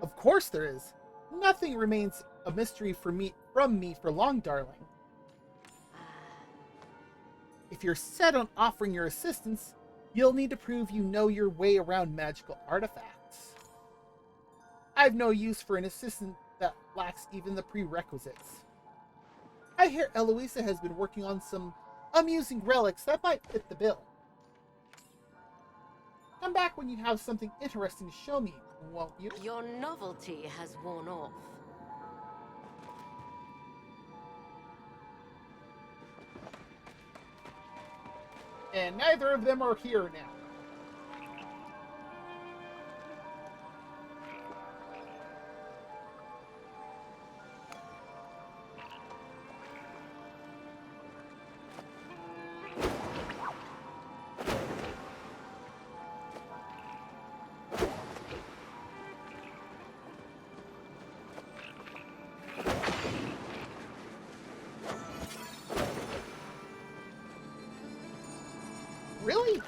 Of course there is. Nothing remains a mystery from me for long, darling. If you're set on offering your assistance, you'll need to prove you know your way around magical artifacts. I've no use for an assistant that lacks even the prerequisites. I hear Eloisa has been working on some amusing relics that might fit the bill. Come back when you have something interesting to show me, won't you? Your novelty has worn off. And neither of them are here now. Really?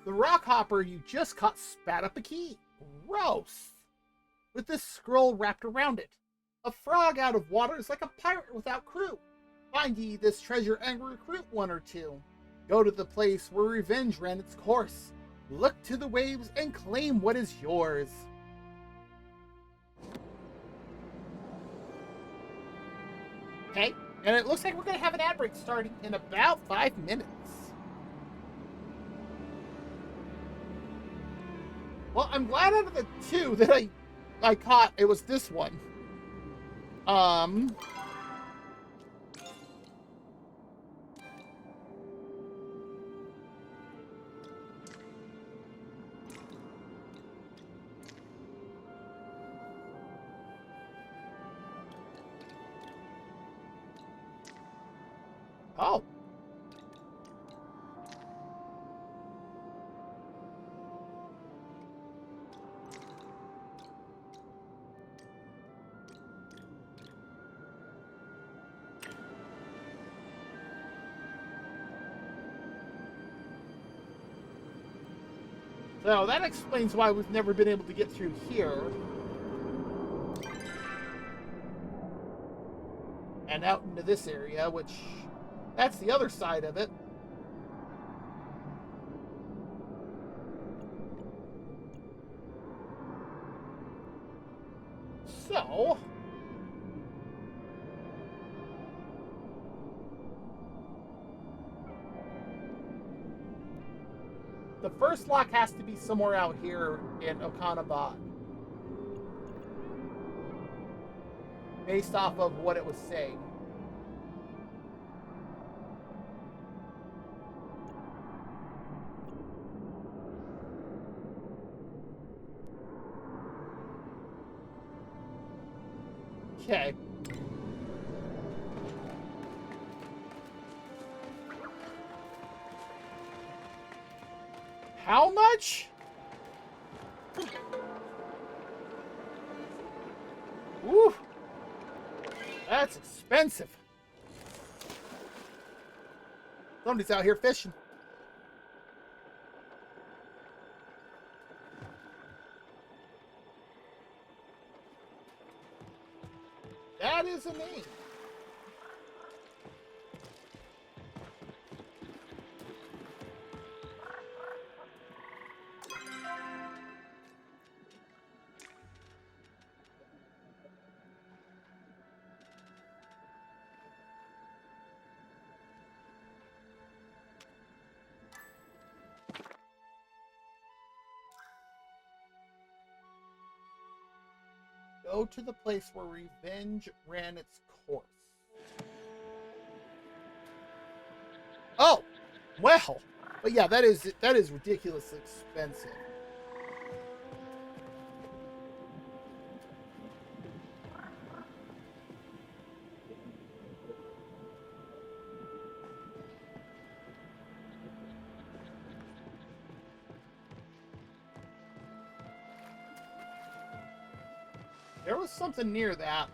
The rock hopper you just caught spat up a key. Gross. With this scroll wrapped around it. A frog out of water is like a pirate without crew. Find ye this treasure and recruit one or two. Go to the place where revenge ran its course. Look to the waves and claim what is yours. Okay, and it looks like we're going to have an ad break starting in about 5 minutes. Well, I'm glad out of the two that I caught, it was this one. Oh. So that explains why we've never been able to get through here. and out into this area, which that's the other side of it. So, the first lock has to be somewhere out here in Okanabad, based off of what it was saying. Okay. How much? Woo! That's expensive. Somebody's out here fishing. That is a name. Go to the place where revenge ran its course. Oh, well, but yeah, that is ridiculously expensive. There was something near that.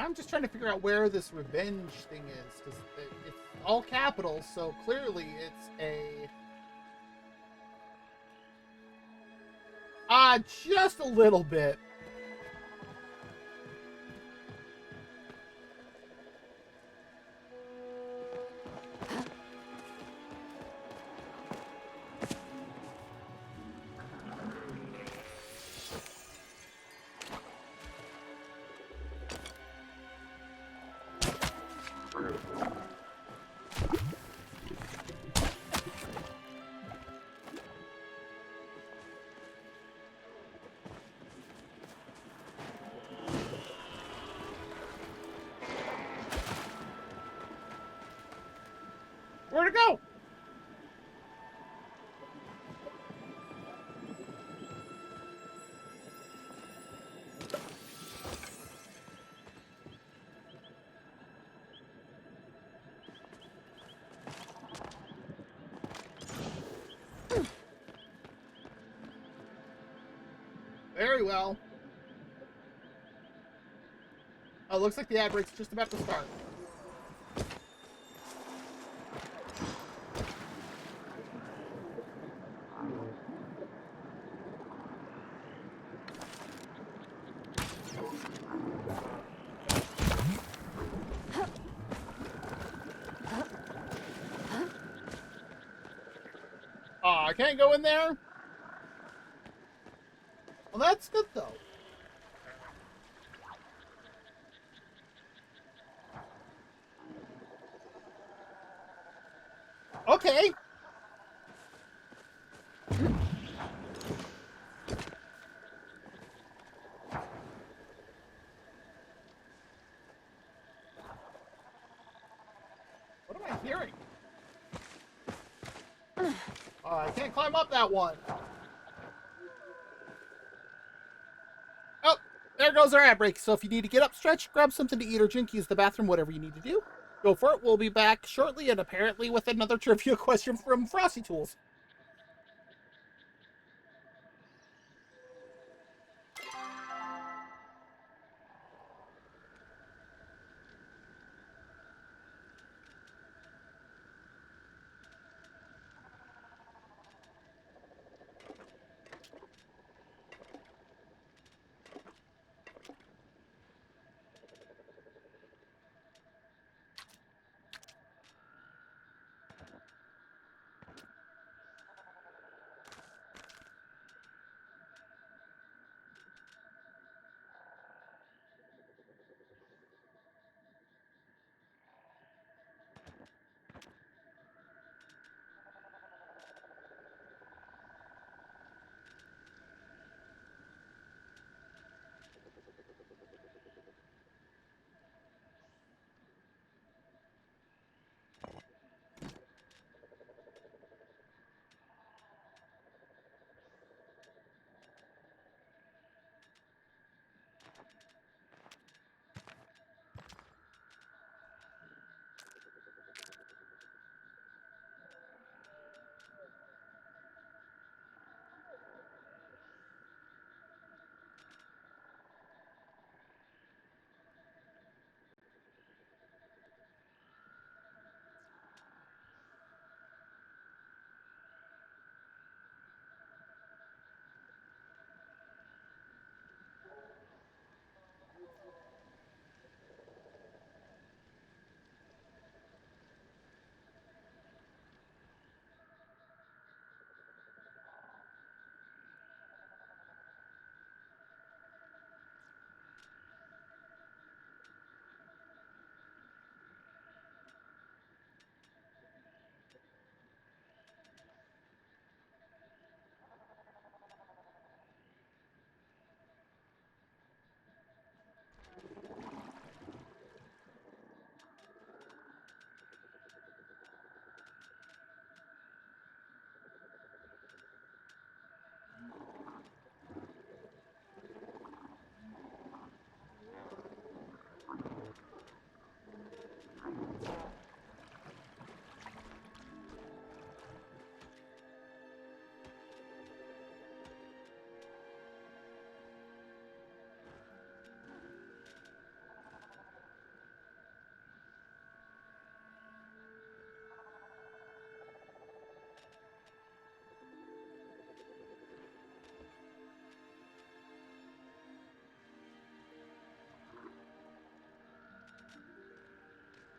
I'm just trying to figure out where this revenge thing is, because it's all capitals, so clearly it's a... just a little bit. Where'd it go? Very well. Oh, looks like the ad break's just about to start. Oh, I can't go in there? Well, that's good, though. Okay. What am I hearing? Oh, I can't climb up that one. Oh, there goes our ad break. So if you need to get up, stretch, grab something to eat or drink, use the bathroom, whatever you need to do, go for it. We'll be back shortly and apparently with another trivia question from Frosty Tools.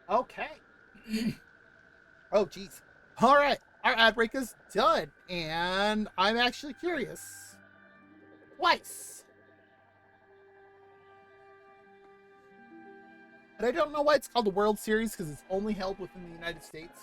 Okay. Oh, geez. All right. Our ad break is done. And I'm actually curious. Twice. And I don't know why it's called the World Series because it's only held within the United States.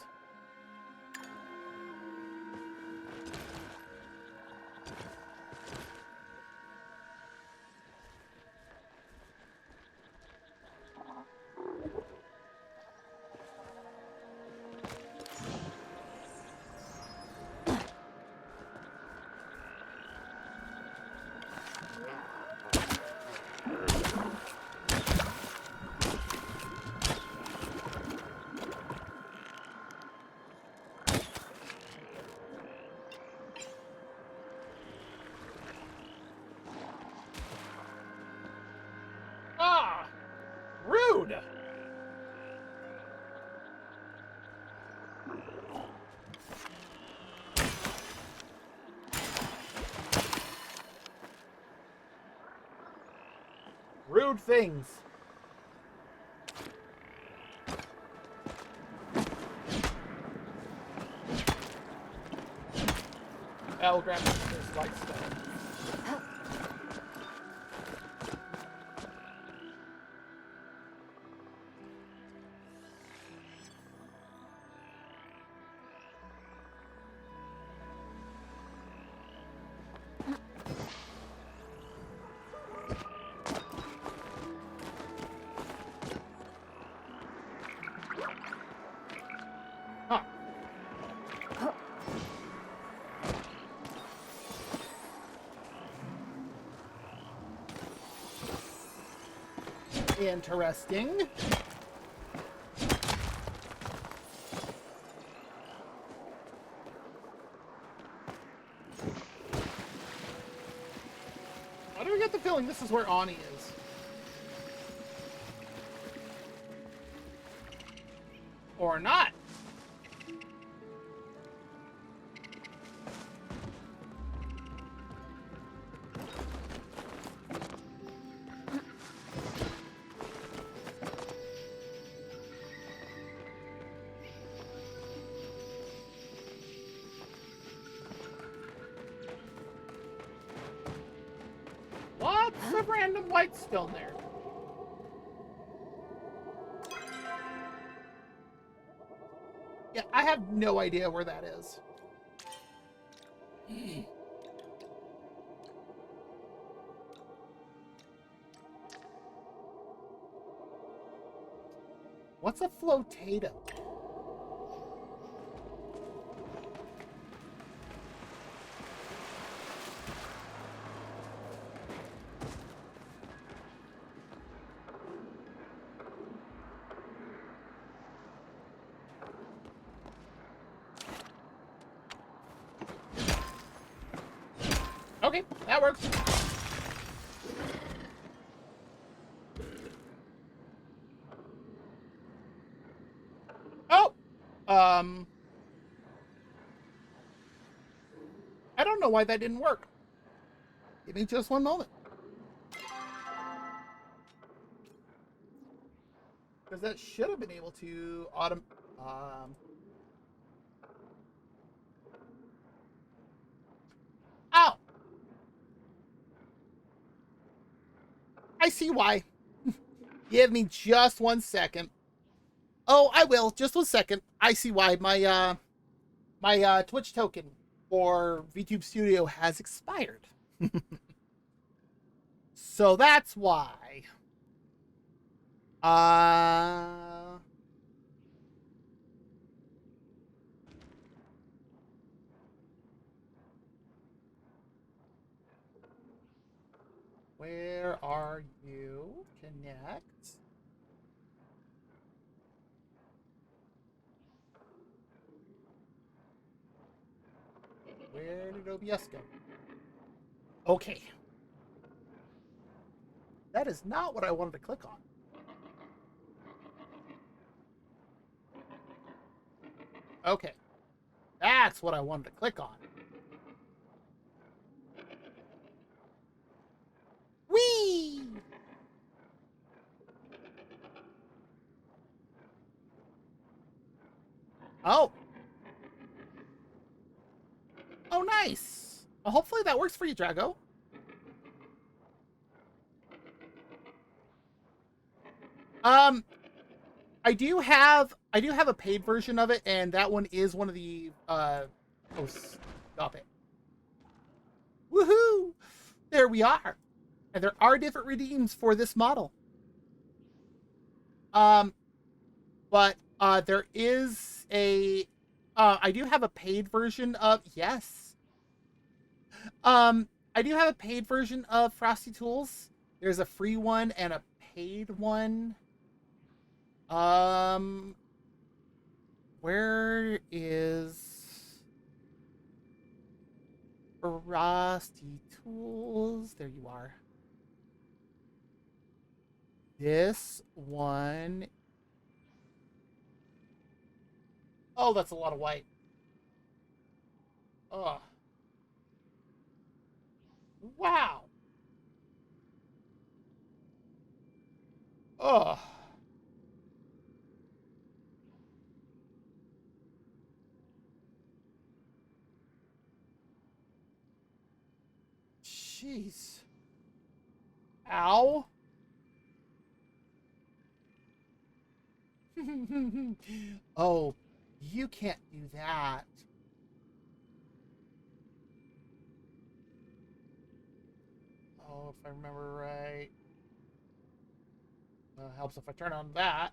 Ah! Rude! Rude things. I'll grab this light stuff. Huh. Interesting. Why do we get the feeling this is where Ani is? Or not? Lots of random white stone there. Yeah, I have no idea where that is. What's a flotato? Okay, that works. Oh! I don't know why that didn't work. Give me just one moment. Because that should have been able to Ow! I see why. Give me just 1 second. Oh, I will. Just 1 second. I see why. My Twitch token for VTube Studio has expired. So that's why. Where are you? Connect. Where did OBS go? Okay. That is not what I wanted to click on. Okay. That's what I wanted to click on. Whee! Oh. Oh, nice. Well, hopefully that works for you, Drago. I do have a paid version of it, and that one is one of the oh, stop it. Woohoo! There we are. And there are different redeems for this model. But there is a I do have a paid version of yes. I do have a paid version of Frosty Tools. There's a free one and a paid one. Where is Frosty Tools? There you are. This one. Oh, that's a lot of white. Oh. Wow. Oh. Jeez. Ow. Oh, you can't do that. Oh, if I remember right. Helps if I turn on that.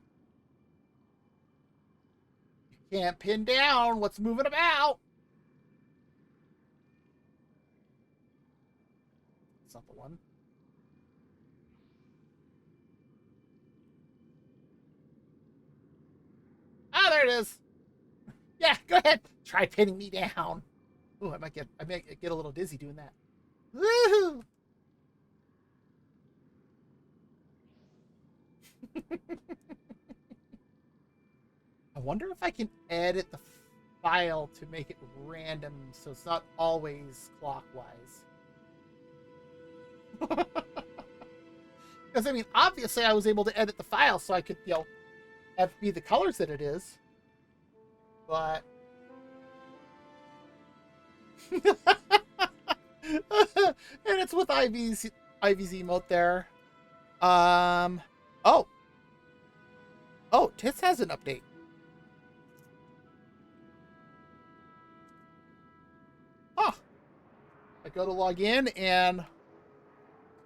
You can't pin down what's moving about. That's not the one. There it is. Yeah, go ahead. Try pinning me down. Ooh, I might get a little dizzy doing that. Woohoo! I wonder if I can edit the file to make it random so it's not always clockwise. Because, I mean, obviously I was able to edit the file so I could, you know, have it be the colors that it is. But... and it's with Ivy's emote there. Oh. Oh, Tits has an update. Huh. I go to log in and...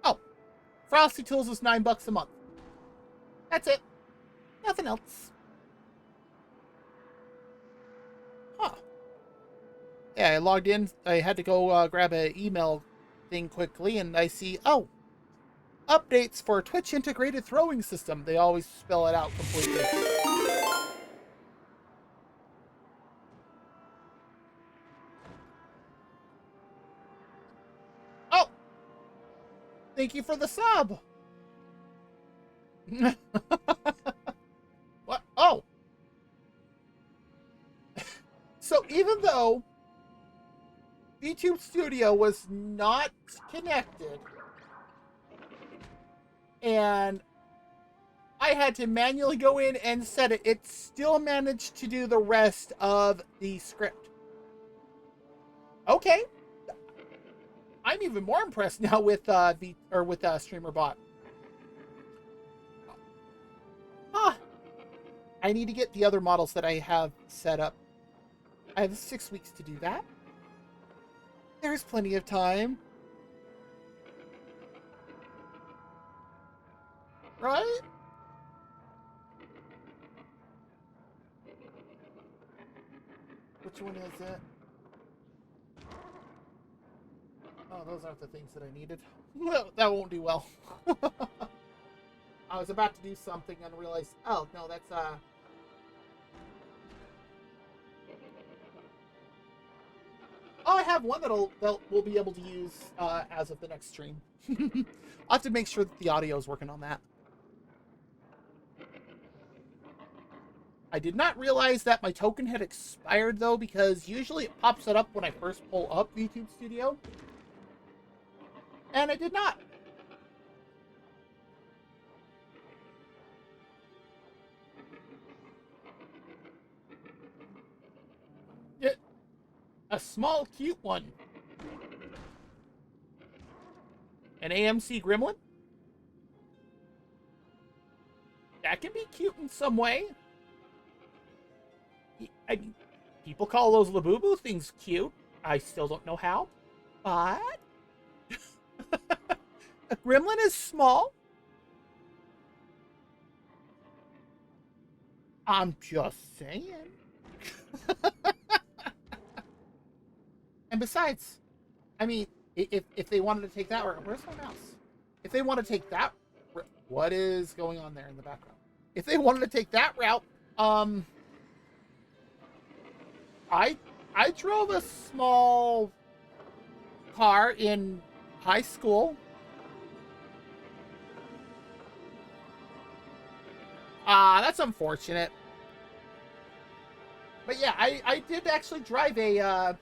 Oh. Frosty Tools is $9 a month. That's it. Nothing else. Huh. Yeah, I logged in. I had to go grab an email thing quickly, and I see, oh, updates for Twitch integrated throwing system. They always spell it out completely. Oh, thank you for the sub. What? Oh. So even though VTube Studio was not connected, and I had to manually go in and set it, it still managed to do the rest of the script. Okay. I'm even more impressed now with StreamerBot. Ah, I need to get the other models that I have set up. I have 6 weeks to do that. There's plenty of time. Right? Which one is it? Oh, those aren't the things that I needed. Well, that won't do well. I was about to do something and realized, oh, no, that's, Oh, I have one that we'll be able to use as of the next stream. I'll have to make sure that the audio is working on that. I did not realize that my token had expired, though, because usually it pops it up when I first pull up VTube Studio. And it did not. A small, cute one. An AMC Gremlin? That can be cute in some way. I mean, people call those Labubu things cute. I still don't know how. But... a gremlin is small. I'm just saying. And besides, I mean, if they wanted to take that route, where's my mouse? If they want to take that, what is going on there in the background? If they wanted to take that route, I drove a small car in high school. That's unfortunate. But yeah, I did actually drive a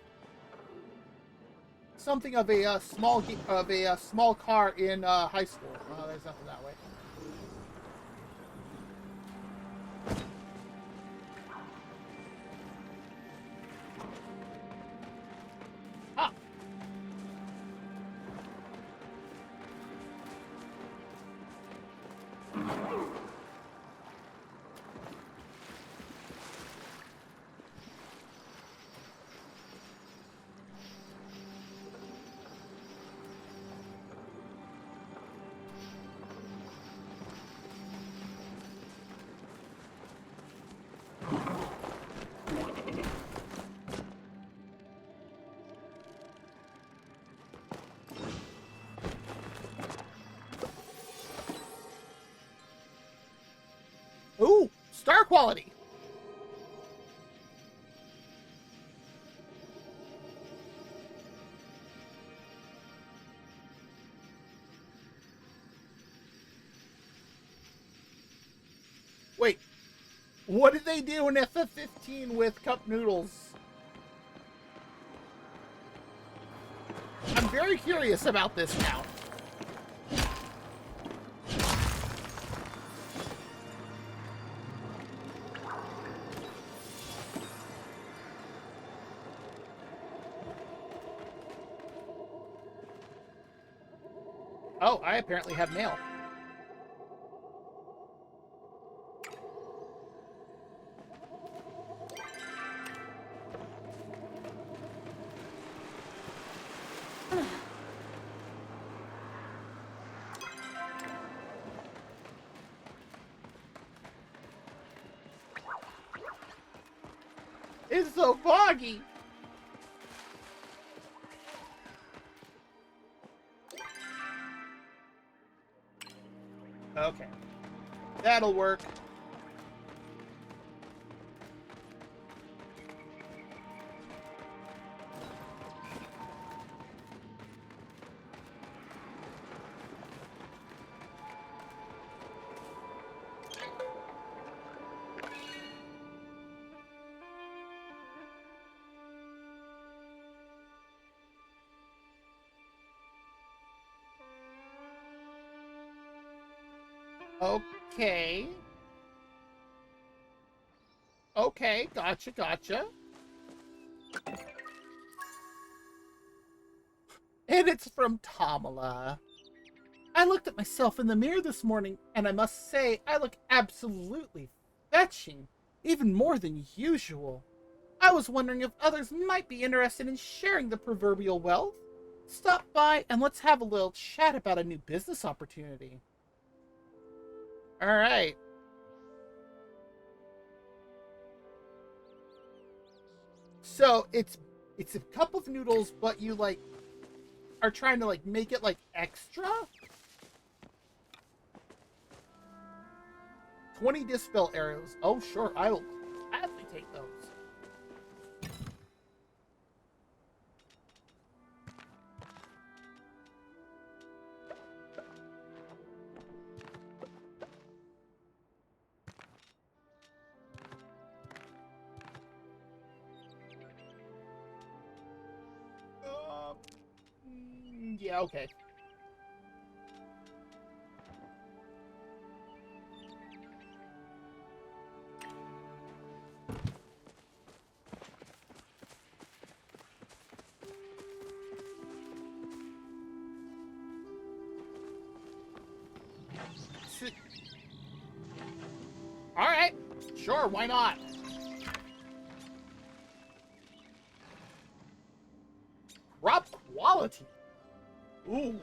something of a small car in high school. There's nothing that way. Ah. Ooh, star quality. What did they do in FF15 with cup noodles? I'm very curious about this now. Oh, I apparently have mail. It's so foggy. Okay. That'll work. Okay. Okay, gotcha. And it's from Tamala. I looked at myself in the mirror this morning, and I must say, I look absolutely fetching, even more than usual. I was wondering if others might be interested in sharing the proverbial wealth. Stop by and let's have a little chat about a new business opportunity. Alright. So it's a cup of noodles, but you like are trying to like make it like extra. 20 dispel arrows. Oh sure, I will gladly take those. Yeah, okay. All right, sure, why not? Crop quality. Ooh. It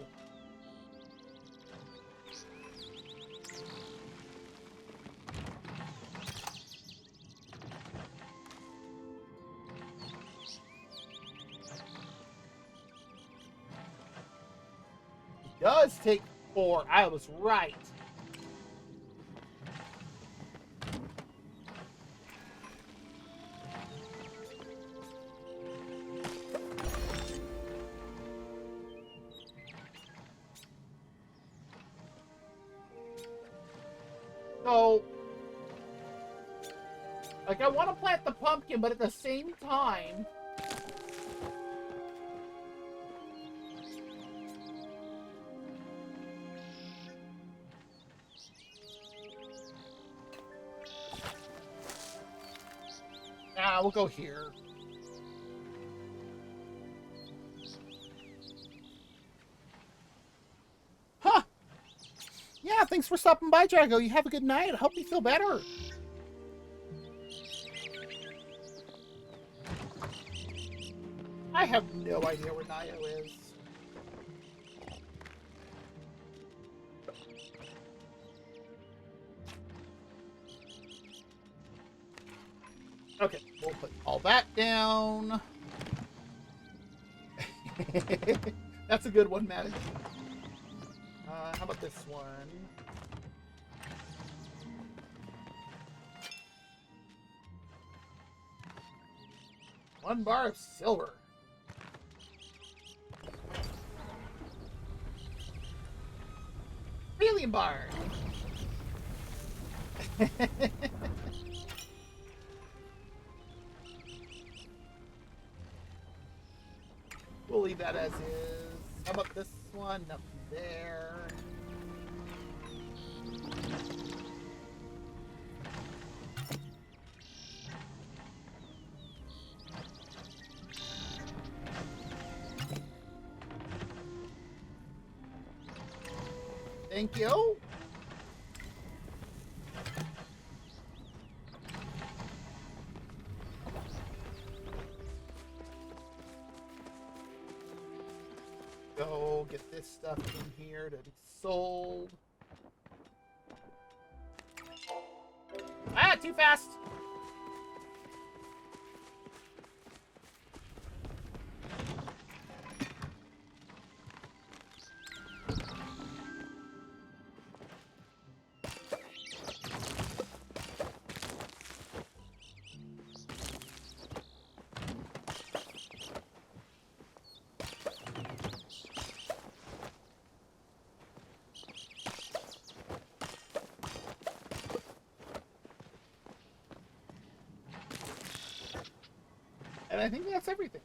does take 4. I was right. So, like, I want to plant the pumpkin, but at the same time, we'll go here. Huh. Yeah, thanks for stopping by, Drago. You have a good night. I hope you feel better. I have no idea where Nayo is. Okay, we'll put all that down. That's a good one, Maddie. How about this one? One bar of silver. Alien bar. We'll leave that as is. How about this one? Nothing there. Thank you. Go get this stuff in here to be sold. Ah, too fast. And I think that's everything.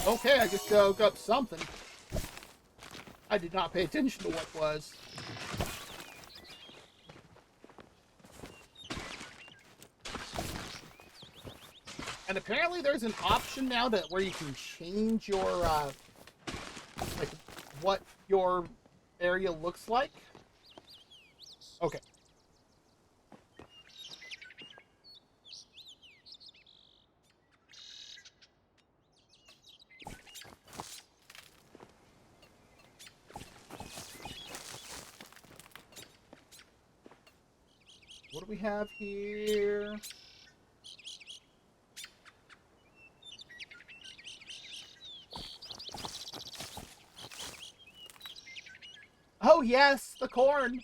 Okay, I just dug up something. I did not pay attention to what was. And apparently there's an option now to where you can change your, like, what your area looks like. Okay. What do we have here? Oh yes, the corn.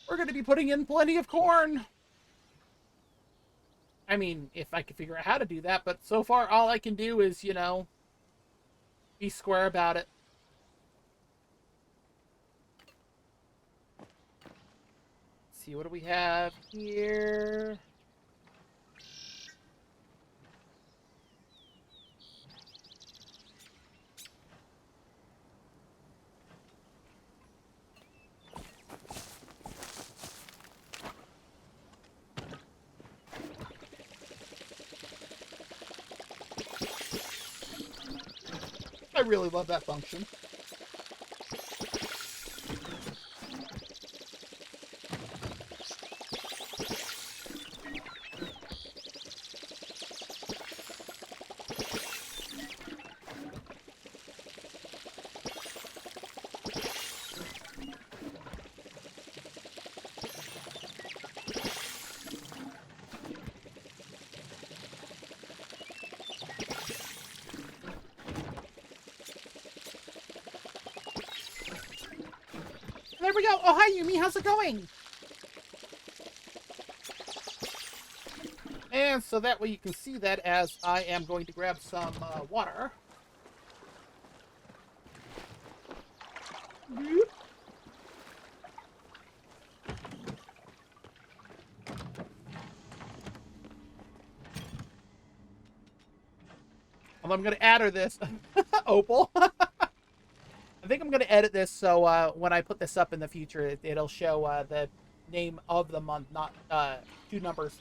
We're going to be putting in plenty of corn. I mean, if I could figure out how to do that, but so far all I can do is, you know, be square about it. Let's see, what do we have here? I really love that function. There we go. Oh, hi, Yumi. How's it going? And so that way you can see that as I am going to grab some water. Boop. I'm going to add her this. Opal. I think I'm going to edit this so when I put this up in the future, it'll show the name of the month, not two numbers.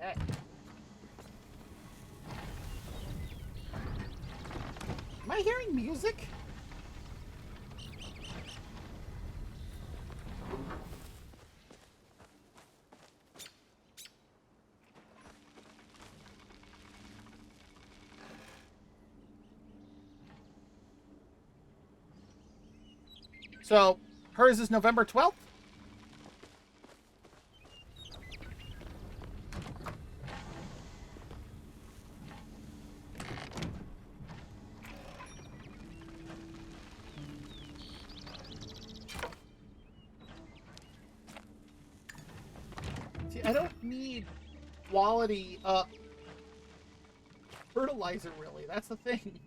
Okay. Am I hearing music? So, hers is November 12th? See, I don't need quality fertilizer, really. That's the thing.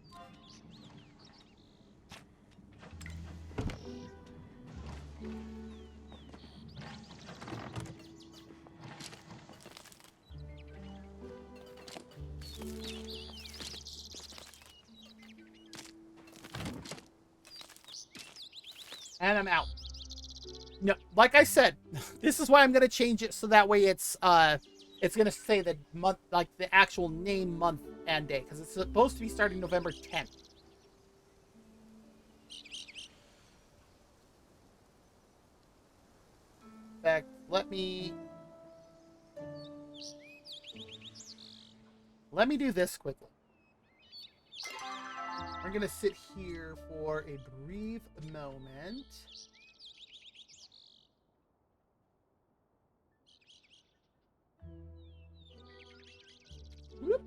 And I'm out. No, like I said, this is why I'm gonna change it so that way it's gonna say the month, like the actual name, month, and day, because it's supposed to be starting November 10th. In fact, let me do this quickly. We're gonna sit here for a brief moment. Whoop.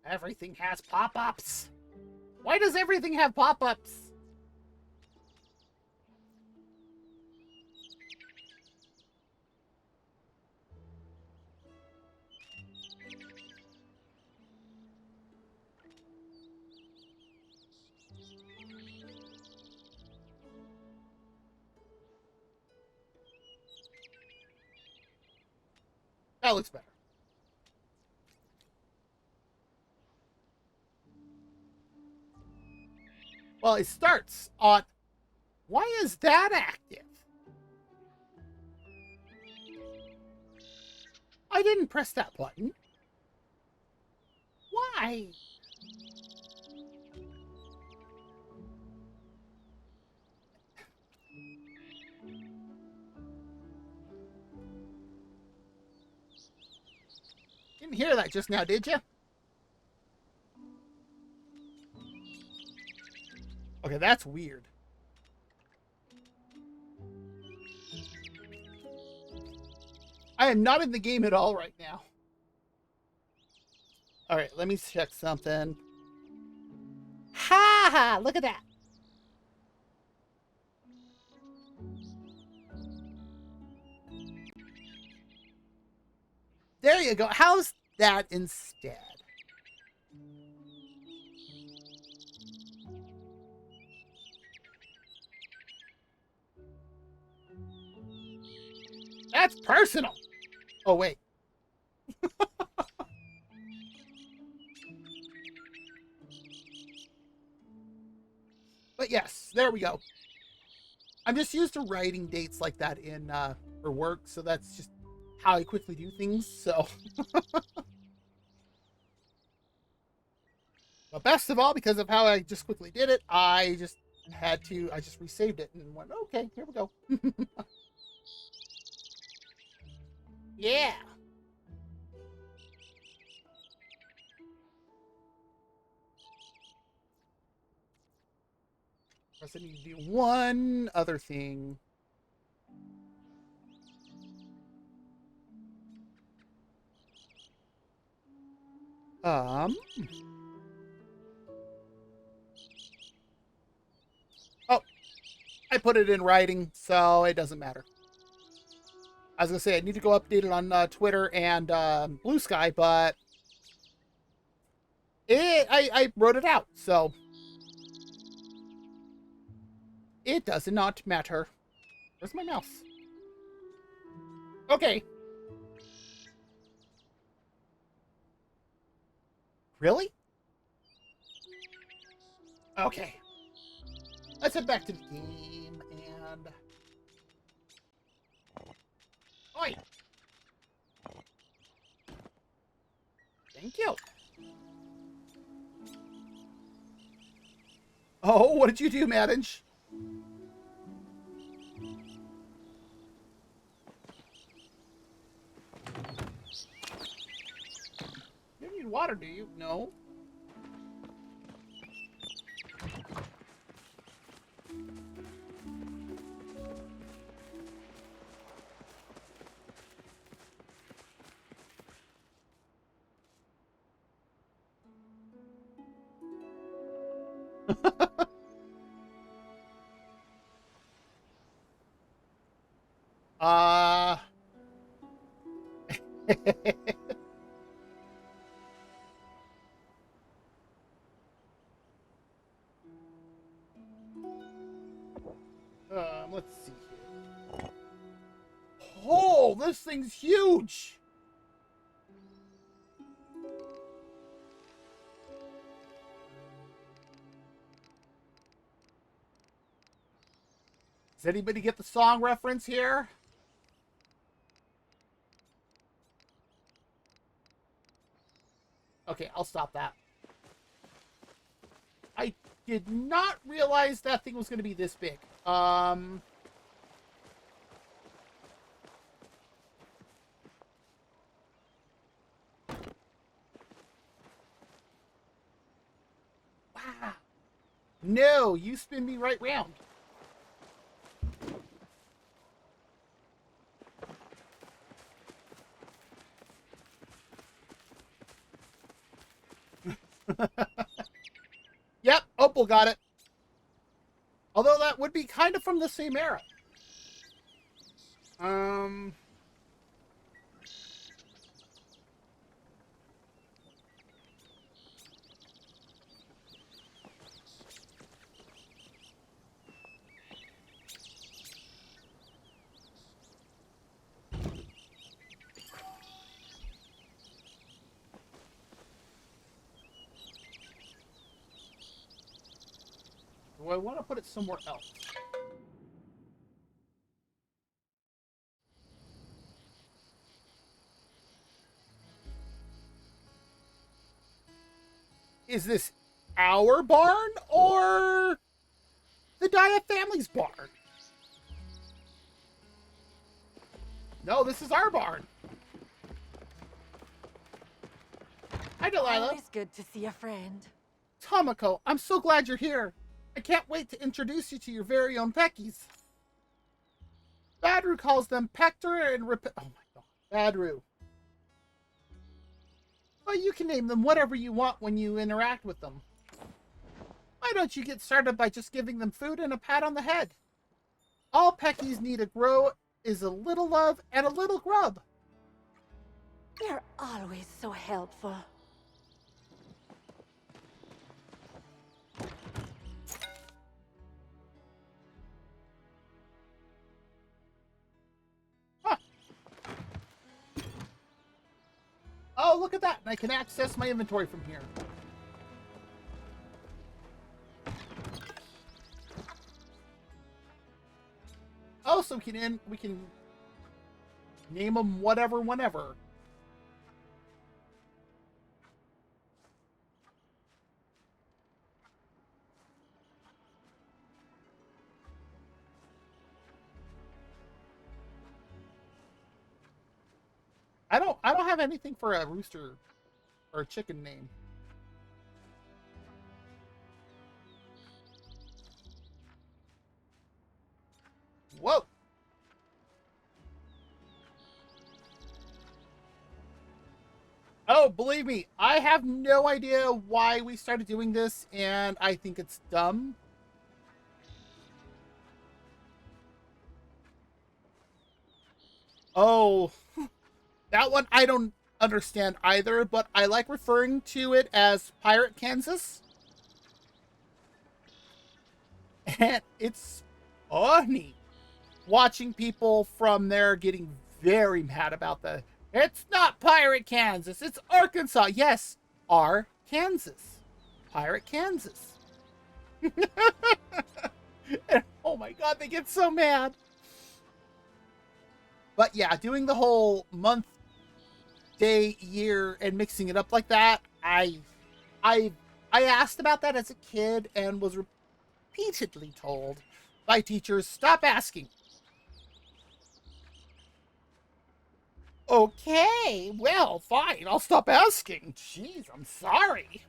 Everything has pop-ups. Why does everything have pop-ups? That looks better. Well, it starts on... Why is that active? I didn't press that button. Why? Didn't hear that just now, did you? Okay, that's weird. I am not in the game at all right now. All right, let me check something. Ha ha! Look at that. There you go. How's that instead? That's personal. Oh, wait. But yes, there we go. I'm just used to writing dates like that in for work, so that's just how I quickly do things. So, but best of all, because of how I just quickly did it, I just resaved it and went, okay, here we go. Yeah. I need to do one other thing. Oh, I put it in writing, so it doesn't matter. I was gonna say I need to go update it on Twitter and Blue Sky, but I wrote it out, so it does not matter. Where's my mouse? Okay. Really? Okay. Let's head back to the game and... Oi! Thank you. Oh, what did you do, Madenge? You don't need water, do you? No. uh let's see here. Oh, this thing's huge. Does anybody get the song reference here? Okay, I'll stop that. I did not realize that thing was going to be this big. Wow. No, you spin me right round. Yep, Opal got it. Although that would be kind of from the same era. Do I want to put it somewhere else? Is this our barn or the Dia family's barn? No, this is our barn. Hi, Delilah. Always good to see a friend. Tomoko, I'm so glad you're here. I can't wait to introduce you to your very own Peckies. Badru calls them Pector and Oh my god, Badru. Well, you can name them whatever you want when you interact with them. Why don't you get started by just giving them food and a pat on the head? All Peckies need to grow is a little love and a little grub. You're always so helpful. Huh. Oh, look at that. I can access my inventory from here. Oh, so we can name them whatever, whenever. I don't have anything for a rooster or a chicken name. Whoa. Oh, believe me, I have no idea why we started doing this, and I think it's dumb. Oh, that one I don't understand either, but I like referring to it as Pirate Kansas. And it's funny watching people from there getting very mad about the it's not Pirate Kansas, it's Arkansas. Yes, Kansas. Pirate Kansas. And, oh my god, they get so mad. But yeah, doing the whole month, day, year, and mixing it up like that, I asked about that as a kid and was repeatedly told by teachers, stop asking. Okay, well, fine. I'll stop asking. Jeez, I'm sorry.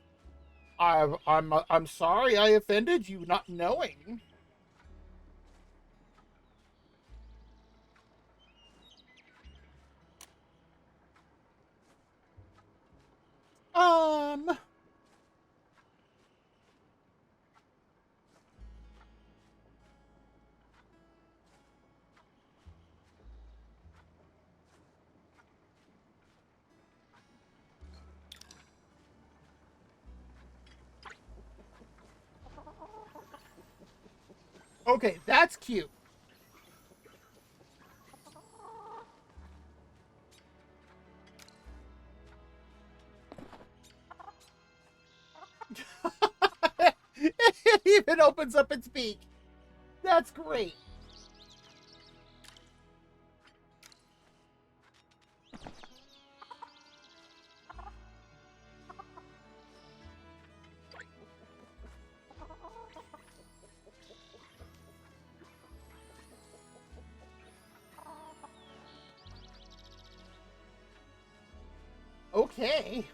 I'm sorry I offended you not knowing. Um Okay, that's cute. It even opens up its beak. That's great. Okay.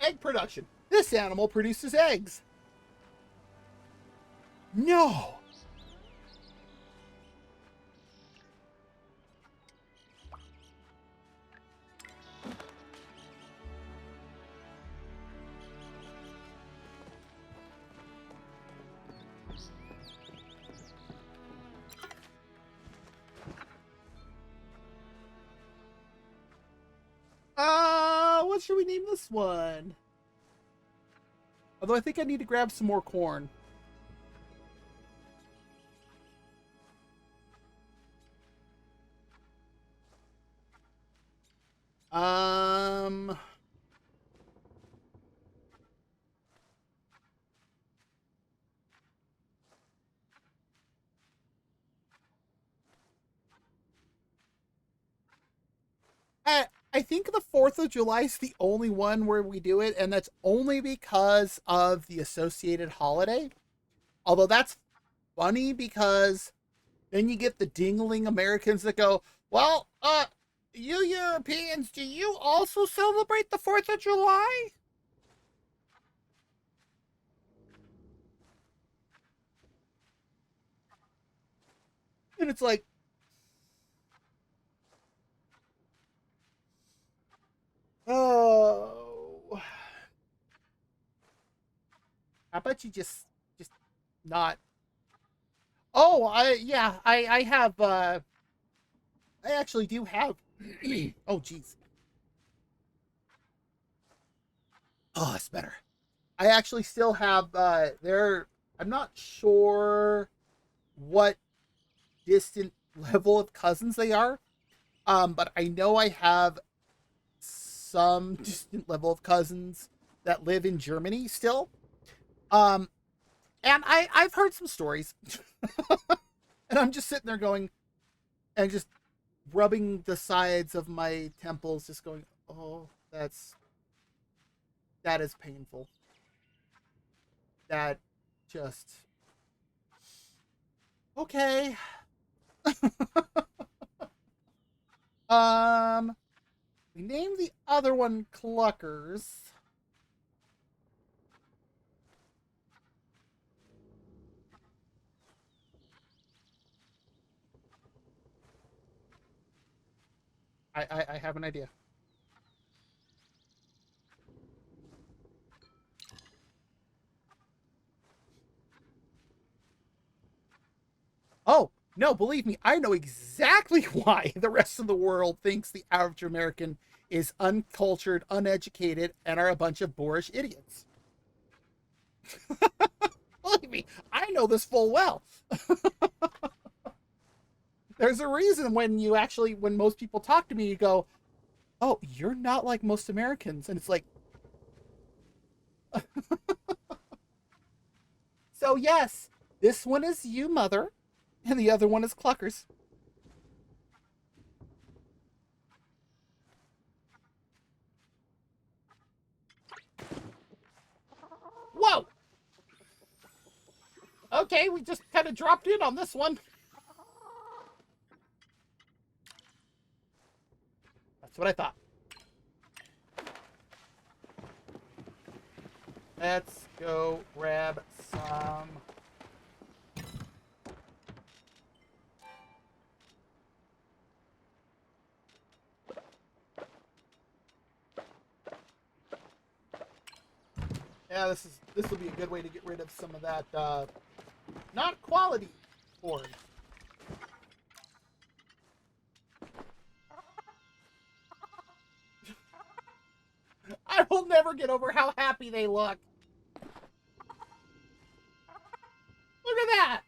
Egg production. This animal produces eggs. No. What should we name this one? Although I think I need to grab some more corn. Um, I think the 4th of July is the only one where we do it, and that's only because of the associated holiday. Although that's funny because then you get the dingling Americans that go, well, you Europeans, do you also celebrate the 4th of July? And it's like, oh, how about you just not? Oh, I have, I actually do have, oh, geez. Oh, it's better. I actually still have, I'm not sure what distant level of cousins they are. But I know I have some distant level of cousins that live in Germany still. Um, and I've heard some stories, and I'm just sitting there going, and just rubbing the sides of my temples, just going, oh, that is painful. That just okay. Um, we named the other one Cluckers. I have an idea. Oh, no, believe me, I know exactly why the rest of the world thinks the average American is uncultured, uneducated, and are a bunch of boorish idiots. Believe me, I know this full well. There's a reason when most people talk to me, you go, oh, you're not like most Americans. And it's like, so yes, this one is you, mother, and the other one is Cluckers. Whoa! Okay, we just kind of dropped in on this one. That's what I thought. Let's go grab some. Yeah, this will be a good way to get rid of some of that not quality, cord. I will never get over how happy they look. Look at that.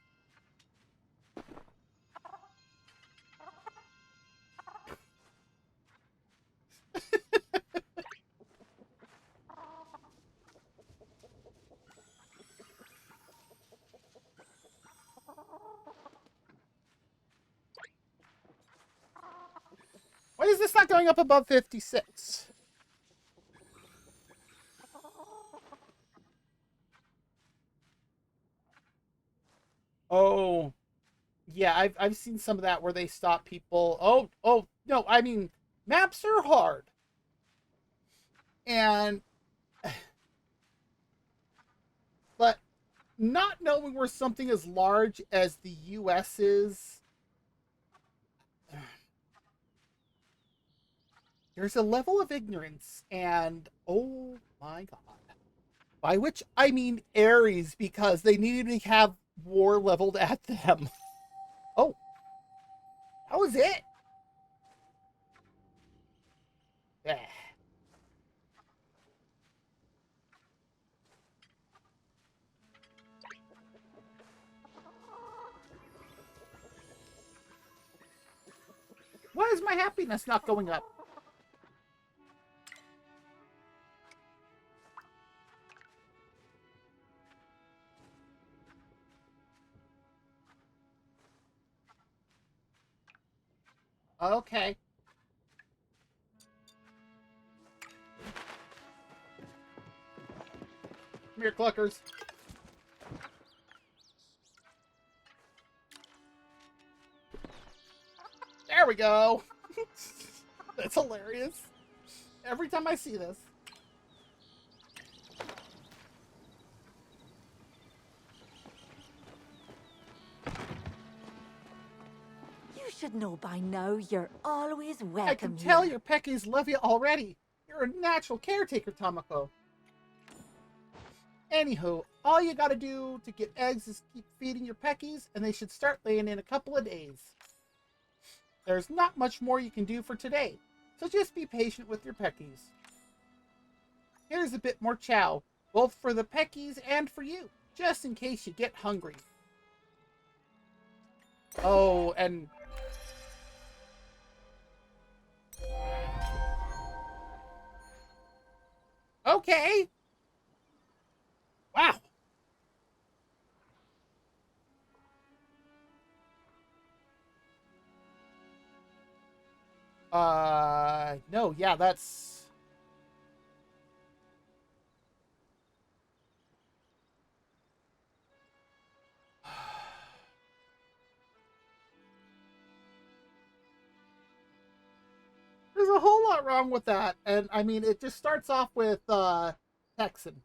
Why is this not going up above 56? Oh, yeah, I've seen some of that where they stop people. Oh, no, I mean, maps are hard. And, but not knowing where something as large as the US is, there's a level of ignorance, and oh my god. By which I mean Ares, because they needed to have war leveled at them. Oh, that was it. Yeah. Why is my happiness not going up? Okay. Come here, cluckers. There we go. That's hilarious. Every time I see this. You should know by now you're always welcome. I can tell here. your Peckies love you already. You're a natural caretaker, Tamako. Anywho, all you gotta do to get eggs is keep feeding your Peckies, and they should start laying in a couple of days. There's not much more you can do for today, so just be patient with your Peckies. Here's a bit more chow, both for the Peckies and for you, just in case you get hungry. Oh, and... okay! Wow! No, yeah, that's... There's a whole lot wrong with that, and I mean, it just starts off with, Texan.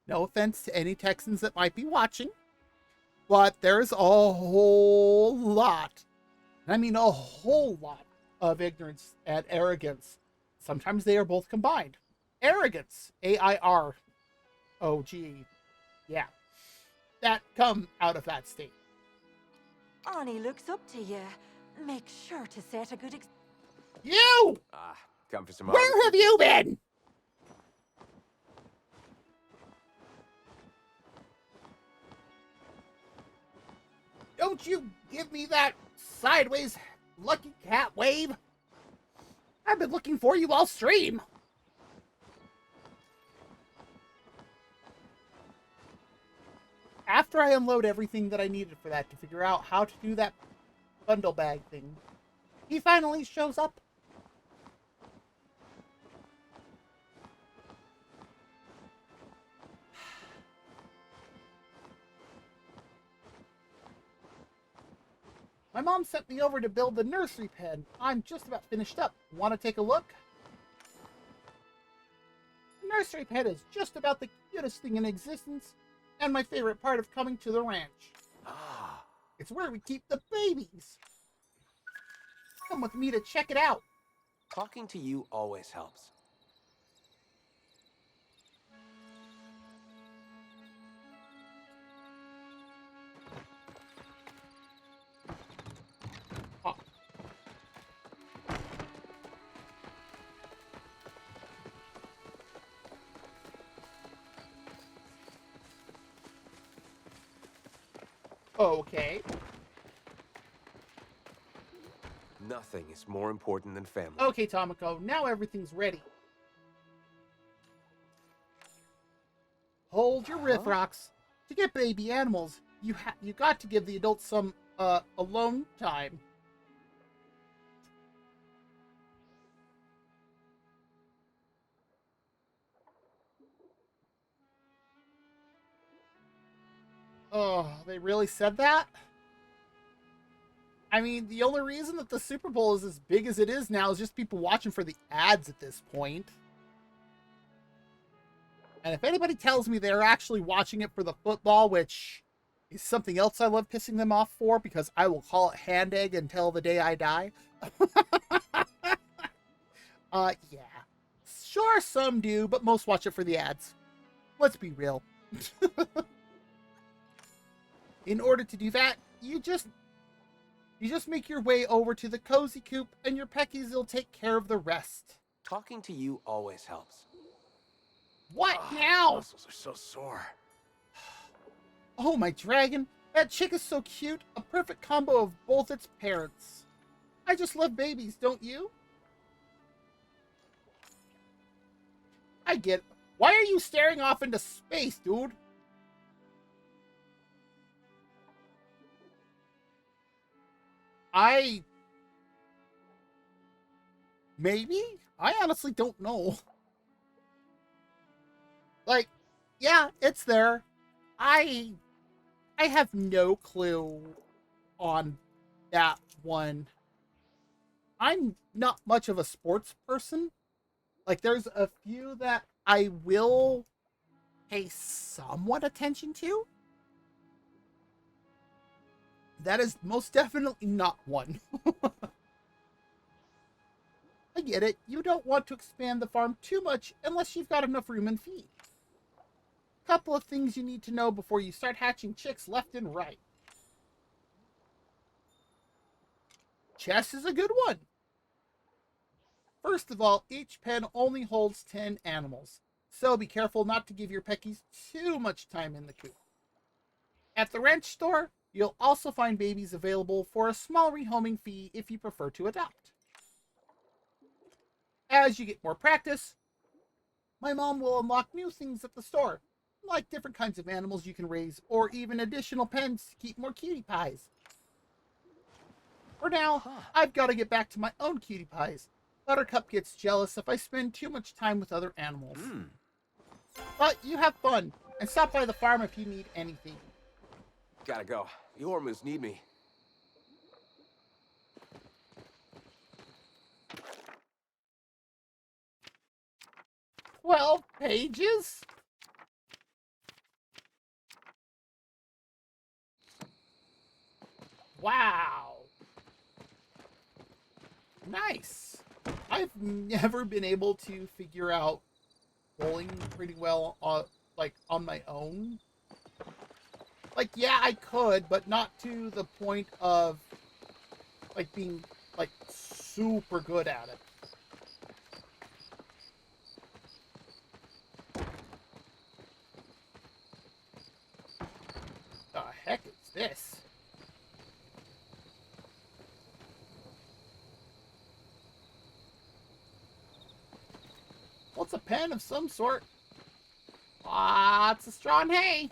No offense to any Texans that might be watching, but there's a whole lot, I mean a whole lot, of ignorance and arrogance. Sometimes they are both combined. Arrogance, AIROG, yeah, that come out of that state. Annie looks up to you. Make sure to set a good You! Come for some Where have you been? Don't you give me that sideways lucky cat wave. I've been looking for you all stream. After I unload everything that I needed for that to figure out how to do that bundle bag thing, he finally shows up. My mom sent me over to build the nursery pen. I'm just about finished up. Want to take a look? The nursery pen is just about the cutest thing in existence, and my favorite part of coming to the ranch. It's where we keep the babies. Come with me to check it out. Talking to you always helps. Okay. Nothing is more important than family. Okay, Tamako, now everything's ready. Hold your riff rocks. To get baby animals, you got to give the adults some alone time. Oh, they really said that? I mean, the only reason that the Super Bowl is as big as it is now is just people watching for the ads at this point. And if anybody tells me they're actually watching it for the football, which is something else I love pissing them off for, because I will call it hand egg until the day I die. Yeah. Sure, some do, but most watch it for the ads. Let's be real. In order to do that, you just make your way over to the cozy coop, and your peckies will take care of the rest. Talking to you always helps. What now? Muscles are so sore. Oh, my dragon. That chick is so cute. A perfect combo of both its parents. I just love babies, don't you? I get it. Why are you staring off into space, dude? Maybe? I honestly don't know. Like, yeah, it's there. I have no clue on that one. I'm not much of a sports person. Like, there's a few that I will pay somewhat attention to. That is most definitely not one. I get it. You don't want to expand the farm too much unless you've got enough room and feed. Couple of things you need to know before you start hatching chicks left and right. Chess is a good one. First of all, each pen only holds 10 animals, so be careful not to give your peckies too much time in the coop. At the ranch store, you'll also find babies available for a small rehoming fee if you prefer to adopt. As you get more practice, my mom will unlock new things at the store, like different kinds of animals you can raise, or even additional pens to keep more cutie pies. For now, I've got to get back to my own cutie pies. Buttercup gets jealous if I spend too much time with other animals. But you have fun, and stop by the farm if you need anything. Gotta go. The Ormus need me. 12 pages? Wow. Nice. I've never been able to figure out bowling pretty well like on my own. Like, yeah, I could, but not to the point of like being like super good at it. The heck is this? What's a pen of some sort? Lots of straw and hay.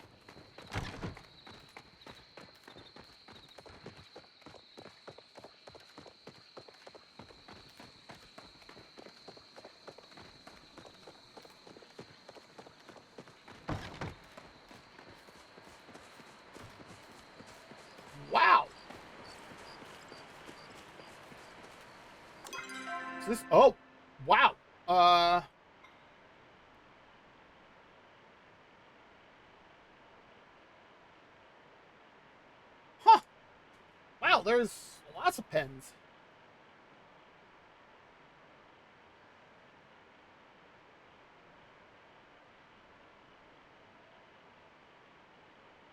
Wow. Is this? Oh, wow. Huh. Wow, there's lots of pens.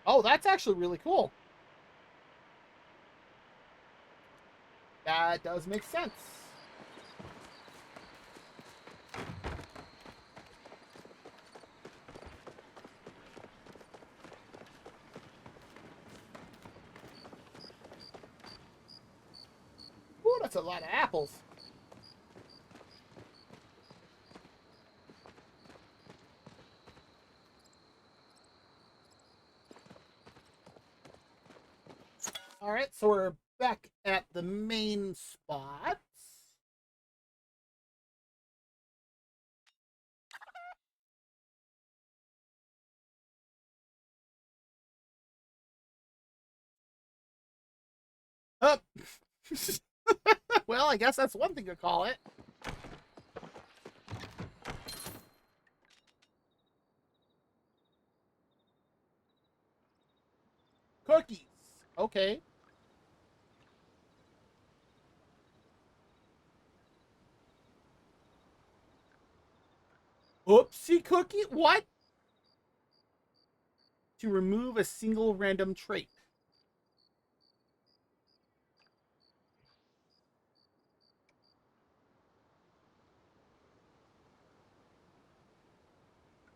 Oh, that's actually really cool. That does make sense. That's a lot of apples. All right, so we're back at the main spots. Up. Well, I guess that's one thing to call it. Cookies. Okay. Oopsie cookie? What? To remove a single random trait.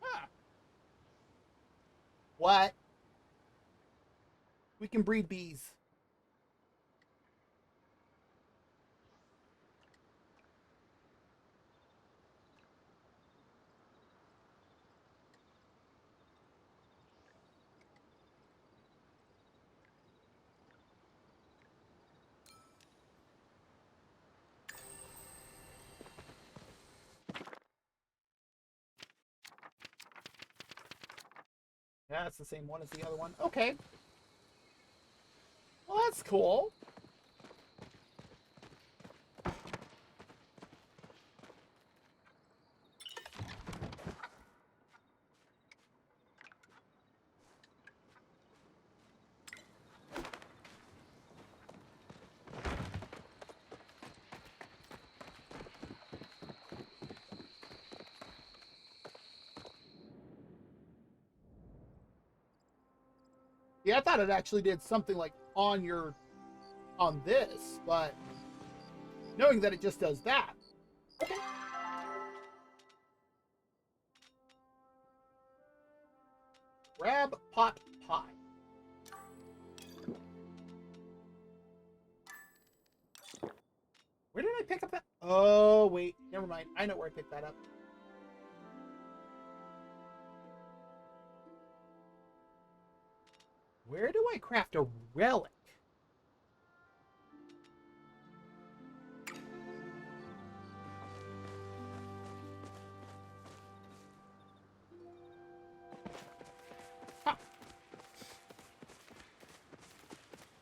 Huh. What? We can breed bees. Yeah, it's the same one as the other one. Okay. Well, that's cool. Yeah, I thought it actually did something like on this, but knowing that it just does that. Okay. Crab pot pie. Where did I pick up that? Oh, wait. Never mind. I know where I picked that up. Where do I craft a relic? Huh.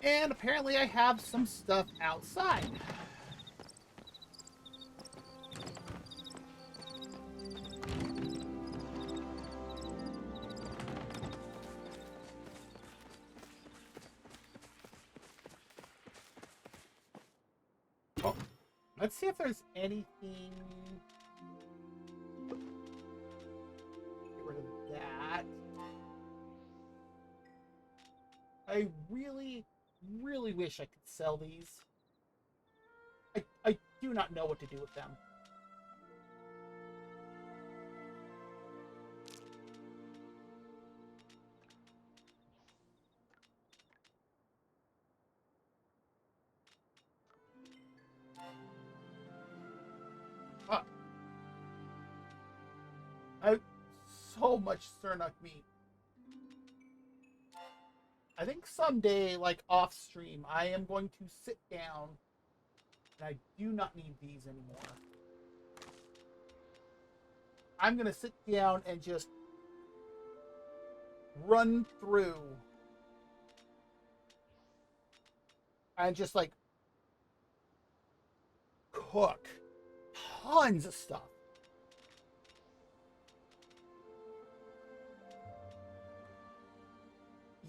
And apparently I have some stuff outside. Oh, let's see if there's anything. Get rid of that. I really, really wish I could sell these. I do not know what to do with them. Ah, I so much Cernuck meat. I think someday, like off stream, I am going to sit down, and I do not need these anymore. I'm gonna sit down and just run through and just like cook tons of stuff.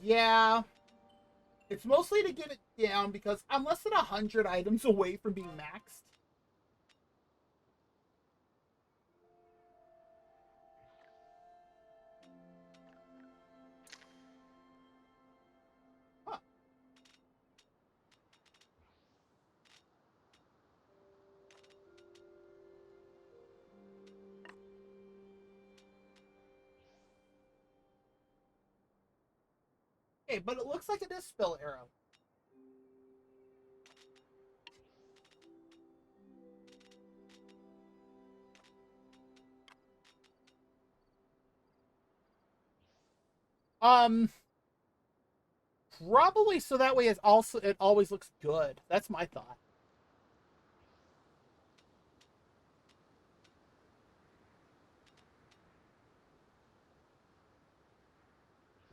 Yeah, it's mostly to get it down because I'm less than 100 items away from being maxed. Huh. Okay, but it looks like it is spell arrow. Um, Probably so that way it always looks good. That's my thought.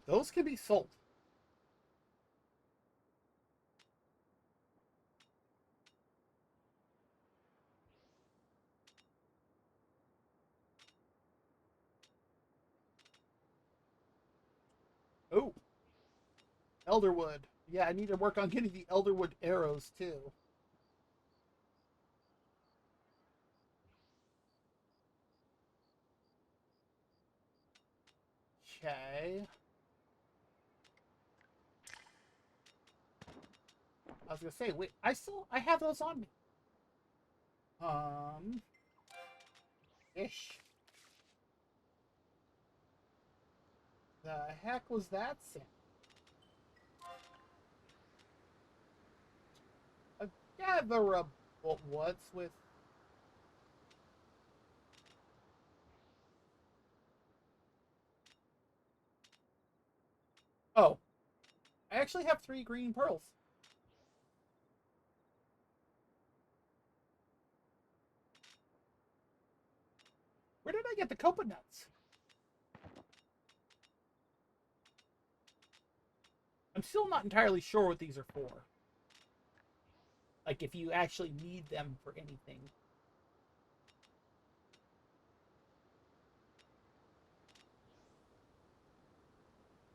Those can be sold. Oh, Elderwood. Yeah, I need to work on getting the Elderwood arrows too. Okay. I was gonna say, wait, I have those on me. Ish. The heck was that sound? A gatherable. What's with? Oh, I actually have 3 green pearls. Where did I get the coconuts? I'm still not entirely sure what these are for. Like, if you actually need them for anything.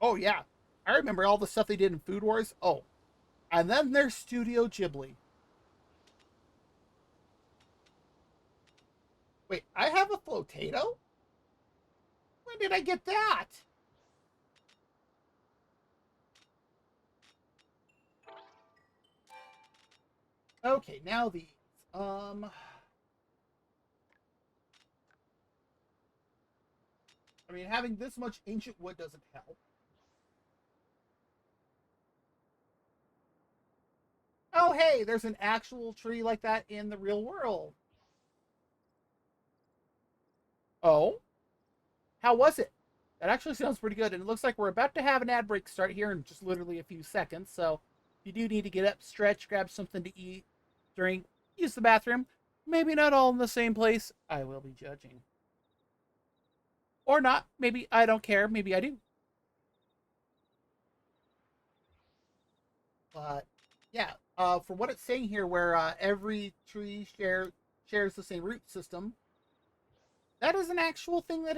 Oh, yeah. I remember all the stuff they did in Food Wars. Oh, and then there's Studio Ghibli. Wait, I have a flotato? When did I get that? Okay, now these. I mean, having this much ancient wood doesn't help. Oh, hey, there's an actual tree like that in the real world. Oh, how was it? That actually sounds pretty good, and it looks like we're about to have an ad break start here in just literally a few seconds. So, if you do need to get up, stretch, grab something to eat, drink, use the bathroom, maybe not all in the same place, I will be judging. Or not. Maybe I don't care. Maybe I do. But yeah, for what it's saying here, where every tree shares the same root system, that is an actual thing that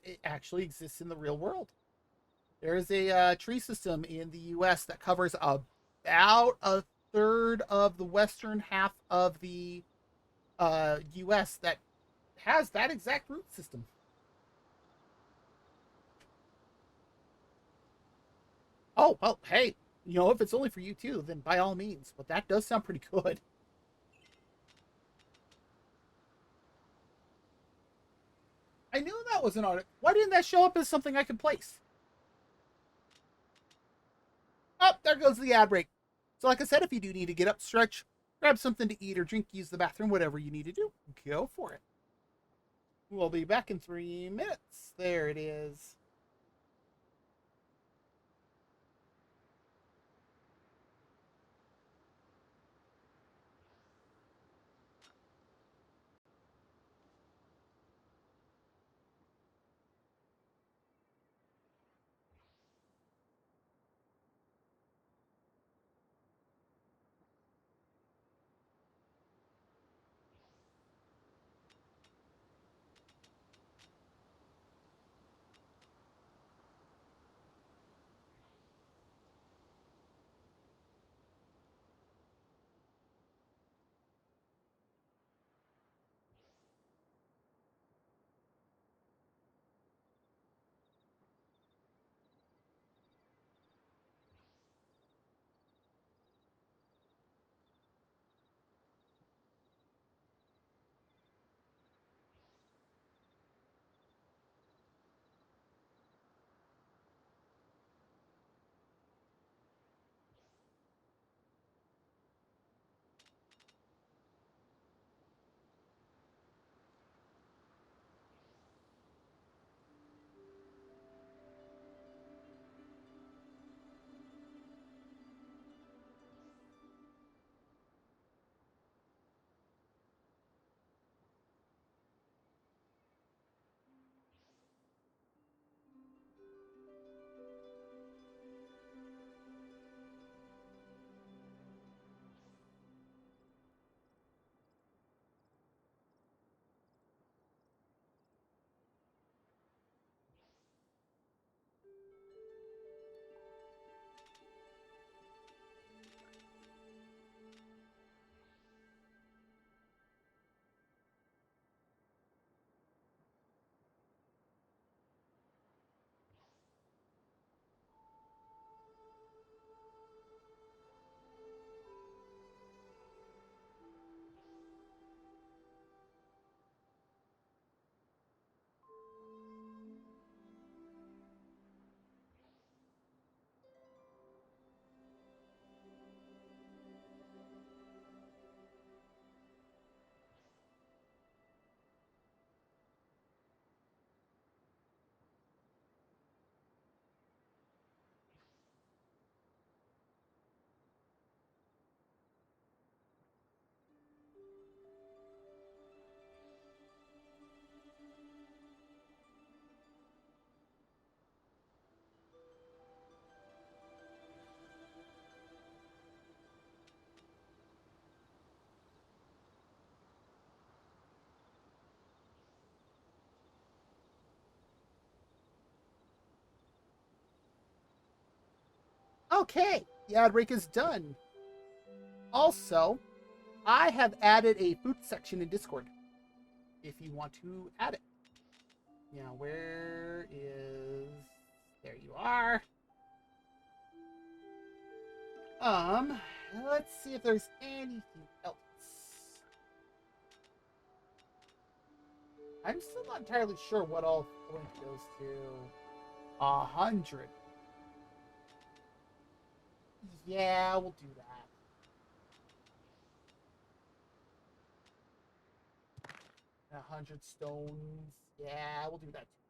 it actually exists in the real world. There is a tree system in the U.S. that covers about a third of the western half of the U.S. that has that exact root system. Oh well, hey, if it's only for you too, then by all means. But that does sound pretty good. I knew that was an art. Why didn't that show up as something I could place? Oh, there goes the ad break. So, like I said, if you do need to get up, stretch, grab something to eat or drink, use the bathroom, whatever you need to do, go for it. We'll be back in 3 minutes. There it is. Okay, the ad break is done. Also, I have added a food section in Discord. If you want to add it. Now, where is... There you are. Let's see if there's anything else. I'm still not entirely sure what all point goes to. 100. Yeah, we'll do that. And 100 stones. Yeah, we'll do that too.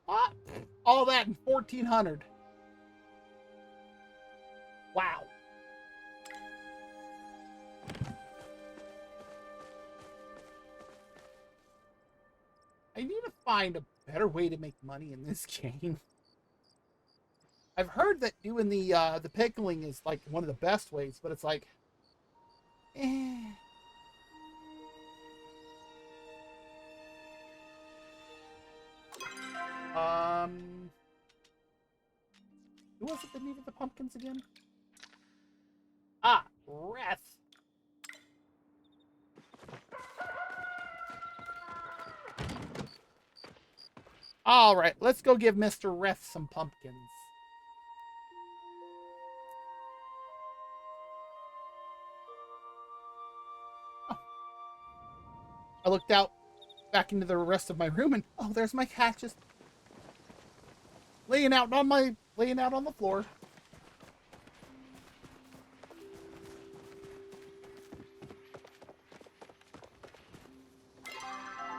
What? All that in 1400. Wow. I need to find a better way to make money in this game. I've heard that doing the pickling is like one of the best ways, but it's like, who was it that needed the pumpkins again? Ah, Wrath. All right, let's go give Mr. Wrath some pumpkins. Oh. I looked out back into the rest of my room and oh, there's my cat just laying out on the floor.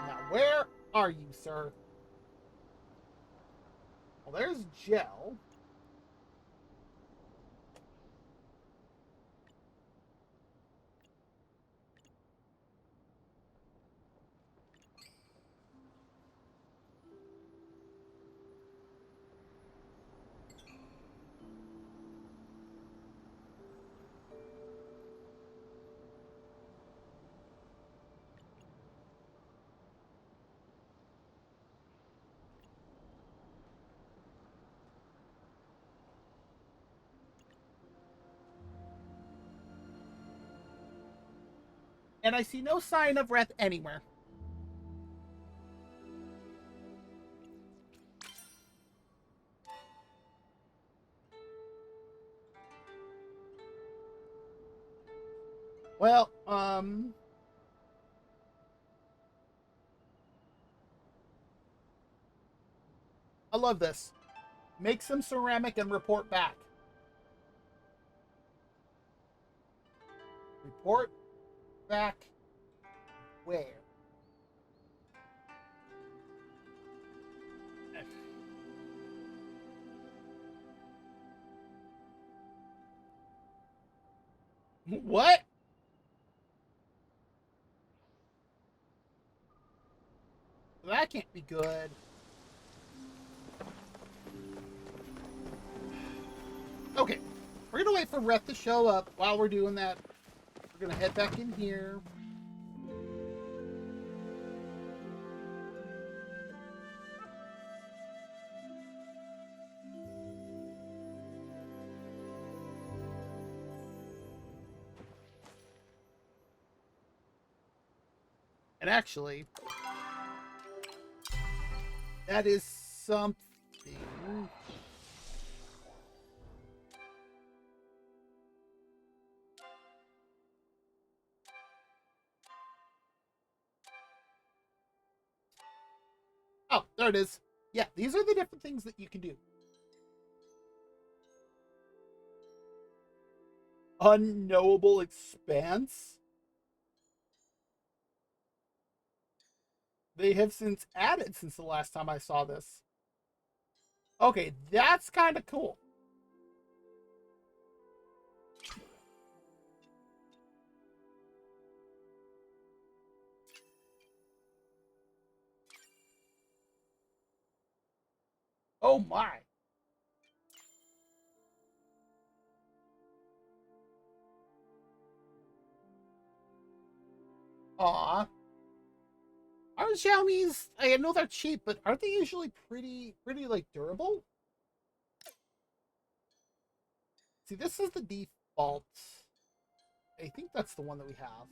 Now, where are you, sir? Well, there's Gel. And I see no sign of Wrath anywhere. Well, I love this. Make some ceramic and report back. Report back where? What? That can't be good. Okay, we're gonna wait for Wrath to show up. While we're doing that, we're gonna head back in here. And actually, that is something. Oh, there it is. Yeah, these are the different things that you can do. Unknowable expanse. They have since added since the last time I saw this. Okay, that's kind of cool. Oh my. Aw. Aren't Xiaomi's, I know they're cheap, but aren't they usually pretty like durable? See, this is the default. I think that's the one that we have.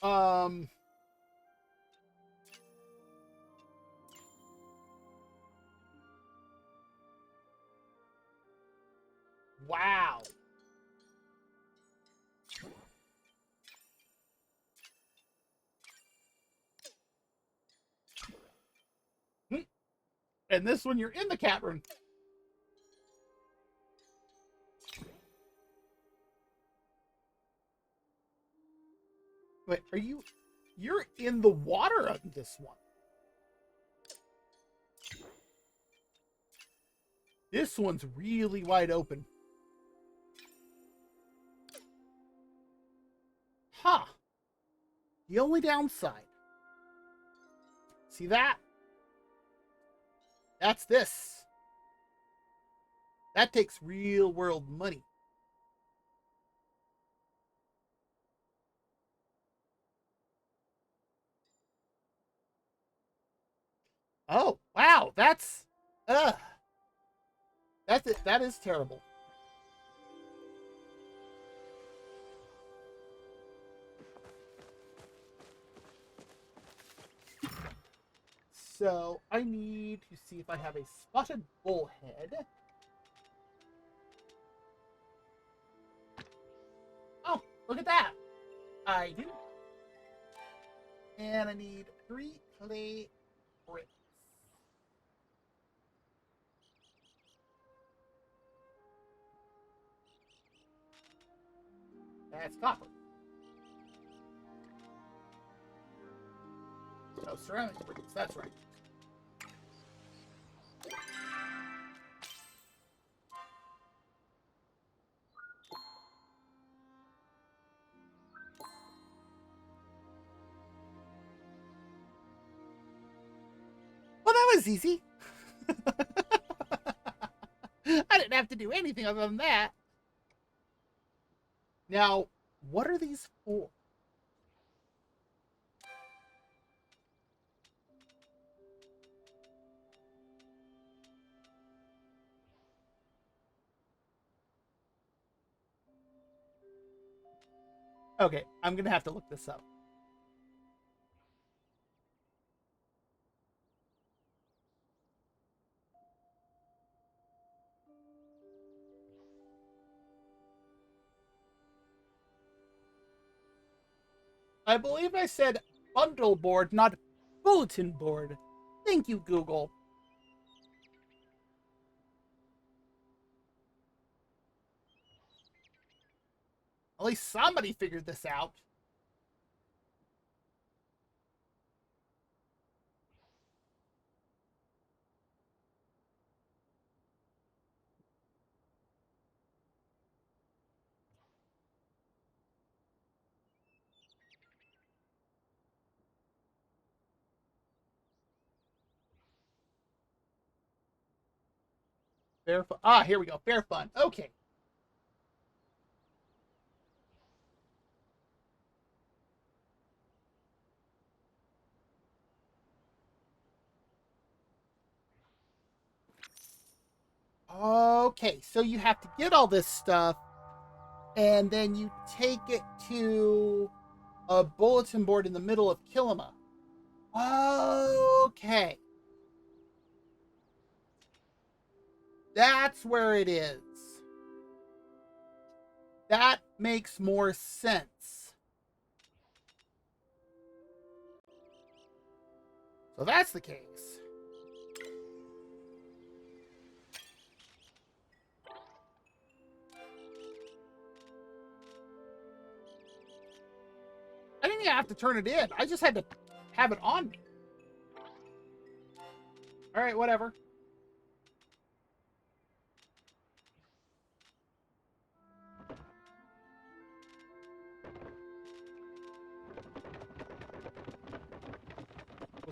Um, wow. And this one, you're in the cat room. Wait, are you? You're in the water on this one. This one's really wide open. Huh. The only downside. See that? That's this. That takes real world money. Oh, wow. That's it. That is terrible. So I need to see if I have a spotted bullhead. Oh, look at that. I do. And I need 3 clay bricks. That's copper. No, ceramic bricks, that's right. Well, that was easy. I didn't have to do anything other than that. Now, what are these for? Okay, I'm gonna have to look this up. I believe I said bundle board, not bulletin board. Thank you, Google. At least somebody figured this out. Fair fun. Ah, here we go. Fair fun. Okay. Okay, so you have to get all this stuff, and then you take it to a bulletin board in the middle of Kilima. Okay. That's where it is. That makes more sense. So that's the case. I didn't even have to turn it in. I just had to have it on me. All right, whatever.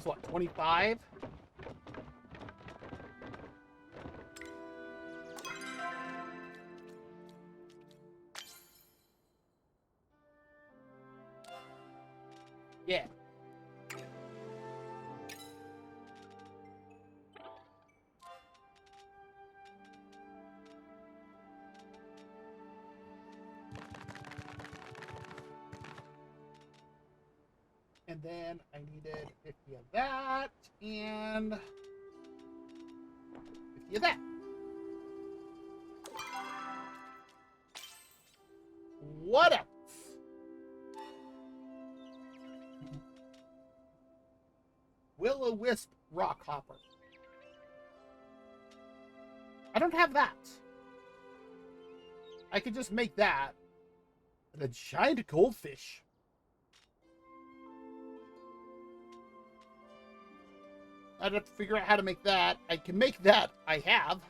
was what, 25? Yeah. And then I needed 50 of that and 50 of that. What else? Will-o-wisp rock hopper. I don't have that. I could just make that. And a giant goldfish. I'd have to figure out how to make that. I can make that. I have.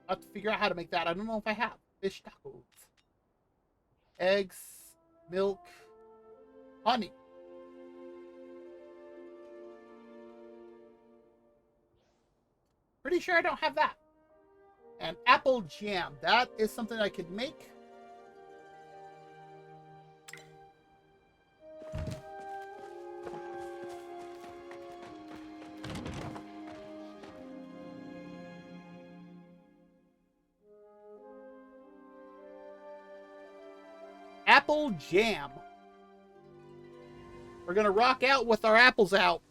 I have to figure out how to make that. I don't know if I have. Fish tacos. Eggs. Milk. Honey. Pretty sure I don't have that. And apple jam. That is something I could make. Apple jam. We're gonna rock out with our apples out.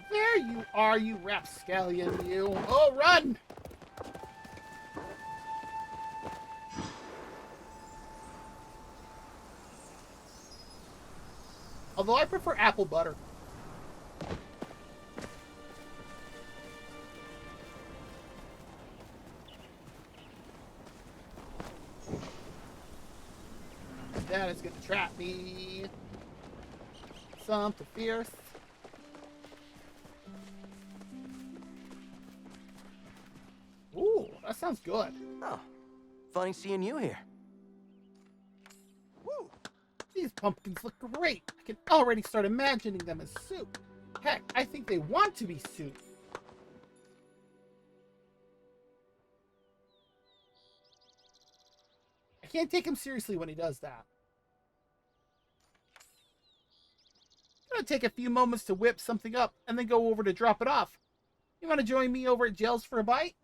There you are, you rapscallion, you. Oh, run! Although I prefer apple butter. That is gonna trap me. Something fierce. Ooh, that sounds good. Oh, funny seeing you here. Woo! These pumpkins look great. I can already start imagining them as soup. Heck, I think they want to be soup. I can't take him seriously when he does that. I'm gonna take a few moments to whip something up and then go over to drop it off. You want to join me over at Jail's for a bite?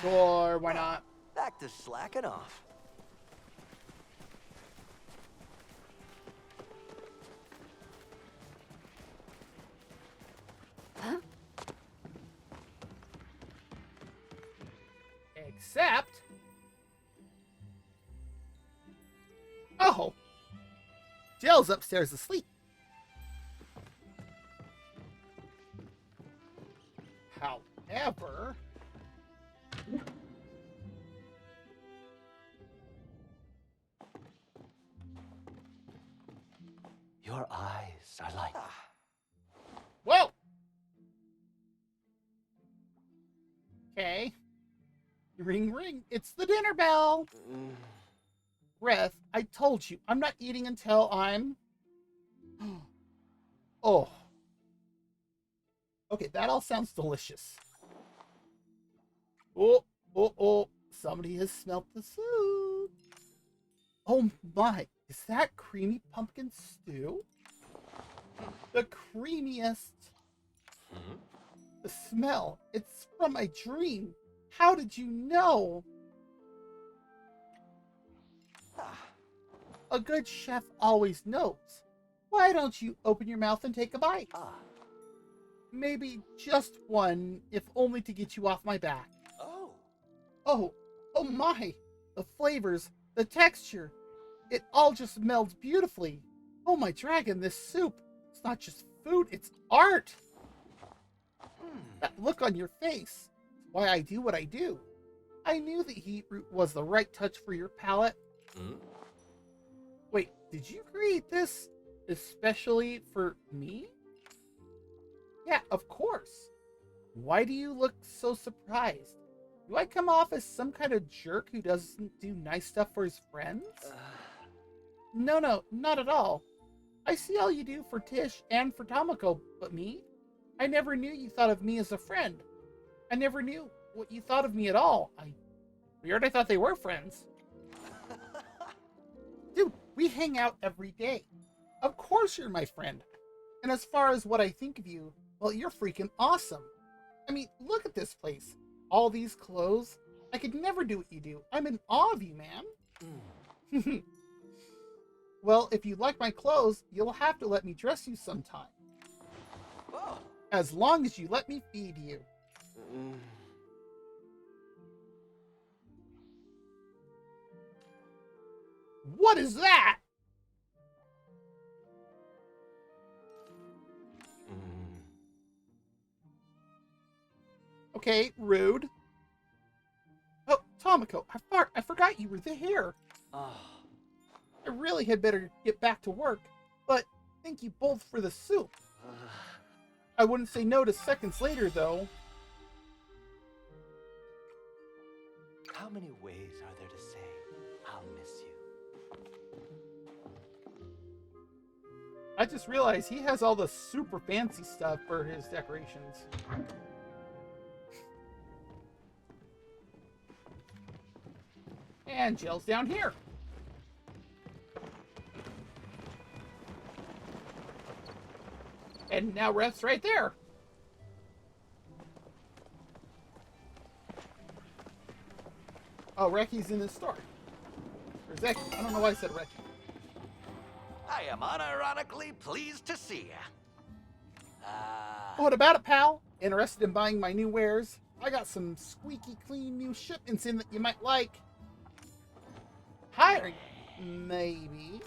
Sure, why not? Back to slacking off. Huh? Except... Oh! Jill's upstairs asleep. However... Your eyes are like... Whoa! Okay. Ring, ring. It's the dinner bell. Reth, I told you, I'm not eating until I'm... Oh. Okay, that all sounds delicious. Oh, oh, oh. Somebody has smelt the soup. Oh my, is that creamy pumpkin stew? The creamiest. The smell, it's from my dream. How did you know? A good chef always knows. Why don't you open your mouth and take a bite? Maybe just one, if only to get you off my back. Oh, oh my! The flavors, the texture, it all just melds beautifully. Oh my dragon, this soup, it's not just food, it's art! That look on your face, it's why I do what I do. I knew the heat root was the right touch for your palate. Wait, did you create this especially for me? Yeah, of course. Why do you look so surprised? Do I come off as some kind of jerk who doesn't do nice stuff for his friends? No, not at all. I see all you do for Tish and for Tamako, but me? I never knew you thought of me as a friend. I never knew what you thought of me at all. Weird, I thought they were friends. Dude, we hang out every day. Of course you're my friend. And as far as what I think of you, well, you're freaking awesome. I mean, look at this place. All these clothes. I could never do what you do. I'm in awe of you, man. Well, if you like my clothes, you'll have to let me dress you sometime. Whoa. As long as you let me feed you. What is that? Okay, rude. Oh, Tamako, I forgot you were here. I really had better get back to work, but thank you both for the soup. I wouldn't say no to seconds later, though. How many ways are there to say, I'll miss you? I just realized he has all the super fancy stuff for his decorations. And Jill's down here. And now Ref's right there. Oh, Reki's in the store. Or Zeki. I don't know why I said Reki. I am unironically pleased to see you. What about it, pal? Interested in buying my new wares? I got some squeaky clean new shipments in that you might like. Hiring? Maybe.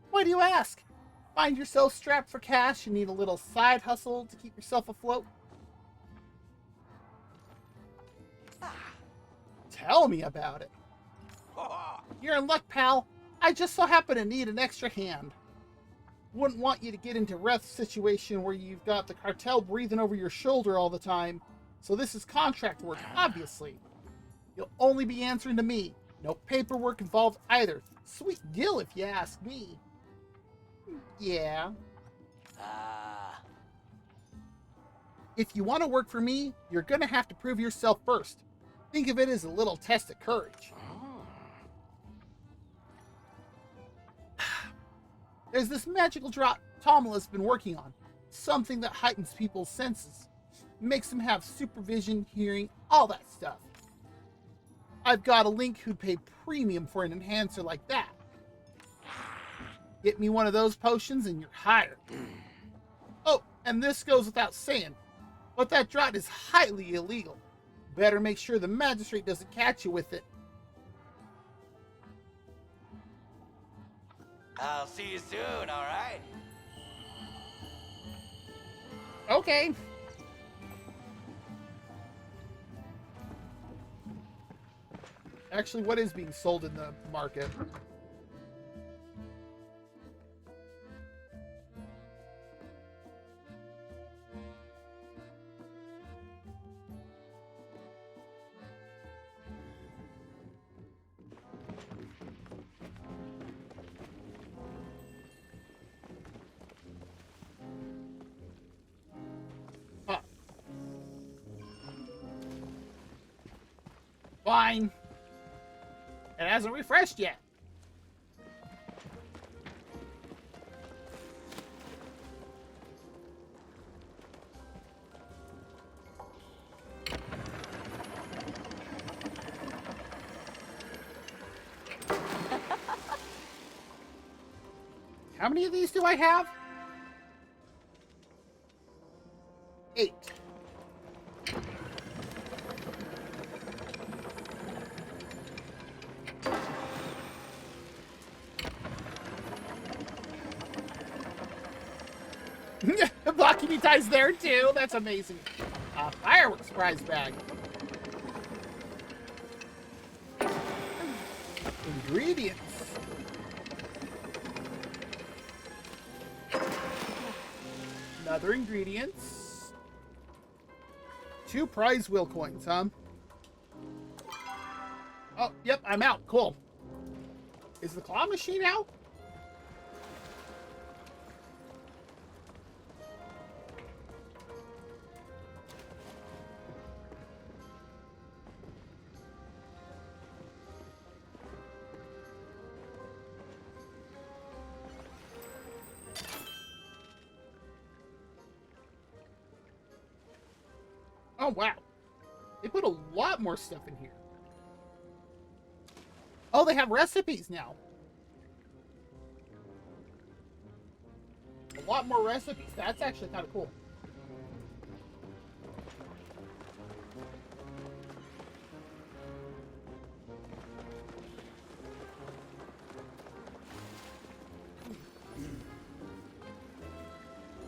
Why do you ask? Find yourself strapped for cash and need a little side hustle to keep yourself afloat? Tell me about it. You're in luck, pal. I just so happen to need an extra hand. Wouldn't want you to get into Ref's situation where you've got the cartel breathing over your shoulder all the time. So this is contract work, obviously. You'll only be answering to me. No paperwork involved either. Sweet deal if you ask me. Yeah. If you want to work for me, you're gonna have to prove yourself first. Think of it as a little test of courage. There's this magical drop Tomala's been working on. Something that heightens people's senses. Makes them have supervision, hearing, all that stuff. I've got a link who'd pay premium for an enhancer like that. Get me one of those potions and you're hired. Oh, and this goes without saying, but that draught is highly illegal. Better make sure the magistrate doesn't catch you with it. I'll see you soon, all right? Okay. Actually, what is being sold in the market? Fine. It hasn't refreshed yet. How many of these do I have? 8. Blocky me ties there too. That's amazing. Fireworks prize bag. Ingredients. Another ingredients. 2 prize wheel coins, huh? Oh, yep, I'm out. Cool. Is the claw machine out? Oh, wow. They put a lot more stuff in here. Oh, they have recipes now. A lot more recipes. That's actually kind of cool.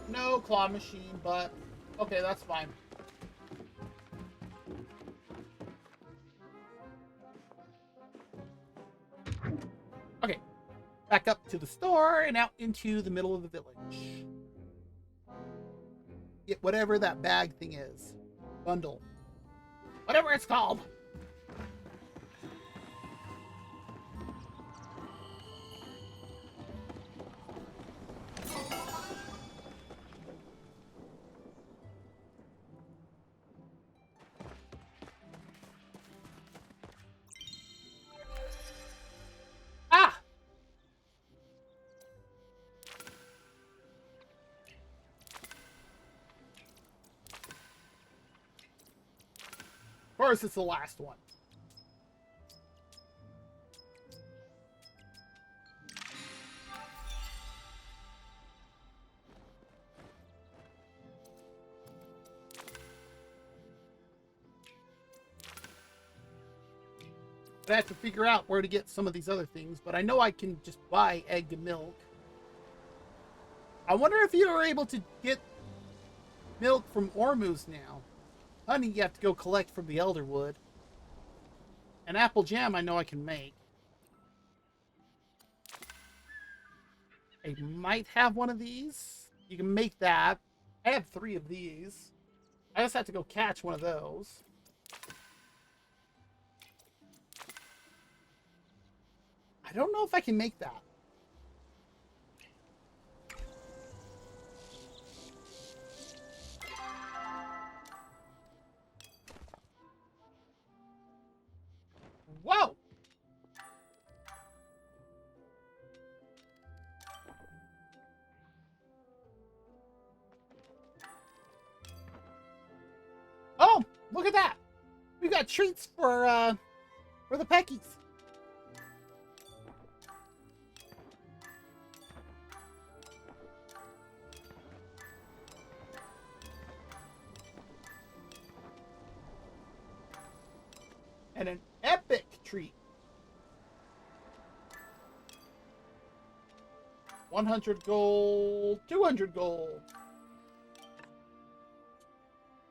No claw machine, but okay, that's fine. Okay, back up to the store and out into the middle of the village. Get whatever that bag thing is. Bundle. Whatever it's called. Ah! Of course, it's the last one. I have to figure out where to get some of these other things, but I know I can just buy egg and milk. I wonder if you are able to get milk from Ormuz now. Honey, you have to go collect from the Elderwood. And apple jam I know I can make. I might have one of these. You can make that. I have 3 of these. I just have to go catch one of those. I don't know if I can make that. Whoa! Oh, look at that! We got treats for the Peckies. And an epic treat. 100 gold, 200 gold.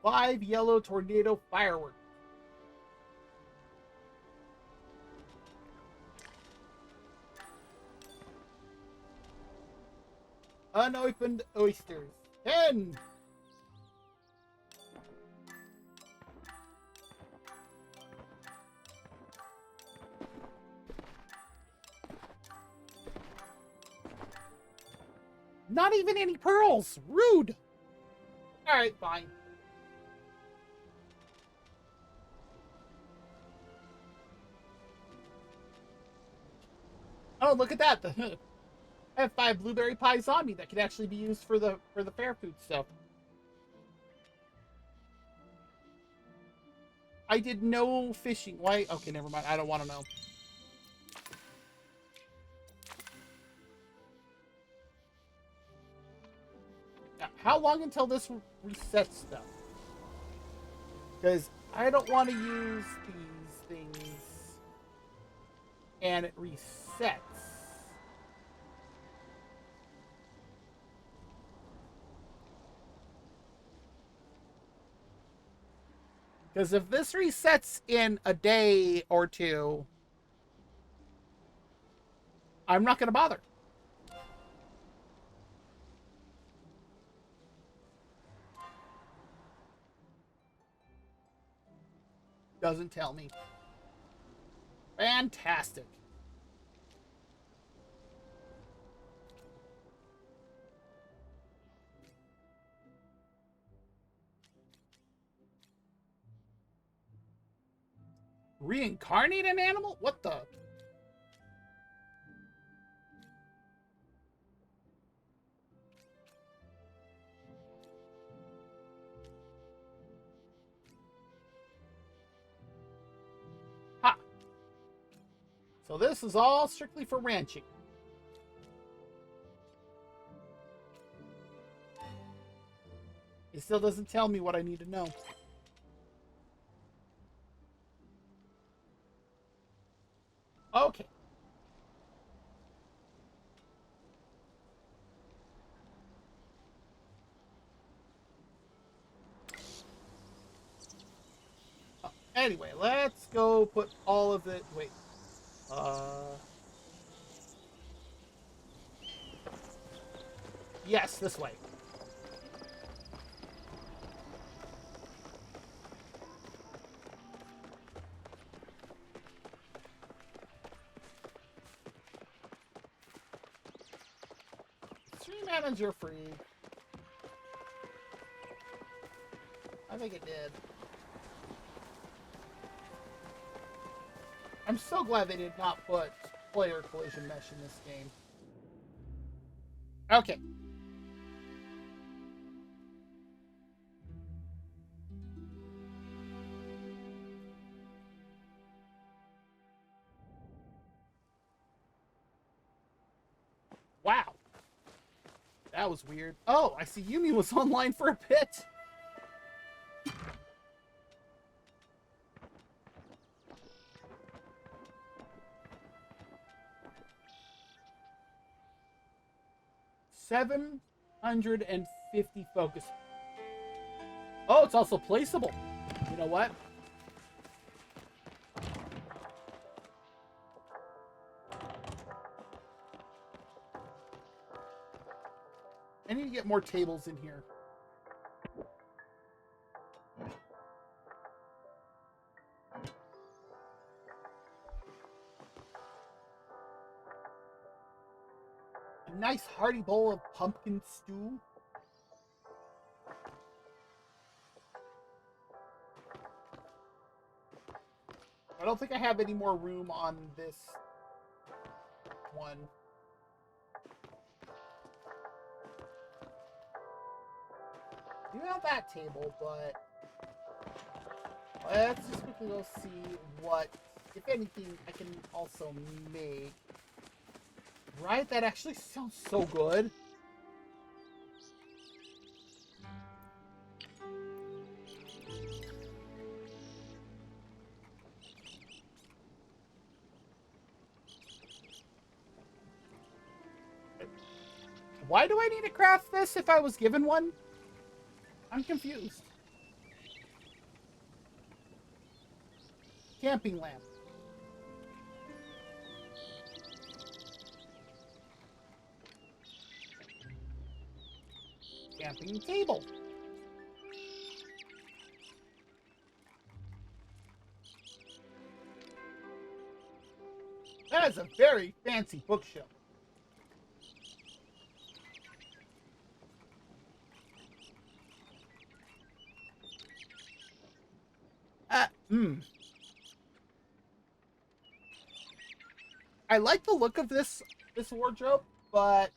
5 yellow tornado fireworks. Unopened oysters. 10. Not even any pearls. Rude. All right, fine. Oh, look at that. I have 5 blueberry pies on me that could actually be used for the fair food stuff. I did no fishing. Why? Okay, never mind. I don't want to know. Now, how long until this resets stuff? Because I don't want to use these things and it resets. Because if this resets in a day or 2, I'm not going to bother. Doesn't tell me. Fantastic. Reincarnate an animal? What the? Ha! So this is all strictly for ranching. It still doesn't tell me what I need to know. Okay. Anyway, let's go put all of it. Wait. Yes, this way. Stream manager free. I think it did. I'm so glad they did not put player collision mesh in this game. Okay. Wow. That was weird. Oh, I see Yumi was online for a bit. $750 focus. Oh, it's also placeable. You know what? I need to get more tables in here. A nice hearty bowl of pumpkin stew. I don't think I have any more room on this one. I do have that table, but let's just quickly go see what, if anything, I can also make. Right? That actually sounds so good. Why do I need to craft this if I was given one? I'm confused. Camping lamp. Camping table. That is a very fancy bookshelf. I like the look of this wardrobe, but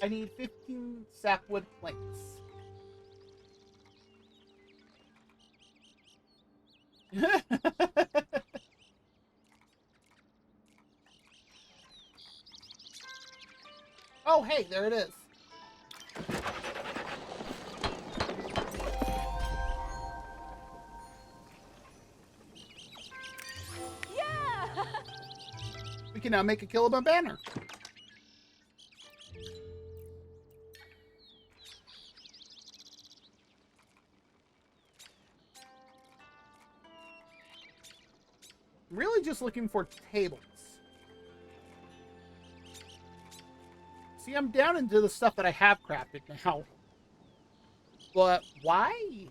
I need 15 sapwood planks. Oh, hey, there it is. Yeah! We can now make a Killabun banner. I'm really just looking for tables. See, I'm down into the stuff that I have crafted now. But why?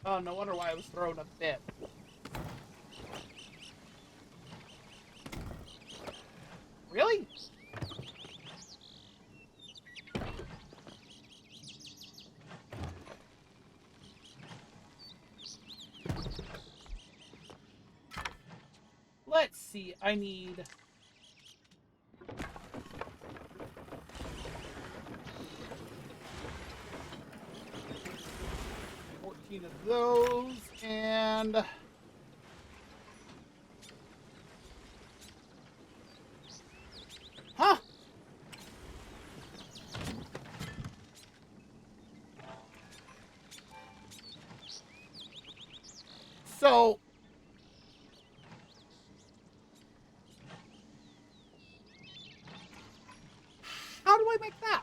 Oh, no wonder why I was thrown a bit. Really? Let's see, I need... 14 of those, and... Huh? So... How do I make that?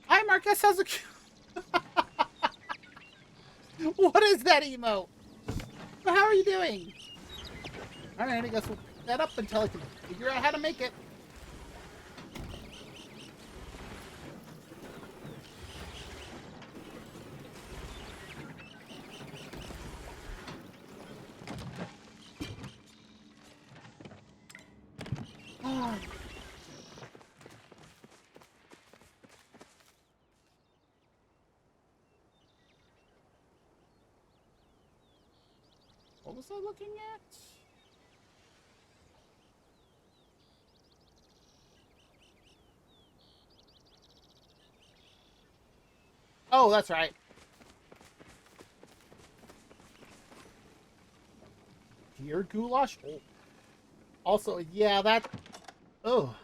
Hi, Marcus. How's it? What is that emote? How are you doing? All right, I guess we'll pick that up until I can figure out how to make it. Oh. What was I looking at? Oh, that's right. Deer goulash? Oh. Also, yeah, that... Oh.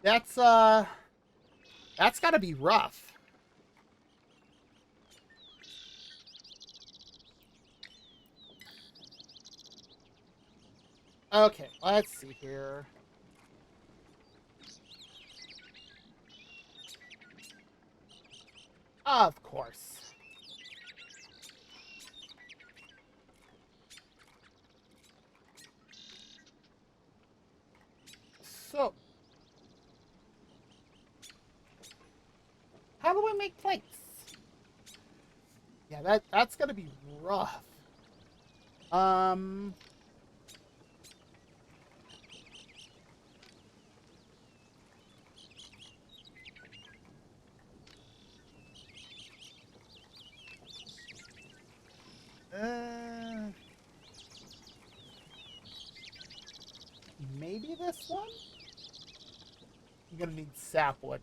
That's gotta be rough. Okay, let's see here. Of course. So, how do I make planks? Yeah, that's gonna be rough. Maybe this one? I'm gonna need sapwood.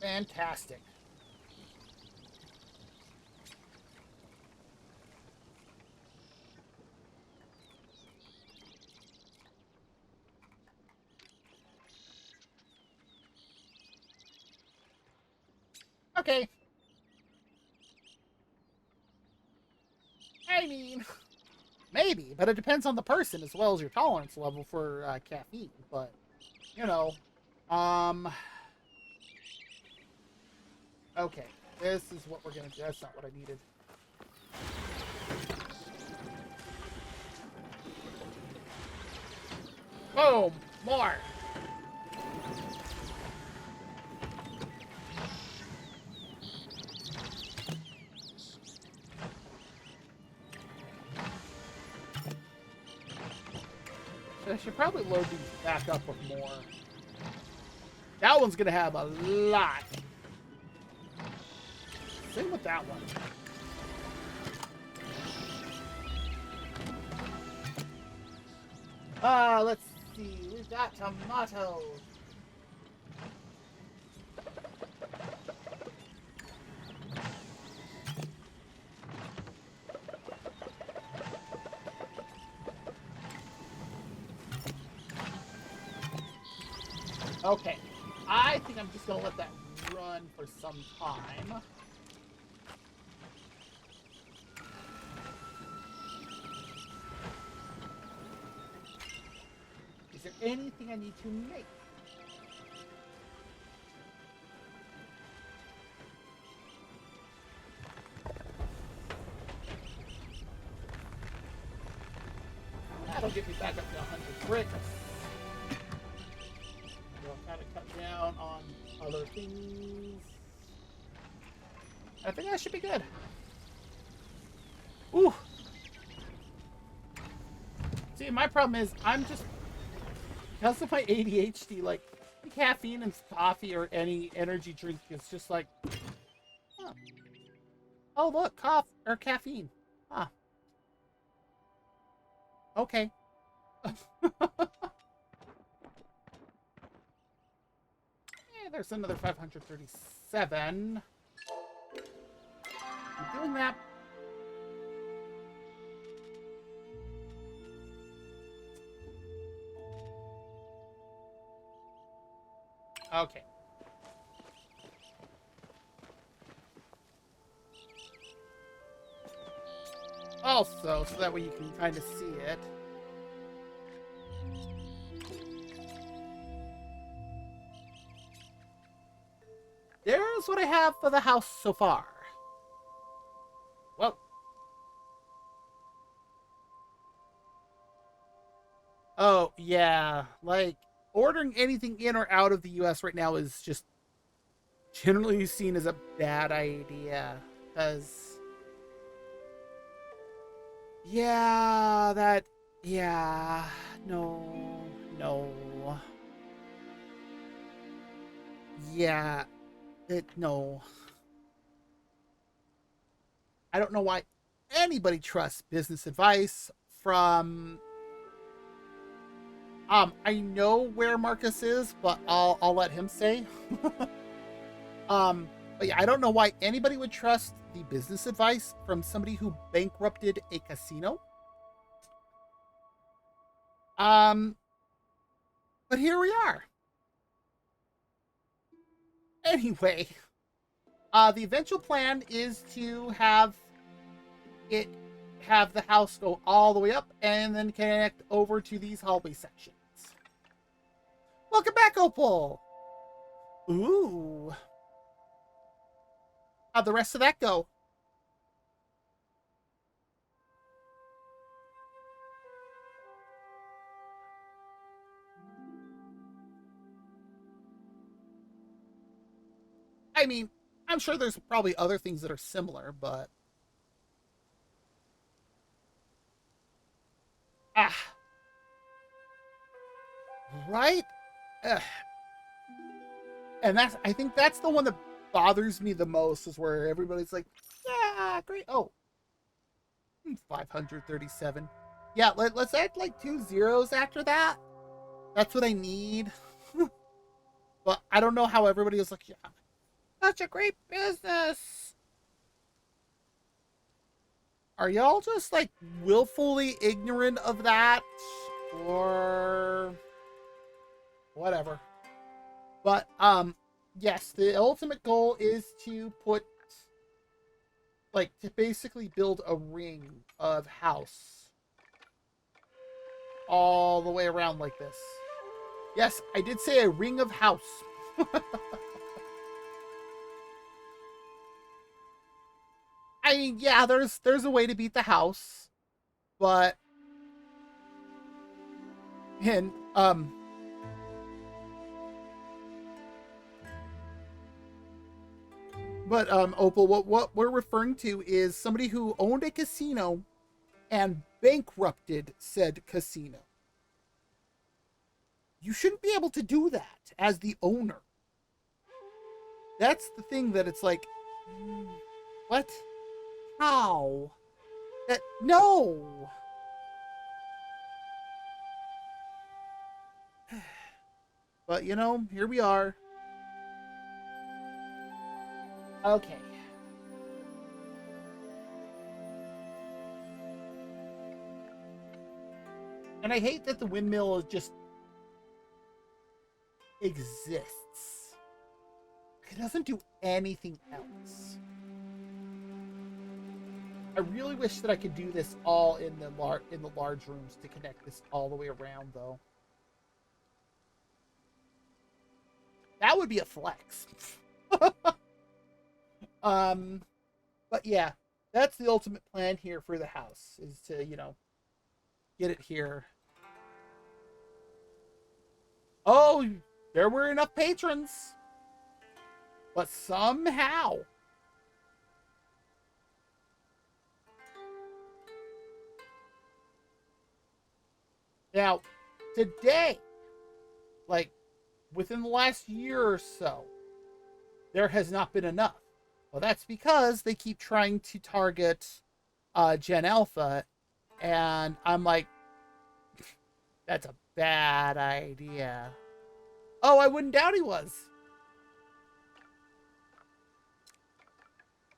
Fantastic. Okay. I mean, maybe, but it depends on the person as well as your tolerance level for caffeine. But, you know, okay, this is what we're gonna do. That's not what I needed. Boom! More! I should probably load these back up with more. That one's gonna have a lot. Same with that one. Let's see. We've got tomatoes. Okay. I think I'm just gonna let that run for some time. Is there anything I need to make? That'll get me back up to 100 bricks. I'll kind of cut down on other things. I think that should be good. Ooh. See, my problem is I'm just, because of my ADHD, like caffeine and coffee or any energy drink is just like, huh. Oh look, caffeine. Huh. Okay. There's another 537. I'm doing that. Okay. Also, so that way you can kind of see it. There's what I have for the house so far. Well. Oh, yeah. Like, ordering anything in or out of the US right now is just generally seen as a bad idea. Because, yeah, no. Yeah, no. I don't know why anybody trusts business advice from... I know where Marcus is, but I'll let him say. But yeah, I don't know why anybody would trust the business advice from somebody who bankrupted a casino. But here we are. Anyway, the eventual plan is to have the house go all the way up and then connect over to these hallway sections. Welcome back, Opal. Ooh. How'd the rest of that go? I mean, I'm sure there's probably other things that are similar, but... Right? Ugh. And I think that's the one that bothers me the most, is where everybody's like, yeah, great. Oh, 537. Yeah, let's add like 2 zeros after that. That's what I need. But I don't know how everybody is like, yeah, such a great business. Are y'all just like willfully ignorant of that? Or whatever. But yes, the ultimate goal is to basically build a ring of house all the way around like this. Yes, I did say a ring of house. I mean, yeah, there's a way to beat the house, but Opal, what we're referring to is somebody who owned a casino and bankrupted said casino. you shouldn't be able to do that as the owner. That's the thing that it's like, what? How? That, no! But, you know, here we are. Okay. And I hate that the windmill just exists. It doesn't do anything else. I really wish that I could do this all in the large rooms to connect this all the way around, though. That would be a flex. But yeah, that's the ultimate plan here for the house, is to, you know, get it here. Oh, there were enough patrons. But somehow. Now, today, like, within the last year or so, there has not been enough. Well, that's because they keep trying to target Gen Alpha, and I'm like, that's a bad idea. Oh, I wouldn't doubt he was.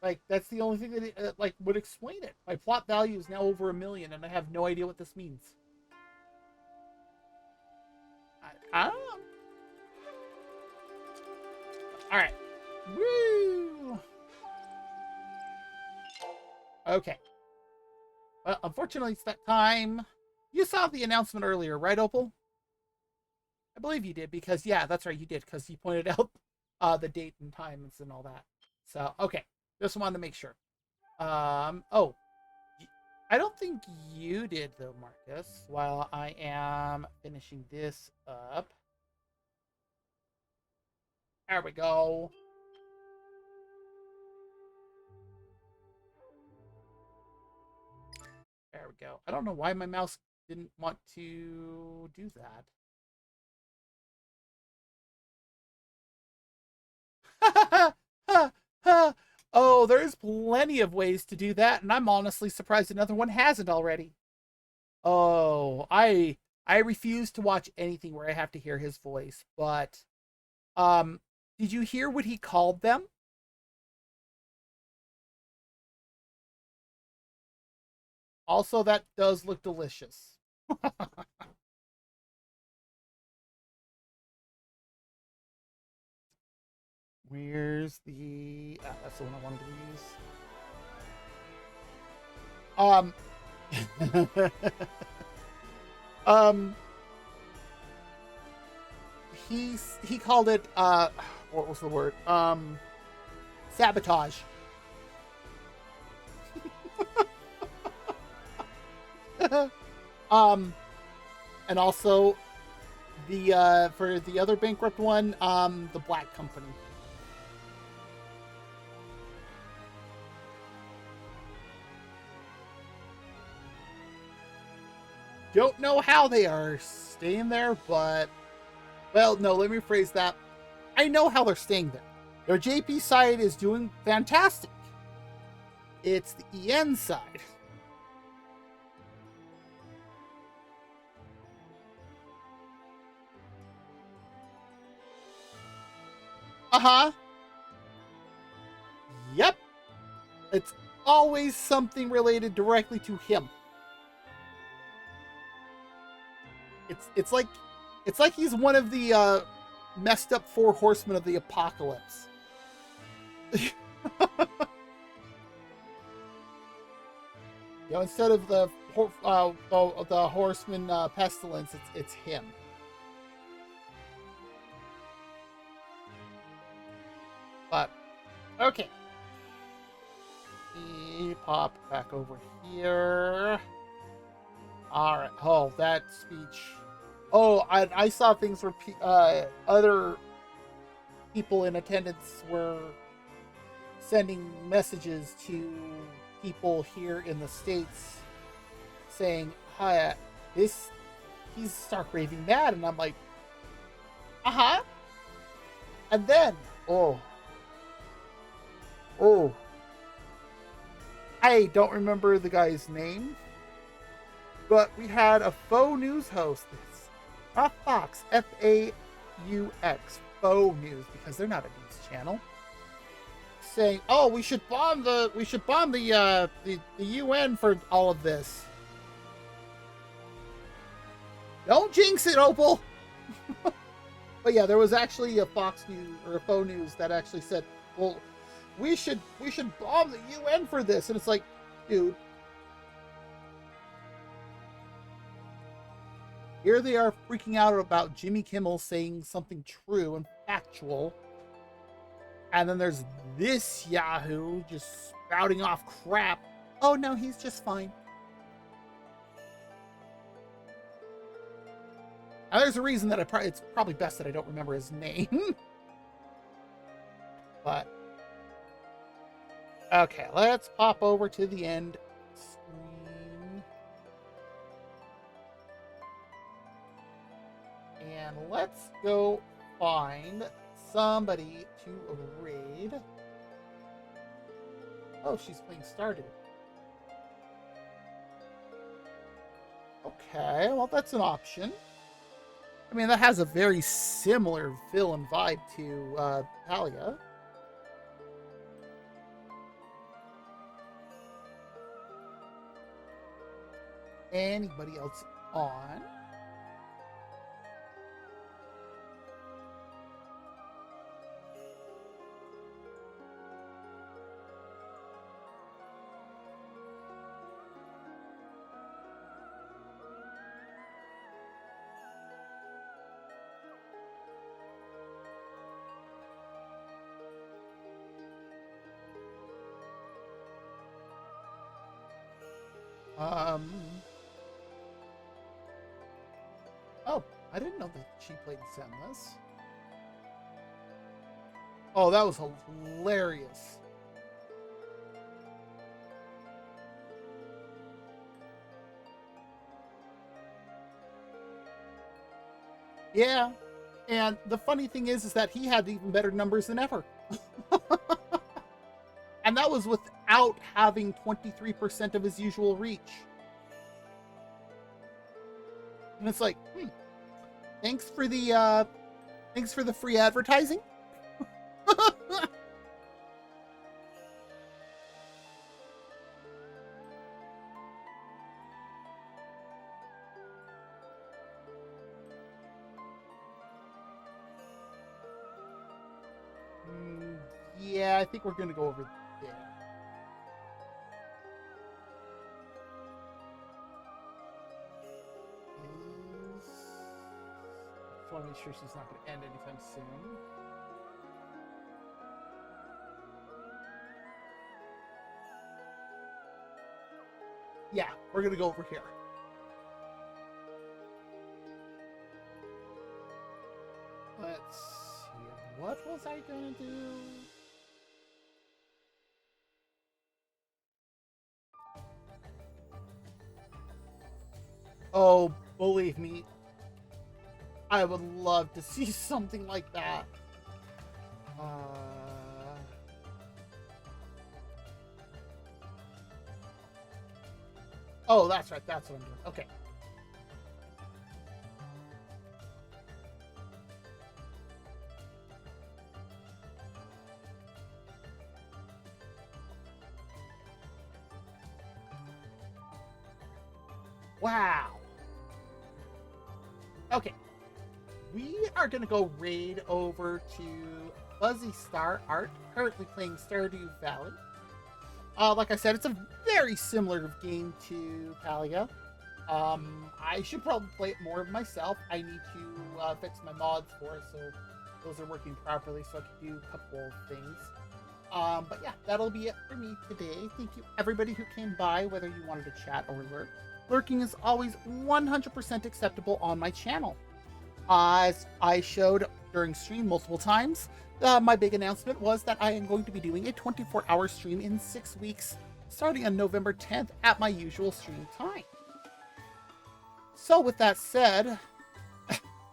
Like, that's the only thing that like would explain it. My plot value is now over 1 million, and I have no idea what this means. I don't know. All right. Woo! Okay. Well, unfortunately, it's that time. You saw the announcement earlier, right, Opal? I believe you did, because, yeah, that's right, you did, because you pointed out the date and times and all that. So, okay. Just wanted to make sure. Oh. I don't think you did, though, Marcus, while I am finishing this up. There we go. There we go. I don't know why my mouse didn't want to do that. Oh, there's plenty of ways to do that, and I'm honestly surprised another one hasn't already. Oh, I refuse to watch anything where I have to hear his voice, but did you hear what he called them? Also, that does look delicious. Where's the... that's the one I wanted to use. He called it, what was the word? Sabotage. And also the for the other bankrupt one, the Black Company. Don't know how they are staying there, but well, no, let me rephrase that. I know how they're staying there. Their JP side is doing fantastic. It's the EN side. Uh-huh. Yep. It's always something related directly to him. It's like he's one of the messed up 4 horsemen of the apocalypse. You know, instead of the horseman pestilence, it's him. But okay, pop back over here. All right. Oh, that speech. Oh, I saw things where other people in attendance were sending messages to people here in the States saying, "Hi, he's stark raving mad," and I'm like, Uh-huh. And then, I don't remember the guy's name, but we had a faux news host. It's not Fox, F-A-U-X, faux news, because they're not a news channel. Saying, "Oh, we should bomb the UN for all of this." Don't jinx it, Opal. But yeah, there was actually a Fox News or a faux news that actually said, "Well, we should bomb the UN for this," and it's like, dude, here they are freaking out about Jimmy Kimmel saying something true and factual. And then there's this Yahoo just spouting off crap. Oh, no, he's just fine. Now, there's a reason that it's probably best that I don't remember his name. But, okay, let's pop over to the end screen. And let's go find somebody to raid. Oh, she's playing Stardew. Okay, well, that's an option. I mean, that has a very similar feel and vibe to Talia. Anybody else on? Oh, I didn't know that she played Zenless. Oh, that was hilarious. Yeah, and the funny thing is that he had even better numbers than ever. And that was without having 23% of his usual reach. And it's like, thanks for the free advertising. Yeah, I think we're gonna go over there. Just want to make sure she's not going to end anytime soon. Yeah, we're going to go over here. Let's see. What was I going to do? Oh, believe me, I would love to see something like that. Oh, that's right. That's what I'm doing. Okay. Wow. Okay. We are going to go raid over to Fuzzy Star Art, currently playing Stardew Valley. Like I said, it's a very similar game to Talia. I should probably play it more myself. I need to fix my mods for it, so those are working properly, so I can do a couple of things. But yeah, that'll be it for me today. Thank you everybody who came by, whether you wanted to chat or lurk. Lurking is always 100% acceptable on my channel. As I showed during stream multiple times, my big announcement was that I am going to be doing a 24-hour stream in 6 weeks, starting on November 10th at my usual stream time. So with that said,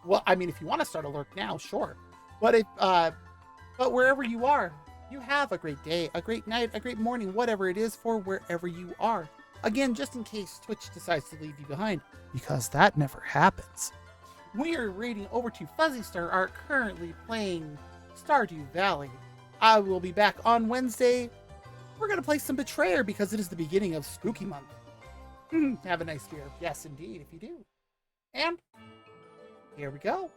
Well, I mean, if you want to start a lurk now, sure. But but wherever you are, you have a great day, a great night, a great morning, whatever it is for wherever you are. Again, just in case Twitch decides to leave you behind, because that never happens. We are raiding over to Fuzzy Star Art, currently playing Stardew Valley. I will be back on Wednesday. We're going to play some Betrayer because it is the beginning of Spooky Month. Have a nice beer. Yes, indeed, if you do. And here we go.